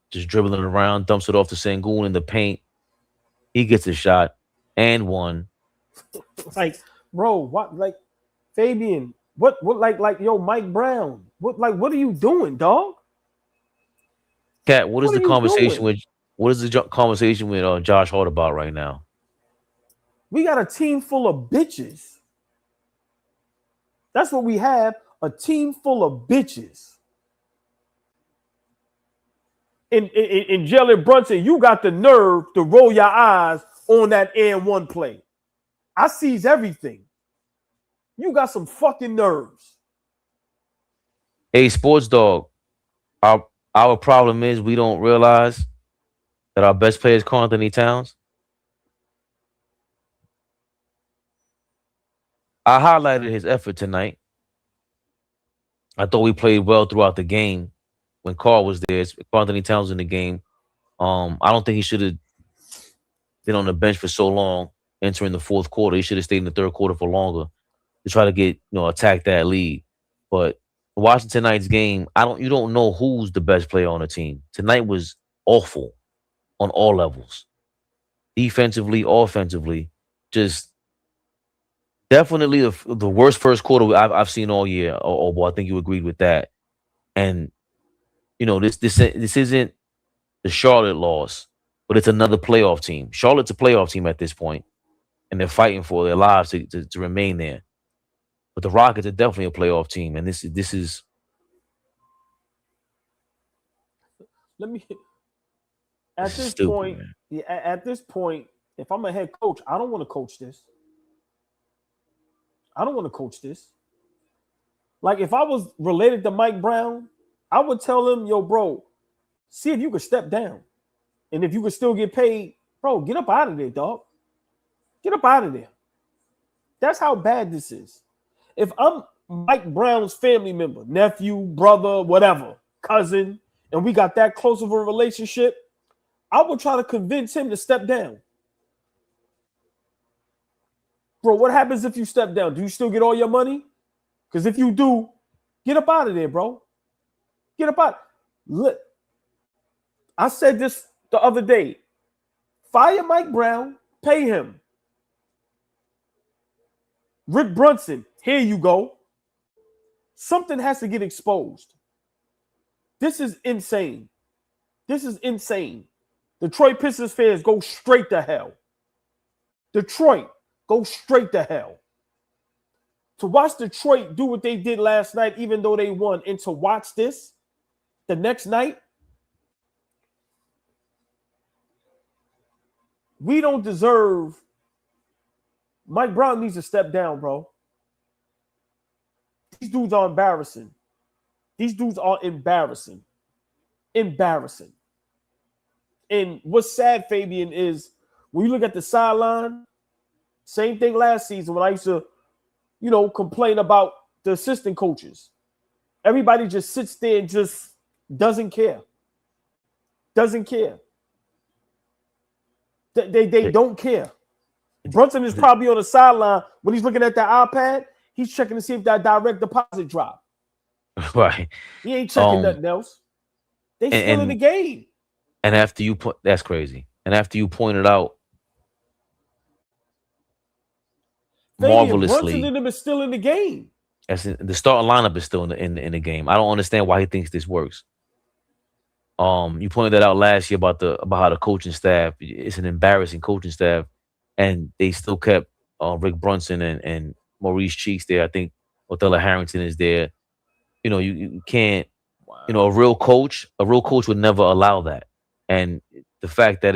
Just dribbling it around, dumps it off to Sengun in the paint. He gets a shot and one. Like, bro, what, like, Fabian, what, like, yo, Mike Brown, what are you doing, dog? Cat, what is the conversation with Josh Hart about right now? We got a team full of bitches. That's what we have, a team full of bitches. in Jalen Brunson, you got the nerve to roll your eyes on that and one play. I sees everything. You got some fucking nerves. Hey, Sports Dog, our problem is we don't realize that our best player is Karl Anthony Towns. I highlighted his effort tonight. I thought we played well throughout the game when Carl was there. Karl Anthony Towns in the game. I don't think he should have been on the bench for so long entering the fourth quarter. He should have stayed in the third quarter for longer to try to get, attack that lead. But watching tonight's game, you don't know who's the best player on the team. Tonight was awful on all levels. Defensively, offensively, just definitely the worst first quarter I've seen all year. Oh, boy, I think you agreed with that. And this isn't the Charlotte loss, but it's another playoff team. Charlotte's a playoff team at this point, and they're fighting for their lives to remain there. But the Rockets are definitely a playoff team, and this is. Let me. At this stupid, point, man. at this point, if I'm a head coach, I don't want to coach this. I don't want to coach this. Like, if I was related to Mike Brown, I would tell him, yo, bro, see if you could step down. And if you could still get paid, bro, get up out of there, dog. Get up out of there. That's how bad this is. If I'm Mike Brown's family member, nephew, brother, whatever, cousin, and we got that close of a relationship, I would try to convince him to step down. Bro, what happens if you step down? Do you still get all your money? Because if you do, get up out of there, bro. Get up out. Look, I said this the other day. Fire Mike Brown, pay him. Rick Brunson, here you go. Something has to get exposed. This is insane. This is insane. Detroit Pistons fans, go straight to hell. Detroit, go straight to hell. To watch Detroit do what they did last night, even though they won, and to watch this the next night, we don't deserve. Mike Brown needs to step down, bro. These dudes are embarrassing. These dudes are embarrassing. Embarrassing. And what's sad, Fabian, is when you look at the sideline, same thing last season when I used to, complain about the assistant coaches. Everybody just sits there and just doesn't care. Doesn't care. They don't care. Brunson is probably on the sideline when he's looking at that iPad. He's checking to see if that direct deposit dropped. Right. He ain't checking nothing else. They still in the game. And after you put, that's crazy. And after you pointed out marvelously, Brunson and them is still in the game. The starting lineup is still in the game. I don't understand why he thinks this works. You pointed that out last year about how the coaching staff, it's an embarrassing coaching staff, and they still kept Rick Brunson and Maurice Cheeks there. I think Othello Harrington is there. You can't. A real coach would never allow that. And the fact that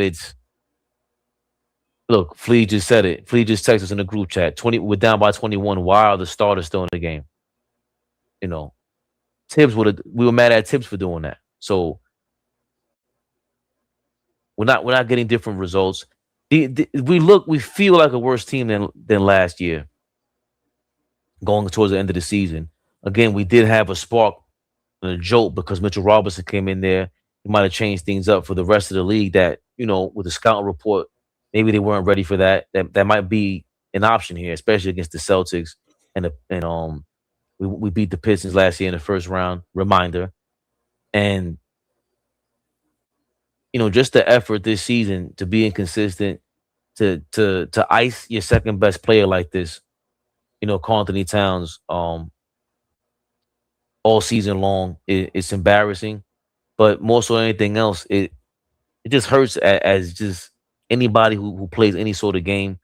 look, Flea just said it. Flea just texted us in the group chat. We're down by 21. Why are the starters still in the game? Tibbs we were mad at Tibbs for doing that. So we're not getting different results. We feel like a worse team than last year. Going towards the end of the season. Again, we did have a spark and a jolt because Mitchell Robinson came in there. He might have changed things up for the rest of the league that, with the scouting report, maybe they weren't ready for that. That might be an option here, especially against the Celtics. And we beat the Pistons last year in the first round, reminder. And, just the effort this season to be inconsistent, to ice your second best player like this, Karl Anthony Towns, all season long, it's embarrassing. But more so than anything else, it just hurts as just anybody who plays any sort of game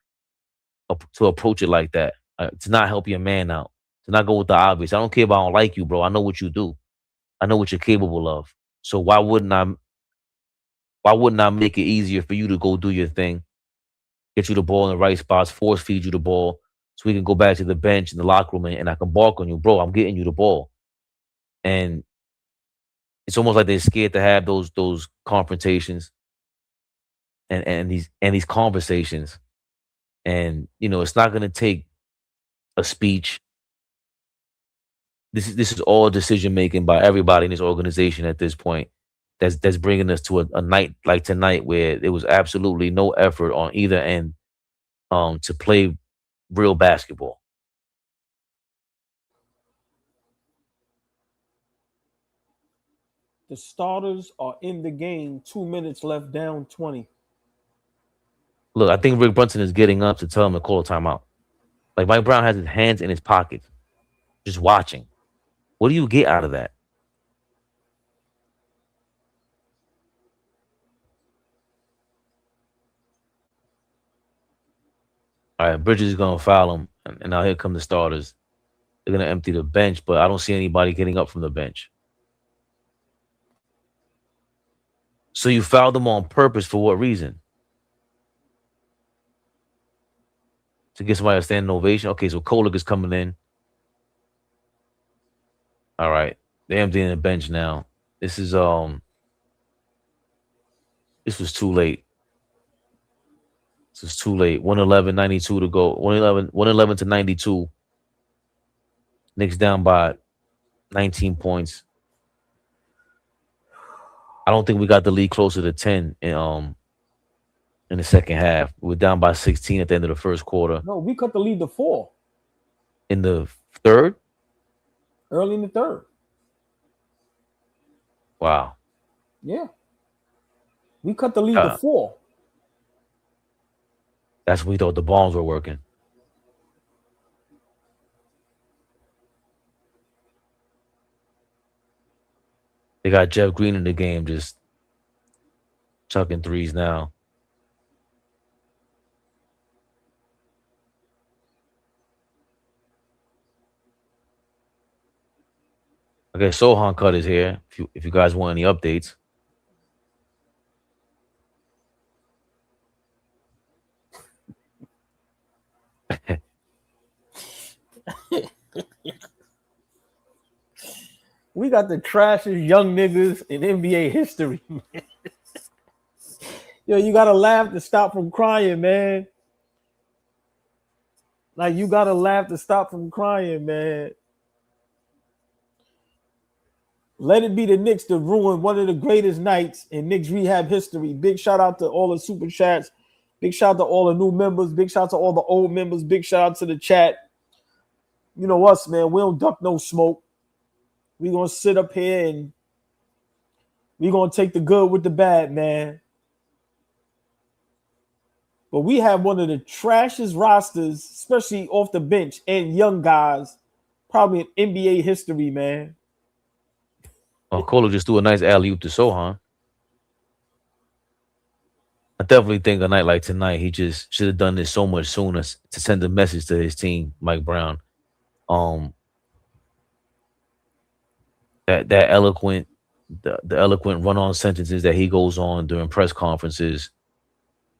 to approach it like that, to not help your man out, to not go with the obvious. I don't care if I don't like you, bro. I know what you do. I know what you're capable of. So why wouldn't I Why wouldn't I make it easier for you to go do your thing, get you the ball in the right spots, force feed you the ball, so we can go back to the bench in the locker room and I can bark on you, bro. I'm getting you the ball, and it's almost like they're scared to have those confrontations and these conversations. And it's not going to take a speech. This is all decision making by everybody in this organization at this point. That's bringing us to a night like tonight where there was absolutely no effort on either end to play real basketball. The starters are in the game. 2 minutes left, down 20. Look, I think Rick Brunson is getting up to tell him to call a timeout. Like Mike Brown has his hands in his pockets, just watching. What do you get out of that? All right, Bridges is gonna foul him, and now here come the starters. They're gonna empty the bench, but I don't see anybody getting up from the bench. So you fouled them on purpose for what reason? To get somebody a standing ovation? Okay, so Kolek is coming in. All right, they're emptying the bench now. This was too late. This was too late. 111-92 to go. 111 to 92. Knicks down by 19 points. I don't think we got the lead closer to 10 in the second half. We were down by 16 at the end of the first quarter. No, we cut the lead to 4 In the third? early in the third. Wow. Yeah. We cut the lead to 4. That's when we thought the bombs were working. They got Jeff Green in the game, just chucking threes now. Okay, Sohan Cut is here. If you guys want any updates. We got the trashiest young niggas in NBA history. Yo, you gotta laugh to stop from crying, man. Like, you gotta laugh to stop from crying, man. Let it be the Knicks to ruin one of the greatest nights in Knicks rehab history. Big shout out to all the super chats. Big shout out to all the new members. Big shout out to all the old members. Big shout out to the chat. You know us, man. We don't duck no smoke. We gonna sit up here and we gonna take the good with the bad, man. But we have one of the trashiest rosters, especially off the bench and young guys, probably in NBA history, man. Oh, Colo just threw a nice alley-oop to Sohan. I definitely think a night like tonight, he just should have done this so much sooner to send a message to his team, Mike Brown. That eloquent, the eloquent run-on sentences that he goes on during press conferences.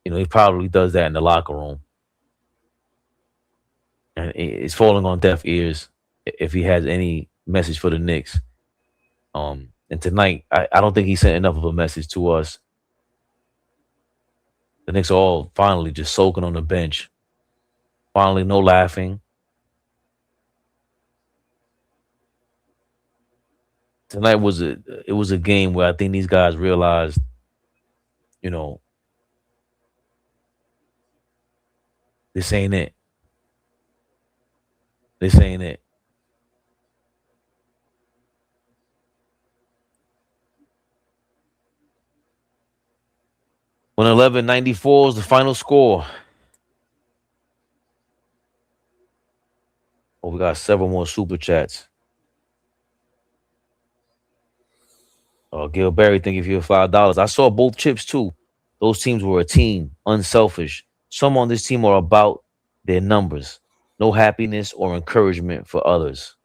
He probably does that in the locker room, and it's falling on deaf ears if he has any message for the Knicks. And tonight, I don't think he sent enough of a message to us. The Knicks are all finally just soaking on the bench. Finally, no laughing. Tonight was a game where I think these guys realized, this ain't it. This ain't it. When 11-94 is the final score. Oh, we got several more super chats. Gil Berry, thank you for your $5. I saw both chips too. Those teams were a team, unselfish. Some on this team are about their numbers. No happiness or encouragement for others.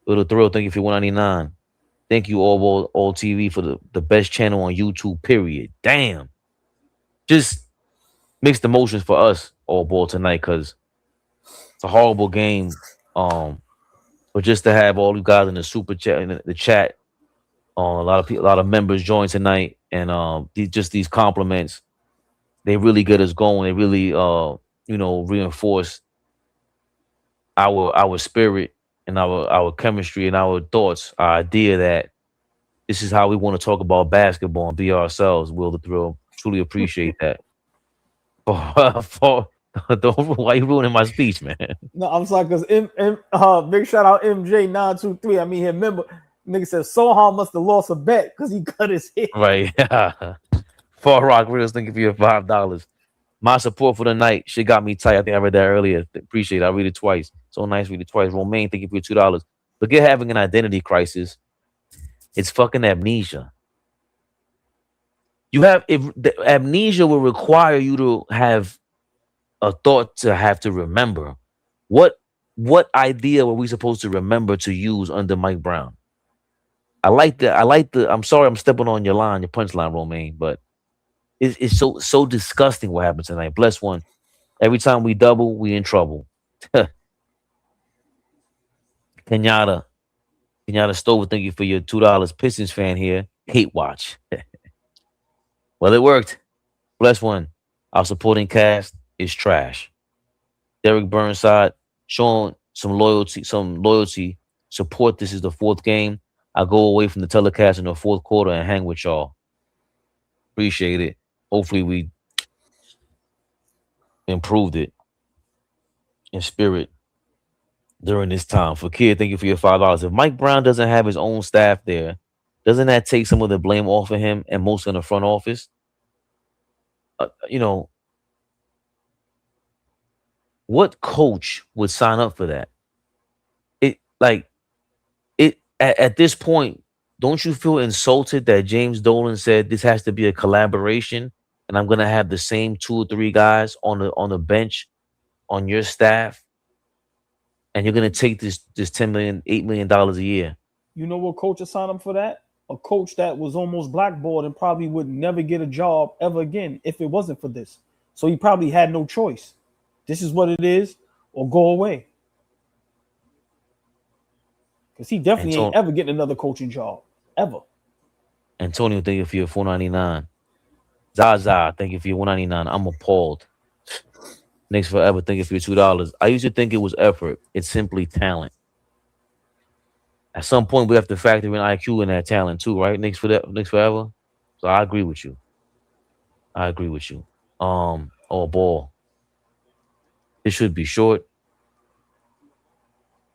Little Thrill, thank you for 199. Thank you, All TV, for the best channel on YouTube, period. Damn. Just mixed emotions for us, All Ball, tonight, because it's a horrible game. But just to have all you guys in the super chat, in the chat, a lot of people, a lot of members join tonight, and just these compliments, they really get us going. They really, reinforce our spirit and our chemistry and our thoughts, our idea that this is how we want to talk about basketball and be ourselves. Will the Thrill, truly appreciate that. Why you ruining my speech, man? No, I'm sorry, because big shout out MJ923. I mean, here, remember, nigga said Sohan must have lost a bet because he cut his hair. Right. Far Rock Reels, thank you for your $5. My support for the night. Shit got me tight. I think I read that earlier. Appreciate it. I read it twice. So nice, read it twice. Romaine, thank you for your $2. Forget having an identity crisis. It's fucking amnesia. If the amnesia will require you to have a thought to have to remember. What idea were we supposed to remember to use under Mike Brown? I like the. I'm sorry, I'm stepping on your punchline, Romaine, but it's so disgusting what happened tonight. Bless one. Every time we double, we in trouble. Kenyatta Stover, thank you for your $2. Pistons fan here. Hate watch. Well, it worked. Bless one. Our supporting cast is trash. Derek Burnside showing some loyalty. Support. This is the fourth game. I go away from the telecast in the fourth quarter and hang with y'all. Appreciate it. Hopefully we improved it in spirit during this time. For Kid, thank you for your $5. If Mike Brown doesn't have his own staff there, doesn't that take some of the blame off of him and most in the front office? What coach would sign up for that? At this point, don't you feel insulted that James Dolan said this has to be a collaboration, and I'm gonna have the same 2 or 3 guys on the bench on your staff, and you're gonna take this $10 million, $8 million a year? You know what coach assigned him for that? A coach that was almost blackballed and probably would never get a job ever again if it wasn't for this. So he probably had no choice. This is what it is, or go away. Because he definitely ain't ever getting another coaching job. Ever. Antonio, thank you for your $4.99. Zaza, thank you for your $1.99. I'm appalled. Knicks Forever, thank you for your $2. I used to think it was effort. It's simply talent. At some point, we have to factor in IQ in that talent too, right? Knicks Forever. So I agree with you. Ball. It should be short.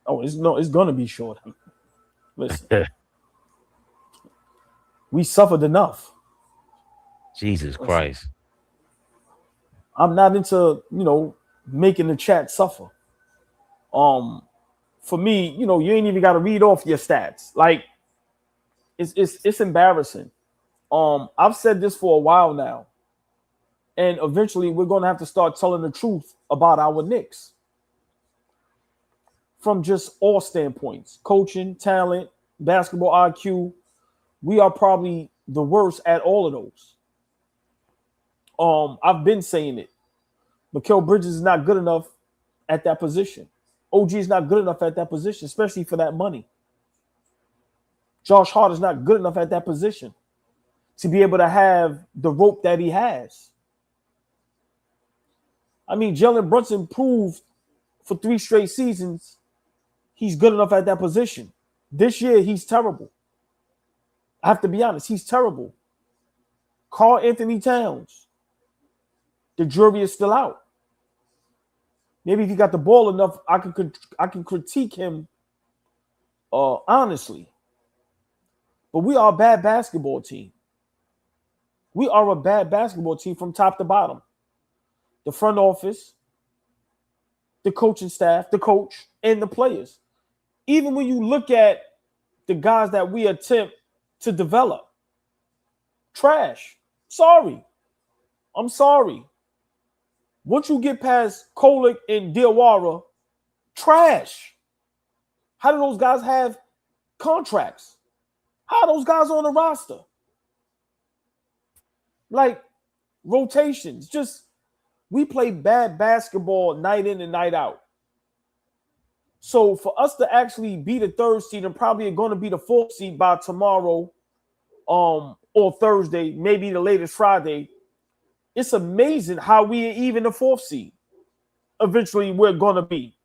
Oh, it's gonna be short. Listen, we suffered enough. Jesus Christ. I'm not into making the chat suffer. For me, you ain't even got to read off your stats. Like, it's embarrassing. I've said this for a while now, and eventually we're gonna have to start telling the truth about our Knicks. From just all standpoints, coaching, talent, basketball IQ, we are probably the worst at all of those. I've been saying it. Mikal Bridges is not good enough at that position. OG is not good enough at that position, especially for that money. Josh Hart is not good enough at that position to be able to have the rope that he has. I mean, Jalen Brunson proved for 3 straight seasons he's good enough at that position. This year, he's terrible. I have to be honest, he's terrible. Karl Anthony Towns, the jury is still out. Maybe if he got the ball enough, I can critique him honestly. But we are a bad basketball team. We are a bad basketball team from top to bottom. The front office, the coaching staff, the coach, and the players. Even when you look at the guys that we attempt to develop, trash. Sorry. I'm sorry. Once you get past Kolek and Diawara, trash. How do those guys have contracts? How are those guys on the roster? Like rotations. Just we play bad basketball night in and night out. So for us to actually be the 3rd seed and probably going to be the 4th seed by tomorrow, or Thursday, maybe the latest Friday, it's amazing how we are even the 4th seed. Eventually, we're going to be.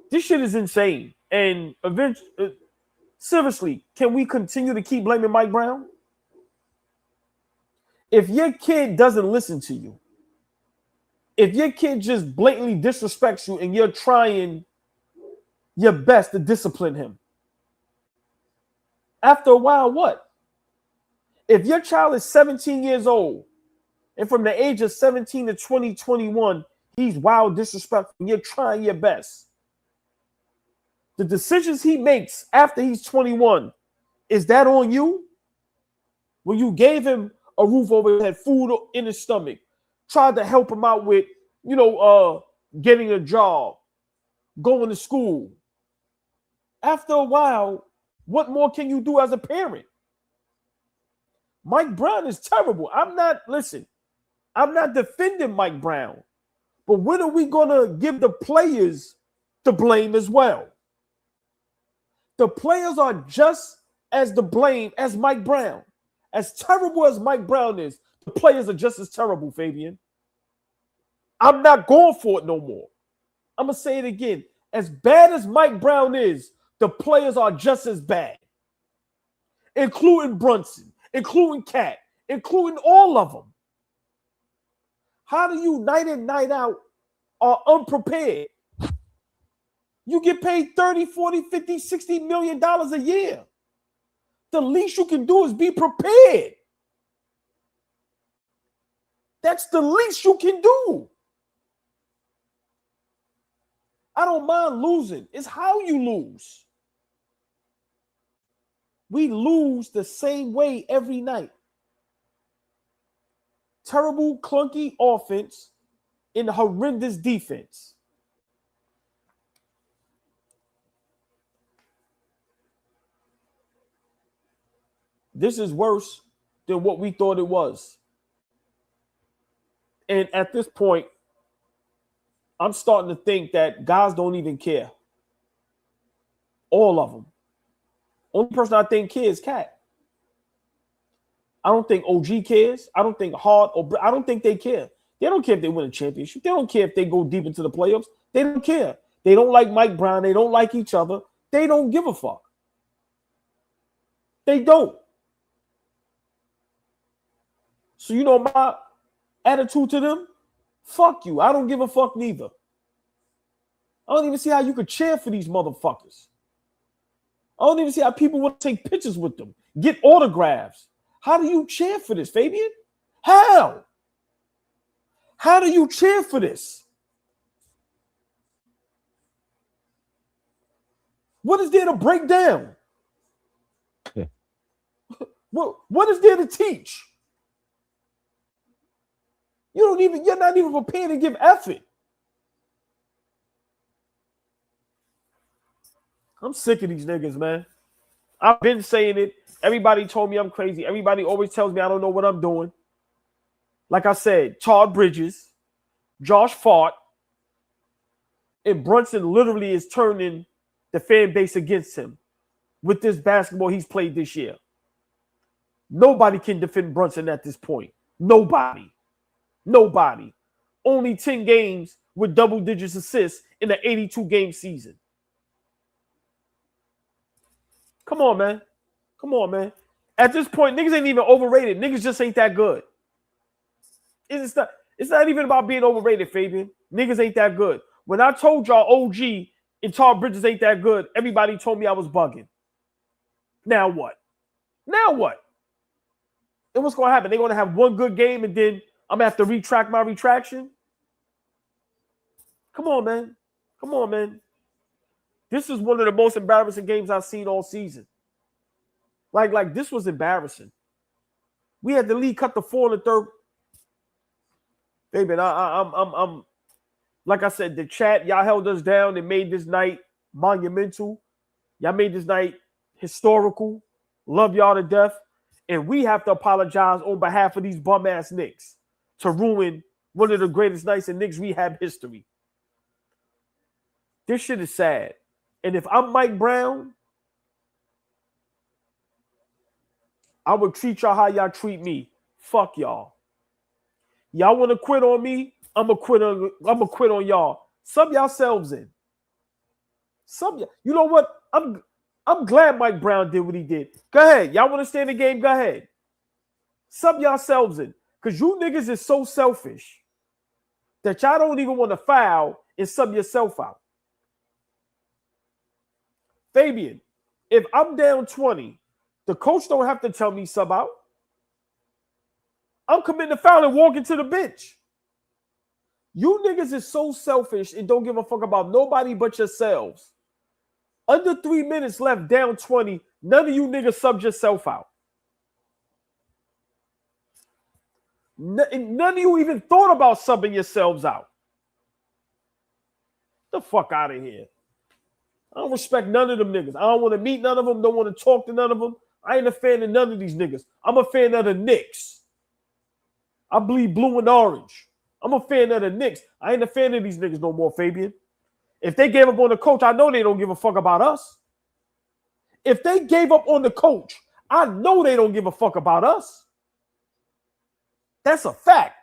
This shit is insane. And eventually, seriously, can we continue to keep blaming Mike Brown? If your kid doesn't listen to you, if your kid just blatantly disrespects you and you're trying your best to discipline him, after a while, what? If your child is 17 years old and from the age of 17 to 20, 21, he's wild, disrespectful, and you're trying your best, the decisions he makes after he's 21, is that on you? When you gave him a roof over his head, food in his stomach, tried to help him out with, getting a job, going to school. After a while, what more can you do as a parent? Mike Brown is terrible. I'm not defending Mike Brown. But when are we going to give the players the blame as well? The players are just as the blame as Mike Brown. As terrible as Mike Brown is, the players are just as terrible, Fabian. I'm not going for it no more. I'm going to say it again. As bad as Mike Brown is, the players are just as bad. Including Brunson, including Cat, including all of them. How do you night in, night out are unprepared? You get paid 30, 40, 50, 60 million dollars a year. The least you can do is be prepared. That's the least you can do. I don't mind losing. It's how you lose. We lose the same way every night. Terrible, clunky offense and horrendous defense. This is worse than what we thought it was. And at this point, I'm starting to think that guys don't even care. All of them. Only person I think cares is Cat. I don't think OG cares. I don't think Hart I don't think they care. They don't care if they win a championship. They don't care if they go deep into the playoffs. They don't care. They don't like Mike Brown. They don't like each other. They don't give a fuck. They don't. So you know my attitude to them? Fuck you. I don't give a fuck neither. I don't even see how you could cheer for these motherfuckers. I don't even see how people want to take pictures with them, get autographs. How do you cheer for this, Fabian? How? How do you cheer for this? What is there to break down? What is there to teach? You're not even prepared to give effort. I'm sick of these niggas, man. I've been saying it. Everybody told me I'm crazy. Everybody always tells me I don't know what I'm doing. Like I said, Todd Bridges, Josh Fart, and Brunson literally is turning the fan base against him with this basketball he's played this year. Nobody can defend Brunson at this point. Nobody. Only 10 games with double digits assists in the 82-game season. Come on, man. At this point, niggas ain't even overrated. Niggas just ain't that good. It's not even about being overrated, Fabian. Niggas ain't that good. When I told y'all OG and Todd Bridges ain't that good, everybody told me I was bugging. Now what? And what's going to happen? They're going to have one good game and then I'm going to have to retract my retraction? Come on, man. This is one of the most embarrassing games I've seen all season. Like this was embarrassing. We had the lead cut to 4 in the third. Baby, I'm like I said, the chat, y'all held us down and made this night monumental. Y'all made this night historical. Love y'all to death. And we have to apologize on behalf of these bum-ass Knicks to ruin one of the greatest nights in Knicks rehab history. This shit is sad. And if I'm Mike Brown, I would treat y'all how y'all treat me. Fuck y'all. Y'all want to quit on me? I'm gonna quit on y'all. Sub yourselves in. You know what? I'm glad Mike Brown did what he did. Go ahead. Y'all want to stay in the game? Go ahead. Sub yourselves in. Because you niggas is so selfish that y'all don't even want to foul and sub yourself out. Fabian, if I'm down 20, the coach don't have to tell me sub out. I'm committing a foul and walking to the bench. You niggas is so selfish and don't give a fuck about nobody but yourselves. Under 3 minutes left, down 20, none of you niggas subbed yourself out. None of you even thought about subbing yourselves out. Get the fuck out of here. I don't respect none of them niggas. I don't want to meet none of them. Don't want to talk to none of them. I ain't a fan of none of these niggas. I'm a fan of the Knicks. I bleed blue and orange. I'm a fan of the Knicks. I ain't a fan of these niggas no more, Fabian. If they gave up on the coach, I know they don't give a fuck about us. If they gave up on the coach, I know they don't give a fuck about us. That's a fact.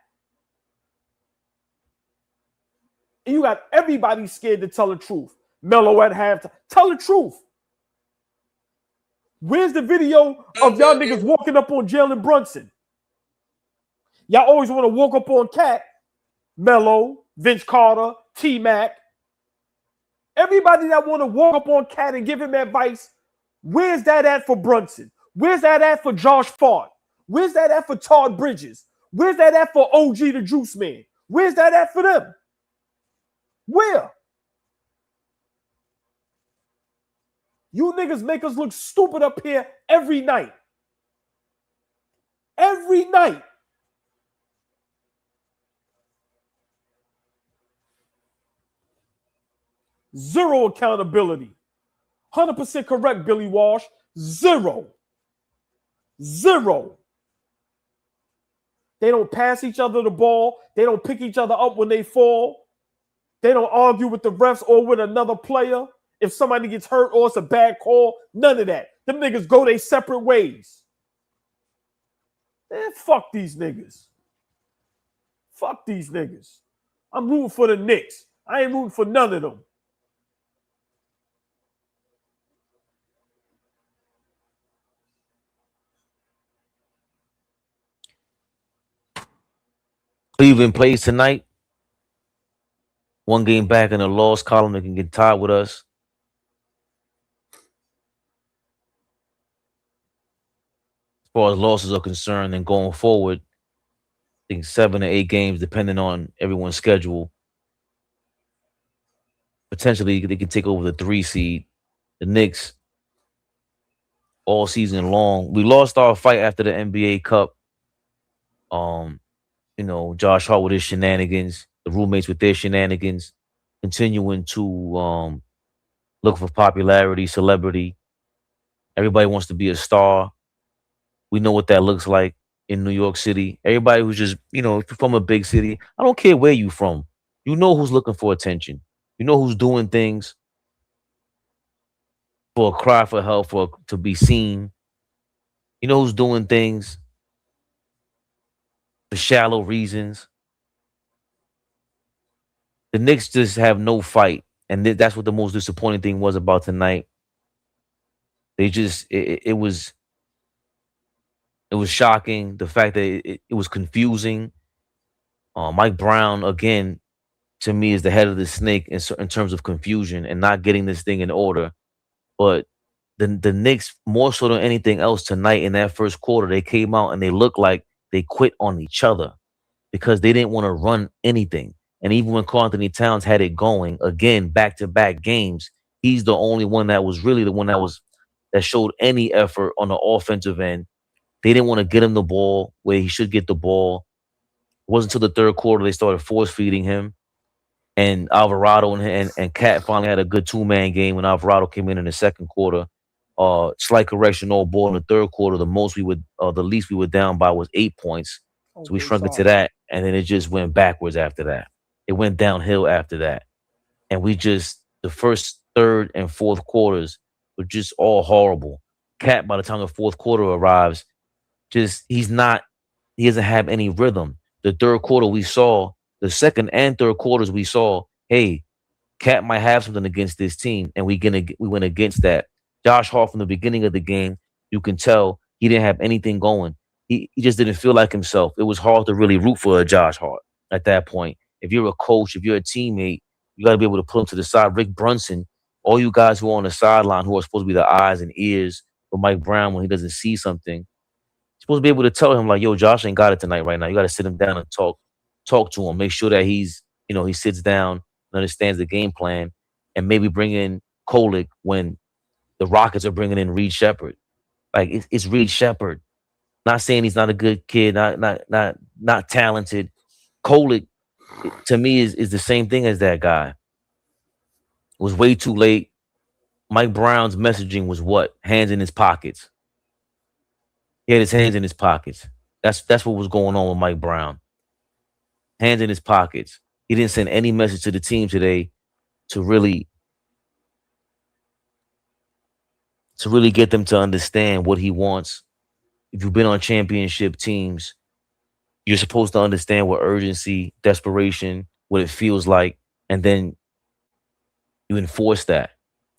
And you got everybody scared to tell the truth. Melo at halftime. Tell the truth. Where's the video of y'all niggas walking up on Jalen Brunson? Y'all always want to walk up on Cat, Melo, Vince Carter, T-Mac. Everybody that want to walk up on Cat and give him advice, where's that at for Brunson? Where's that at for Josh Fart? Where's that at for Todd Bridges? Where's that at for OG the Juice Man? Where's that at for them? Where? You niggas make us look stupid up here every night. Every night. Zero accountability. 100% correct, Billy Walsh. Zero. They don't pass each other the ball. They don't pick each other up when they fall. They don't argue with the refs or with another player if somebody gets hurt or it's a bad call. None of that. Them niggas go their separate ways. Man, fuck these niggas. Fuck these niggas. I'm rooting for the Knicks. I ain't rooting for none of them. Cleveland plays tonight. One game back in the loss column. They can get tied with us. As far as losses are concerned, and going forward, I think 7 to 8 games, depending on everyone's schedule. Potentially, they can take over the 3 seed. The Knicks, all season long. We lost our fight after the NBA Cup. Josh Hart with his shenanigans, the roommates with their shenanigans, continuing to look for popularity, celebrity. Everybody wants to be a star. We know what that looks like in New York City. Everybody who's just, if you're from a big city, I don't care where you're from. You know who's looking for attention. You know who's doing things for a cry for help, to be seen. You know who's doing things for shallow reasons. The Knicks just have no fight, and that's what the most disappointing thing was about tonight. They just it was shocking, the fact that it was confusing. Mike Brown, again, to me, is the head of the snake in terms of confusion and not getting this thing in order. But the Knicks, more so than anything else tonight in that first quarter, they came out and they looked like they quit on each other because they didn't want to run anything. And even when Karl Anthony Towns had it going, again, back-to-back games, he's the only one that was really the one that showed any effort on the offensive end. They didn't want to get him the ball where he should get the ball. It wasn't until the third quarter they started force-feeding him. And Alvarado and Cat finally had a good two-man game when Alvarado came in the second quarter. Slight correction, all ball in the third quarter. The least we were down by was 8 points. So we Okay, shrunk it to sorry. that, and then it just went backwards after that. It went downhill after that, and the first, third, and fourth quarters were just all horrible. Cat, by the time the fourth quarter arrives, he doesn't have any rhythm. The third quarter we saw, the second and third quarters we saw, hey, Cat might have something against this team, and we went against that. Josh Hart from the beginning of the game, you can tell he didn't have anything going. He just didn't feel like himself. It was hard to really root for a Josh Hart at that point. If you're a coach, if you're a teammate, you got to be able to put him to the side. Rick Brunson, all you guys who are on the sideline who are supposed to be the eyes and ears for Mike Brown when he doesn't see something, you're supposed to be able to tell him like, "Yo, Josh ain't got it tonight. Right now, you got to sit him down and talk to him. Make sure that he sits down, understands the game plan, and maybe bring in Kolick when the Rockets are bringing in Reed Shepard. Like it's Reed Shepard. Not saying he's not a good kid, not talented. Kolick, to me, is the same thing as that guy. It was way too late. Mike Brown's messaging was what? Hands in his pockets. He had his hands in his pockets. That's what was going on with Mike Brown. Hands in his pockets. He didn't send any message to the team today to really get them to understand what he wants. If you've been on championship teams, you're supposed to understand what urgency, desperation, what it feels like, and then you enforce that.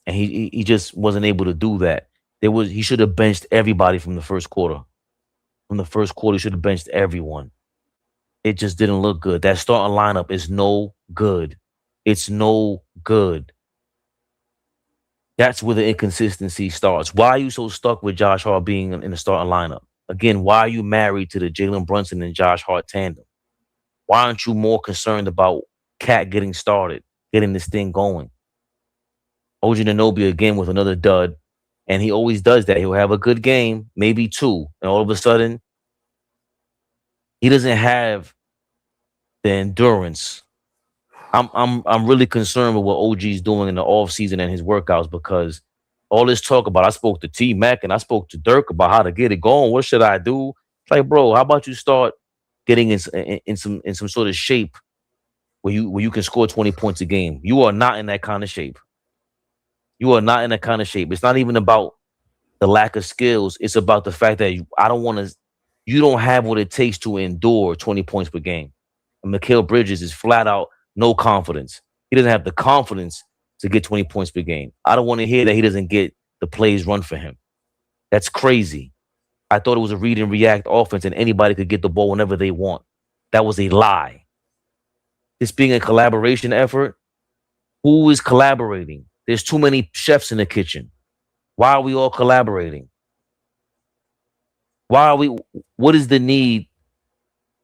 And he just wasn't able to do that. He should have benched everybody from the first quarter. From the first quarter, he should have benched everyone. It just didn't look good. That starting lineup is no good. It's no good. That's where the inconsistency starts. Why are you so stuck with Josh Hart being in the starting lineup? Again, why are you married to the Jalen Brunson and Josh Hart tandem? Why aren't you more concerned about Cat getting started, getting this thing going? OG Anunoby again with another dud, and he always does that. He'll have a good game, maybe two, and all of a sudden, he doesn't have the endurance. I'm really concerned with what OG's doing in the offseason and his workouts, because all this talk about, I spoke to T Mac and I spoke to Dirk about how to get it going. What should I do? It's like, bro, how about you start getting in some sort of shape where you can score 20 points a game? You are not in that kind of shape. You are not in that kind of shape. It's not even about the lack of skills. It's about the fact that you don't have what it takes to endure 20 points per game. And Mikal Bridges is flat out no confidence. He doesn't have the confidence to get 20 points per game. I don't want to hear that he doesn't get the plays run for him. That's crazy. I thought it was a read and react offense and anybody could get the ball whenever they want. That was a lie. This being a collaboration effort, who is collaborating? There's too many chefs in the kitchen. Why are we all collaborating? What is the need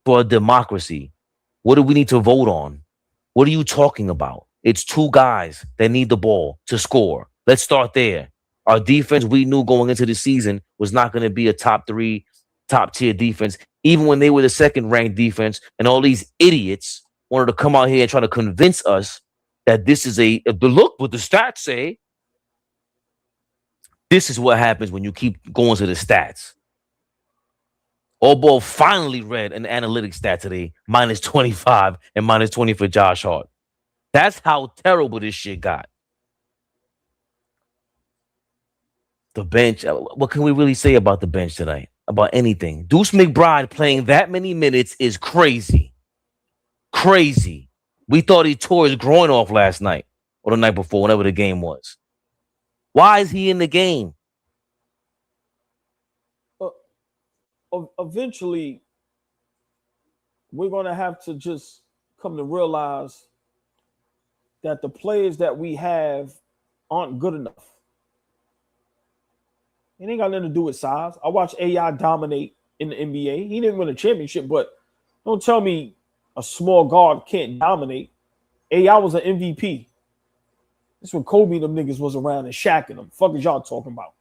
for a democracy? What do we need to vote on? What are you talking about? It's two guys that need the ball to score. Let's start there. Our defense, we knew going into the season, was not going to be a top 3, top tier defense, even when they were the second ranked defense. And all these idiots wanted to come out here and try to convince us that this is look what the stats say. This is what happens when you keep going to the stats. AllBall finally read an analytics stat today, minus 25 and minus 20 for Josh Hart. That's how terrible this shit got. The bench, what can we really say about the bench tonight? About anything? Deuce McBride playing that many minutes is crazy. Crazy. We thought he tore his groin off last night or the night before, whenever the game was. Why is he in the game? Eventually, we're going to have to just come to realize that the players that we have aren't good enough. It ain't got nothing to do with size. I watched AI dominate in the NBA. He didn't win a championship, but don't tell me a small guard can't dominate. AI was an MVP. That's when Kobe and them niggas was around and Shaq and them. Fuck is y'all talking about?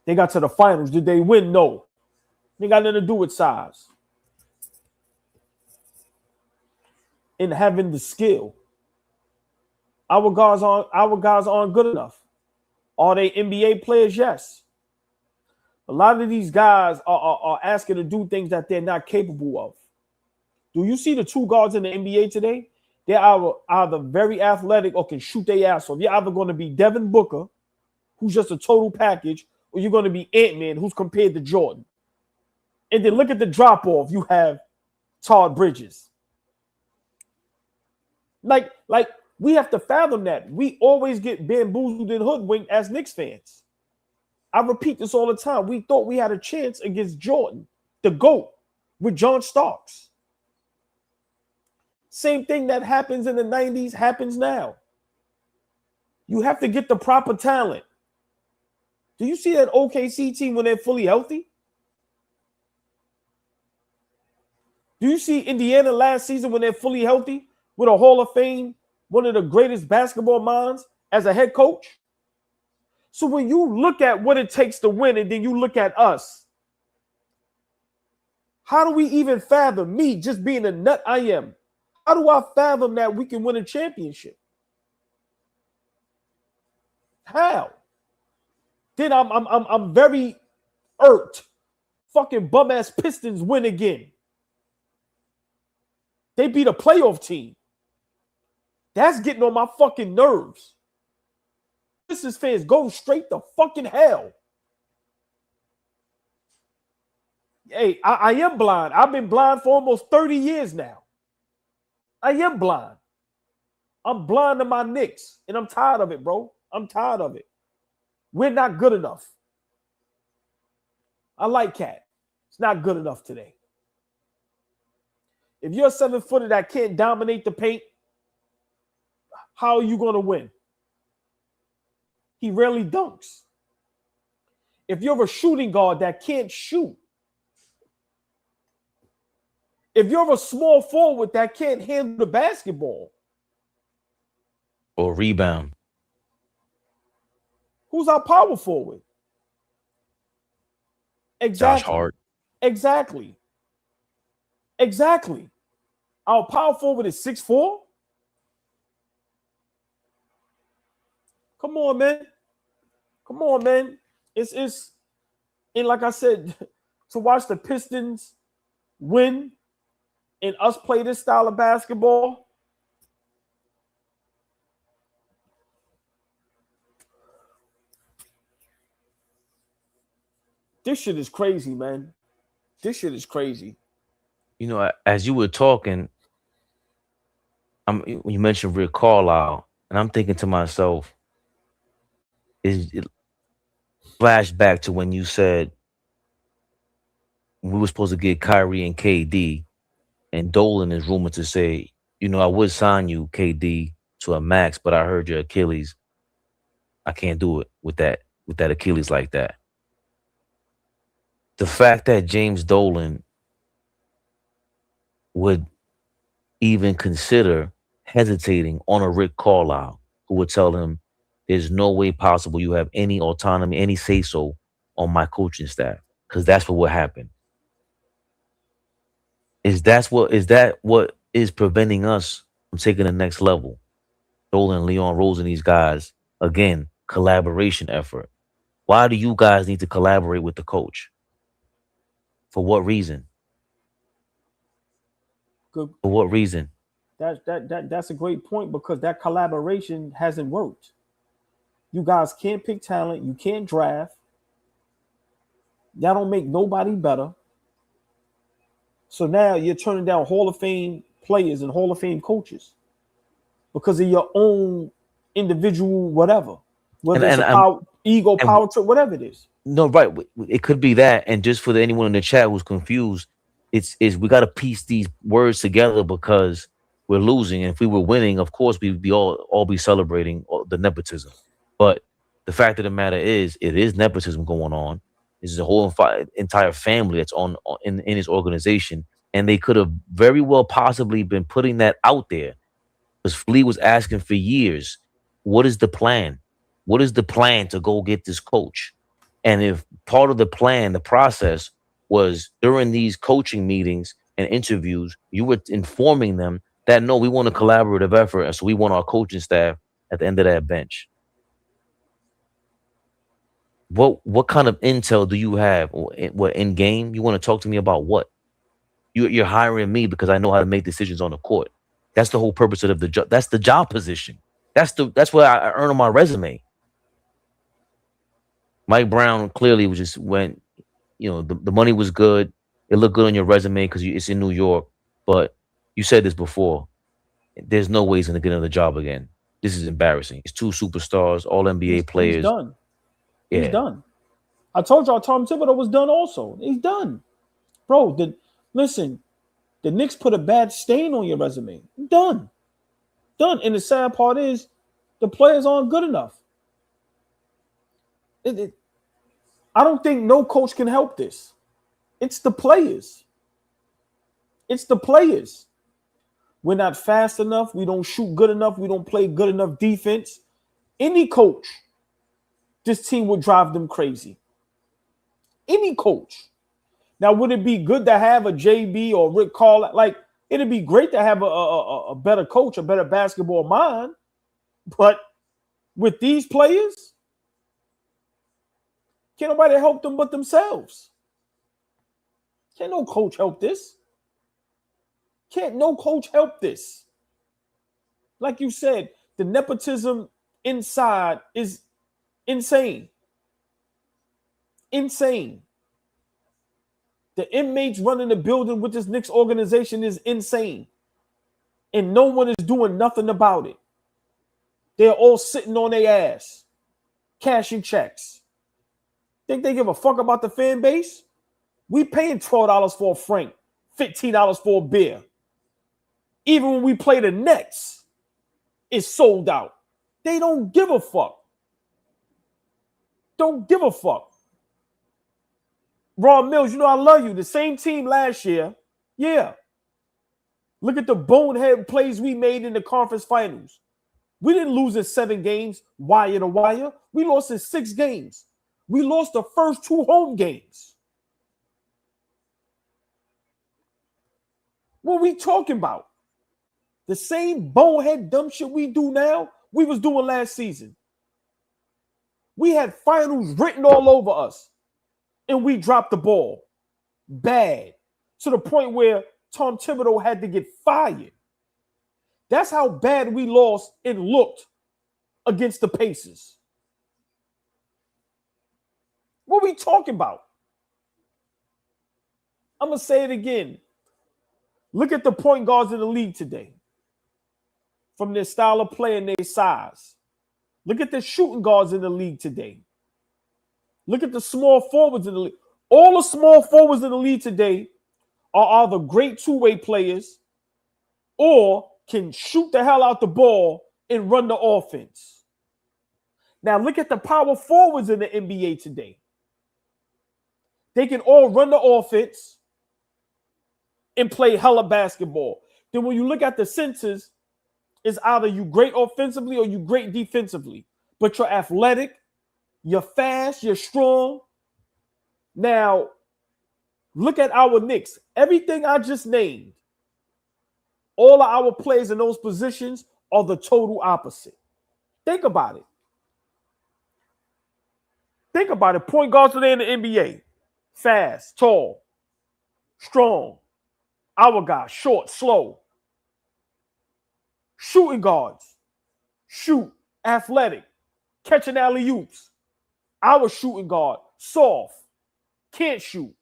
They got to the finals. Did they win? No. They got nothing to do with size. And having the skill. Our guys aren't good enough. Are they NBA players? Yes. A lot of these guys are asking to do things that they're not capable of. Do you see the two guards in the NBA today? They're either very athletic or can shoot their ass off. You're either going to be Devin Booker, who's just a total package, or you're going to be Ant-Man, who's compared to Jordan. And then look at the drop-off. You have Todd Bridges. Like we have to fathom that. We always get bamboozled and hoodwinked as Knicks fans. I repeat this all the time. We thought we had a chance against Jordan, the GOAT, with John Starks. Same thing that happens in the 90s happens now. You have to get the proper talent. Do you see that OKC team when they're fully healthy? Do you see Indiana last season when they're fully healthy with a Hall of Fame, one of the greatest basketball minds as a head coach? So when you look at what it takes to win and then you look at us, how do we even fathom, me just being a nut I am, how do I fathom that we can win a championship? How? Then I'm very irked. Fucking bum ass Pistons win again. They beat a playoff team. That's getting on my fucking nerves. Pistons fans go straight to fucking hell. Hey, I am blind. I've been blind for almost 30 years now. I am blind. I'm blind to my Knicks, and I'm tired of it, bro. I'm tired of it. We're not good enough. I like Cat. It's not good enough today. If you're a 7-footer that can't dominate the paint, how are you going to win? He rarely dunks. If you're a shooting guard that can't shoot, if you're a small forward that can't handle the basketball, or rebound, who's our power forward? Exactly. Josh Hart. Exactly. Our power forward is 6'4". Come on, man. It's and like I said, to watch the Pistons win and us play this style of basketball. This shit is crazy, man. This shit is crazy. You know, as you were talking, you mentioned Rick Carlisle, and I'm thinking to myself, is it flashback to when you said we were supposed to get Kyrie and KD, and Dolan is rumored to say, you know, I would sign you, KD, to a max, but I heard your Achilles. I can't do it with that Achilles like that. The fact that James Dolan would even consider hesitating on a Rick Carlisle, who would tell him, there's no way possible you have any autonomy, any say-so on my coaching staff, because that's what would happen. Is that what is preventing us from taking the next level? Dolan, Leon Rose, and these guys, again, collaboration effort. Why do you guys need to collaborate with the coach? For what reason? Good. For what reason? That's a great point, because that collaboration hasn't worked. You guys can't pick talent. You can't draft. Y'all don't make nobody better. So now you're turning down Hall of Fame players and Hall of Fame coaches because of your own individual whatever. Whether it's ego, power trip, whatever it is. No, right. It could be that. And just for anyone in the chat who's confused, it's we got to piece these words together because we're losing. And if we were winning, of course, we'd be all be celebrating the nepotism. But the fact of the matter is, it is nepotism going on. This is a whole entire family that's in his organization. And they could have very well possibly been putting that out there. Because Flea was asking for years, what is the plan? What is the plan to go get this coach? And if part of the plan, the process was during these coaching meetings and interviews, you were informing them that, no, we want a collaborative effort. And so we want our coaching staff at the end of that bench. What kind of intel do you have? Or what in game? You want to talk to me about what? You're hiring me because I know how to make decisions on the court. That's the whole purpose of the job. That's the job position. That's what I earn on my resume. Mike Brown clearly was just went. The money was good. It looked good on your resume because it's in New York. But you said this before. There's no way he's going to get another job again. This is embarrassing. It's two superstars, all NBA players. He's done. Yeah. He's done. I told y'all Tom Thibodeau was done also. He's done. Bro, listen, the Knicks put a bad stain on your resume. Done. And the sad part is the players aren't good enough. I don't think no coach can help this. It's the players. We're not fast enough. We don't shoot good enough. We don't play good enough defense. Any coach, this team would drive them crazy. Any coach. Now, would it be good to have a JB or Rick Carlisle? Like, it'd be great to have a better coach, a better basketball mind. But with these players, can't nobody help them but themselves. Can't no coach help this. Can't no coach help this. Like you said, the nepotism inside is insane. Insane. The inmates running the building with this Knicks organization is insane. And no one is doing nothing about it. They're all sitting on their ass, cashing checks. Think they give a fuck about the fan base? We paying $12 for a frank, $15 for a beer. Even when we play the Nets, it's sold out. They don't give a fuck. Don't give a fuck. Ron Mills, you know I love you. The same team last year. Yeah. Look at the bonehead plays we made in the conference finals. We didn't lose in 7 games, wire to wire. We lost in 6 games. We lost the first 2 home games. What are we talking about? The same bonehead dumb shit we do now, we was doing last season. We had finals written all over us, and we dropped the ball. Bad. To the point where Tom Thibodeau had to get fired. That's how bad we lost and looked against the Pacers. What are we talking about? I'm going to say it again. Look at the point guards in the league today. From their style of play and their size. Look at the shooting guards in the league today. Look at the small forwards in the league. All the small forwards in the league today are either great two-way players or can shoot the hell out the ball and run the offense. Now look at the power forwards in the NBA today. They can all run the offense and play hella basketball. Then when you look at the centers, it's either you great offensively or you great defensively. But you're athletic, you're fast, you're strong. Now, look at our Knicks. Everything I just named, all of our players in those positions are the total opposite. Think about it. Think about it. Point guards today in the NBA. Fast, tall, strong. Our guy, short, slow. Shooting guards. Shoot, athletic. Catching alley-oops. Our shooting guard, soft. Can't shoot.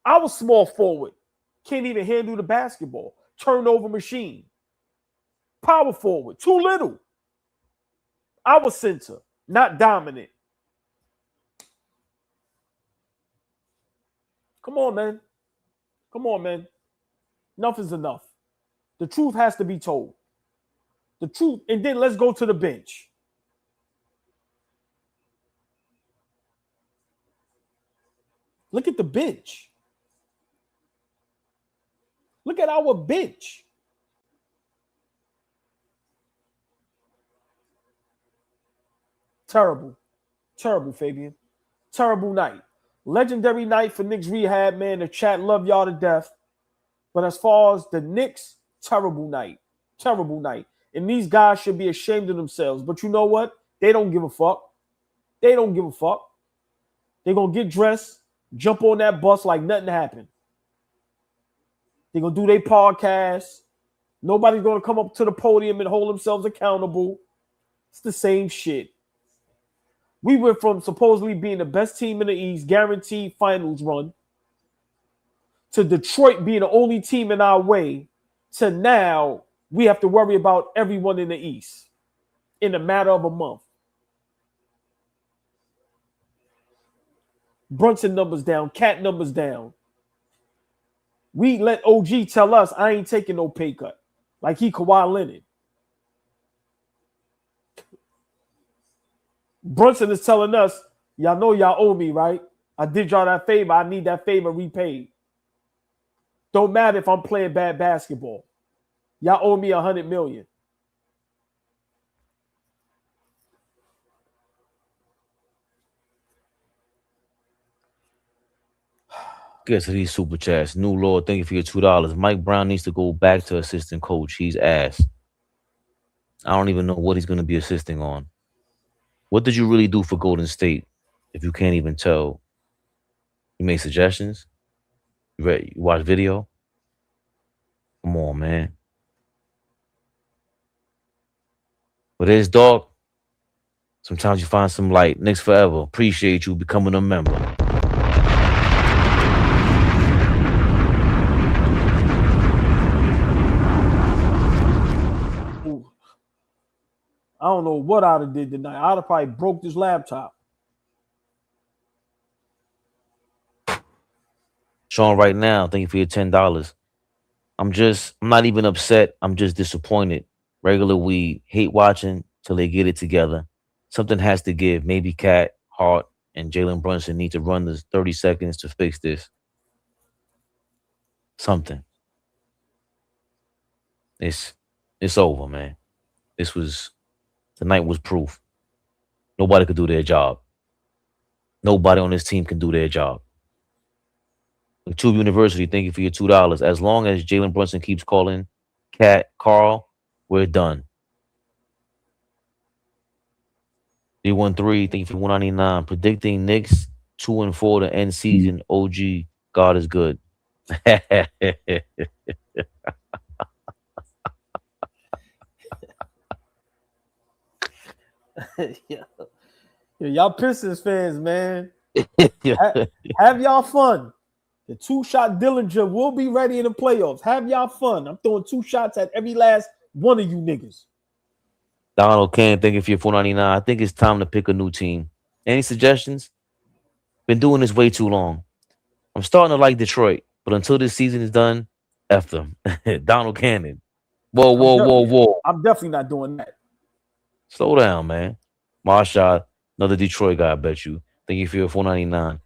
Our small forward can't even handle the basketball. Turnover machine. Power forward, too little. Our center, not dominant. Come on, man. Come on, man. Enough is enough. The truth has to be told. The truth, and then let's go to the bench. Look at the bench. Look at our bench. Terrible. Terrible, Fabian. Terrible night. Legendary night for Knicks rehab, man. The chat love y'all to death. But as far as the Knicks, terrible night. Terrible night. And these guys should be ashamed of themselves. But you know what? They don't give a fuck. They don't give a fuck. They're going to get dressed, jump on that bus like nothing happened. They're going to do their podcast. Nobody's going to come up to the podium and hold themselves accountable. It's the same shit. We went from supposedly being the best team in the East, guaranteed finals run, to Detroit being the only team in our way, to now we have to worry about everyone in the East in a matter of a month. Brunson numbers down, Cat numbers down. We let OG tell us, I ain't taking no pay cut. Like he Kawhi Leonard. Brunson is telling us, y'all know y'all owe me, right? I did y'all that favor. I need that favor repaid. Don't matter if I'm playing bad basketball. Y'all owe me $100 million. Get to these super chats. New Lord, thank you for your $2. Mike Brown needs to go back to assistant coach. He's ass. I don't even know what he's going to be assisting on. What did you really do for Golden State if you can't even tell? You made suggestions? You watch video? Come on, man. But it's dark. Sometimes you find some light. Knicks forever. Appreciate you becoming a member. I don't know what I'd have did tonight. I'd have probably broke this laptop. Sean, right now, thank you for your $10. I'm not even upset. I'm just disappointed. Regular weed, hate watching till they get it together. Something has to give. Maybe Cat, Hart, and Jalen Brunson need to run this 30 seconds to fix this. Something. It's over, man. Tonight was proof. Nobody could do their job. Nobody on this team can do their job. Tube University, thank you for your $2. As long as Jalen Brunson keeps calling Cat, Carl, we're done. 313, thank you for 199. Predicting Knicks 2-4 to end season. OG, God is good. Yeah. Y'all Pistons fans, man. Have y'all fun. The two-shot Dillinger will be ready in the playoffs. Have y'all fun. I'm throwing 2 shots at every last one of you niggas. Donald Kane, thank you for your $4.99. I think it's time to pick a new team. Any suggestions? Been doing this way too long. I'm starting to like Detroit, but until this season is done, F them. Donald Cannon. Whoa. I'm definitely not doing that. Slow down, man. Marshall, another Detroit guy, I bet you. Thank you for your $4.99.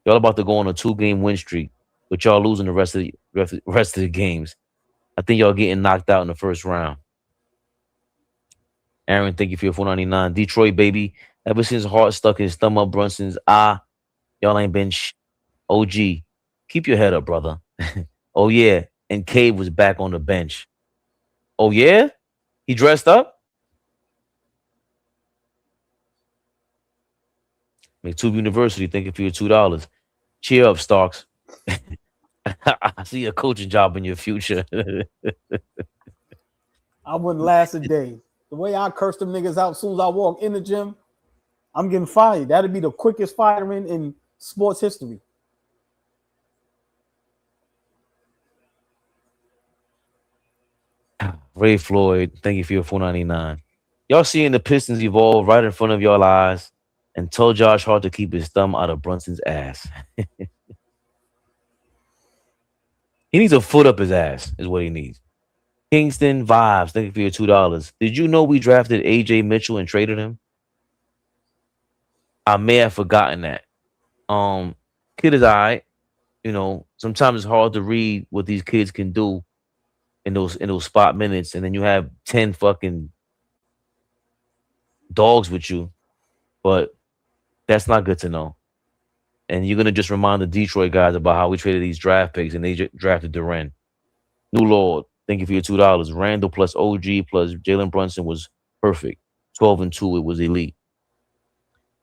Y'all about to go on a 2-game win streak, but y'all losing the rest of the games. I think y'all getting knocked out in the first round. Aaron, thank you for your $4.99. Detroit, baby. Ever since Hart stuck his thumb up Brunson's y'all ain't been OG. Keep your head up, brother. Oh, yeah. And Cave was back on the bench. Oh, yeah? He dressed up? McTube University, thank you for your $2. Cheer up, Starks. I see a coaching job in your future. I wouldn't last a day. The way I curse them niggas out as soon as I walk in the gym, I'm getting fired. That'd be the quickest firing in sports history. Ray Floyd, thank you for your $4.99. Y'all seeing the Pistons evolve right in front of y'all eyes and told Josh Hart to keep his thumb out of Brunson's ass. He needs a foot up his ass is what he needs. Kingston Vibes, thank you for your $2. Did you know we drafted AJ Mitchell and traded him? I may have forgotten that. Kid is all right. You know, sometimes it's hard to read what these kids can do in those spot minutes, and then you have 10 fucking dogs with you. But that's not good to know. And you're gonna just remind the Detroit guys about how we traded these draft picks and they drafted Duren. New Lord, thank you for your $2. Randall plus OG plus Jalen Brunson was perfect. 12-2, it was elite.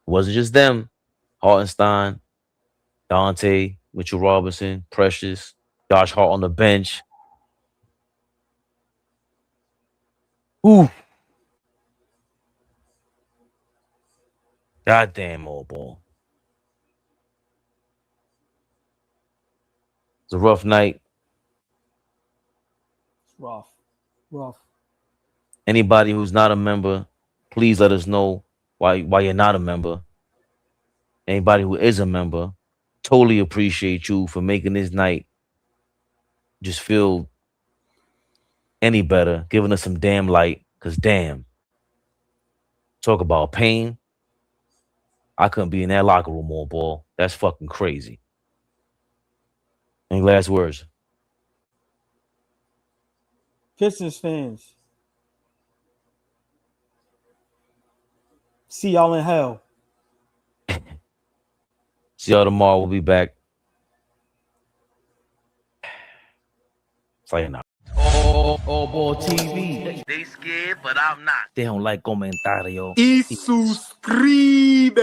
It wasn't just them. Hartenstein, Dante, Mitchell Robinson, Precious, Josh Hart on the bench. Ooh. Goddamn AllBall. It's a rough night. It's rough. Rough. Anybody who's not a member, please let us know why you're not a member. Anybody who is a member, totally appreciate you for making this night just feel any better, giving us some damn light. Cause damn, talk about pain. I couldn't be in that locker room, AllBall. That's fucking crazy. Any last words? Pistons fans. See y'all in hell. See y'all tomorrow. We'll be back. Sayonara. AllBall TV. They scared, but I'm not. They don't like comentario. Y suscribe.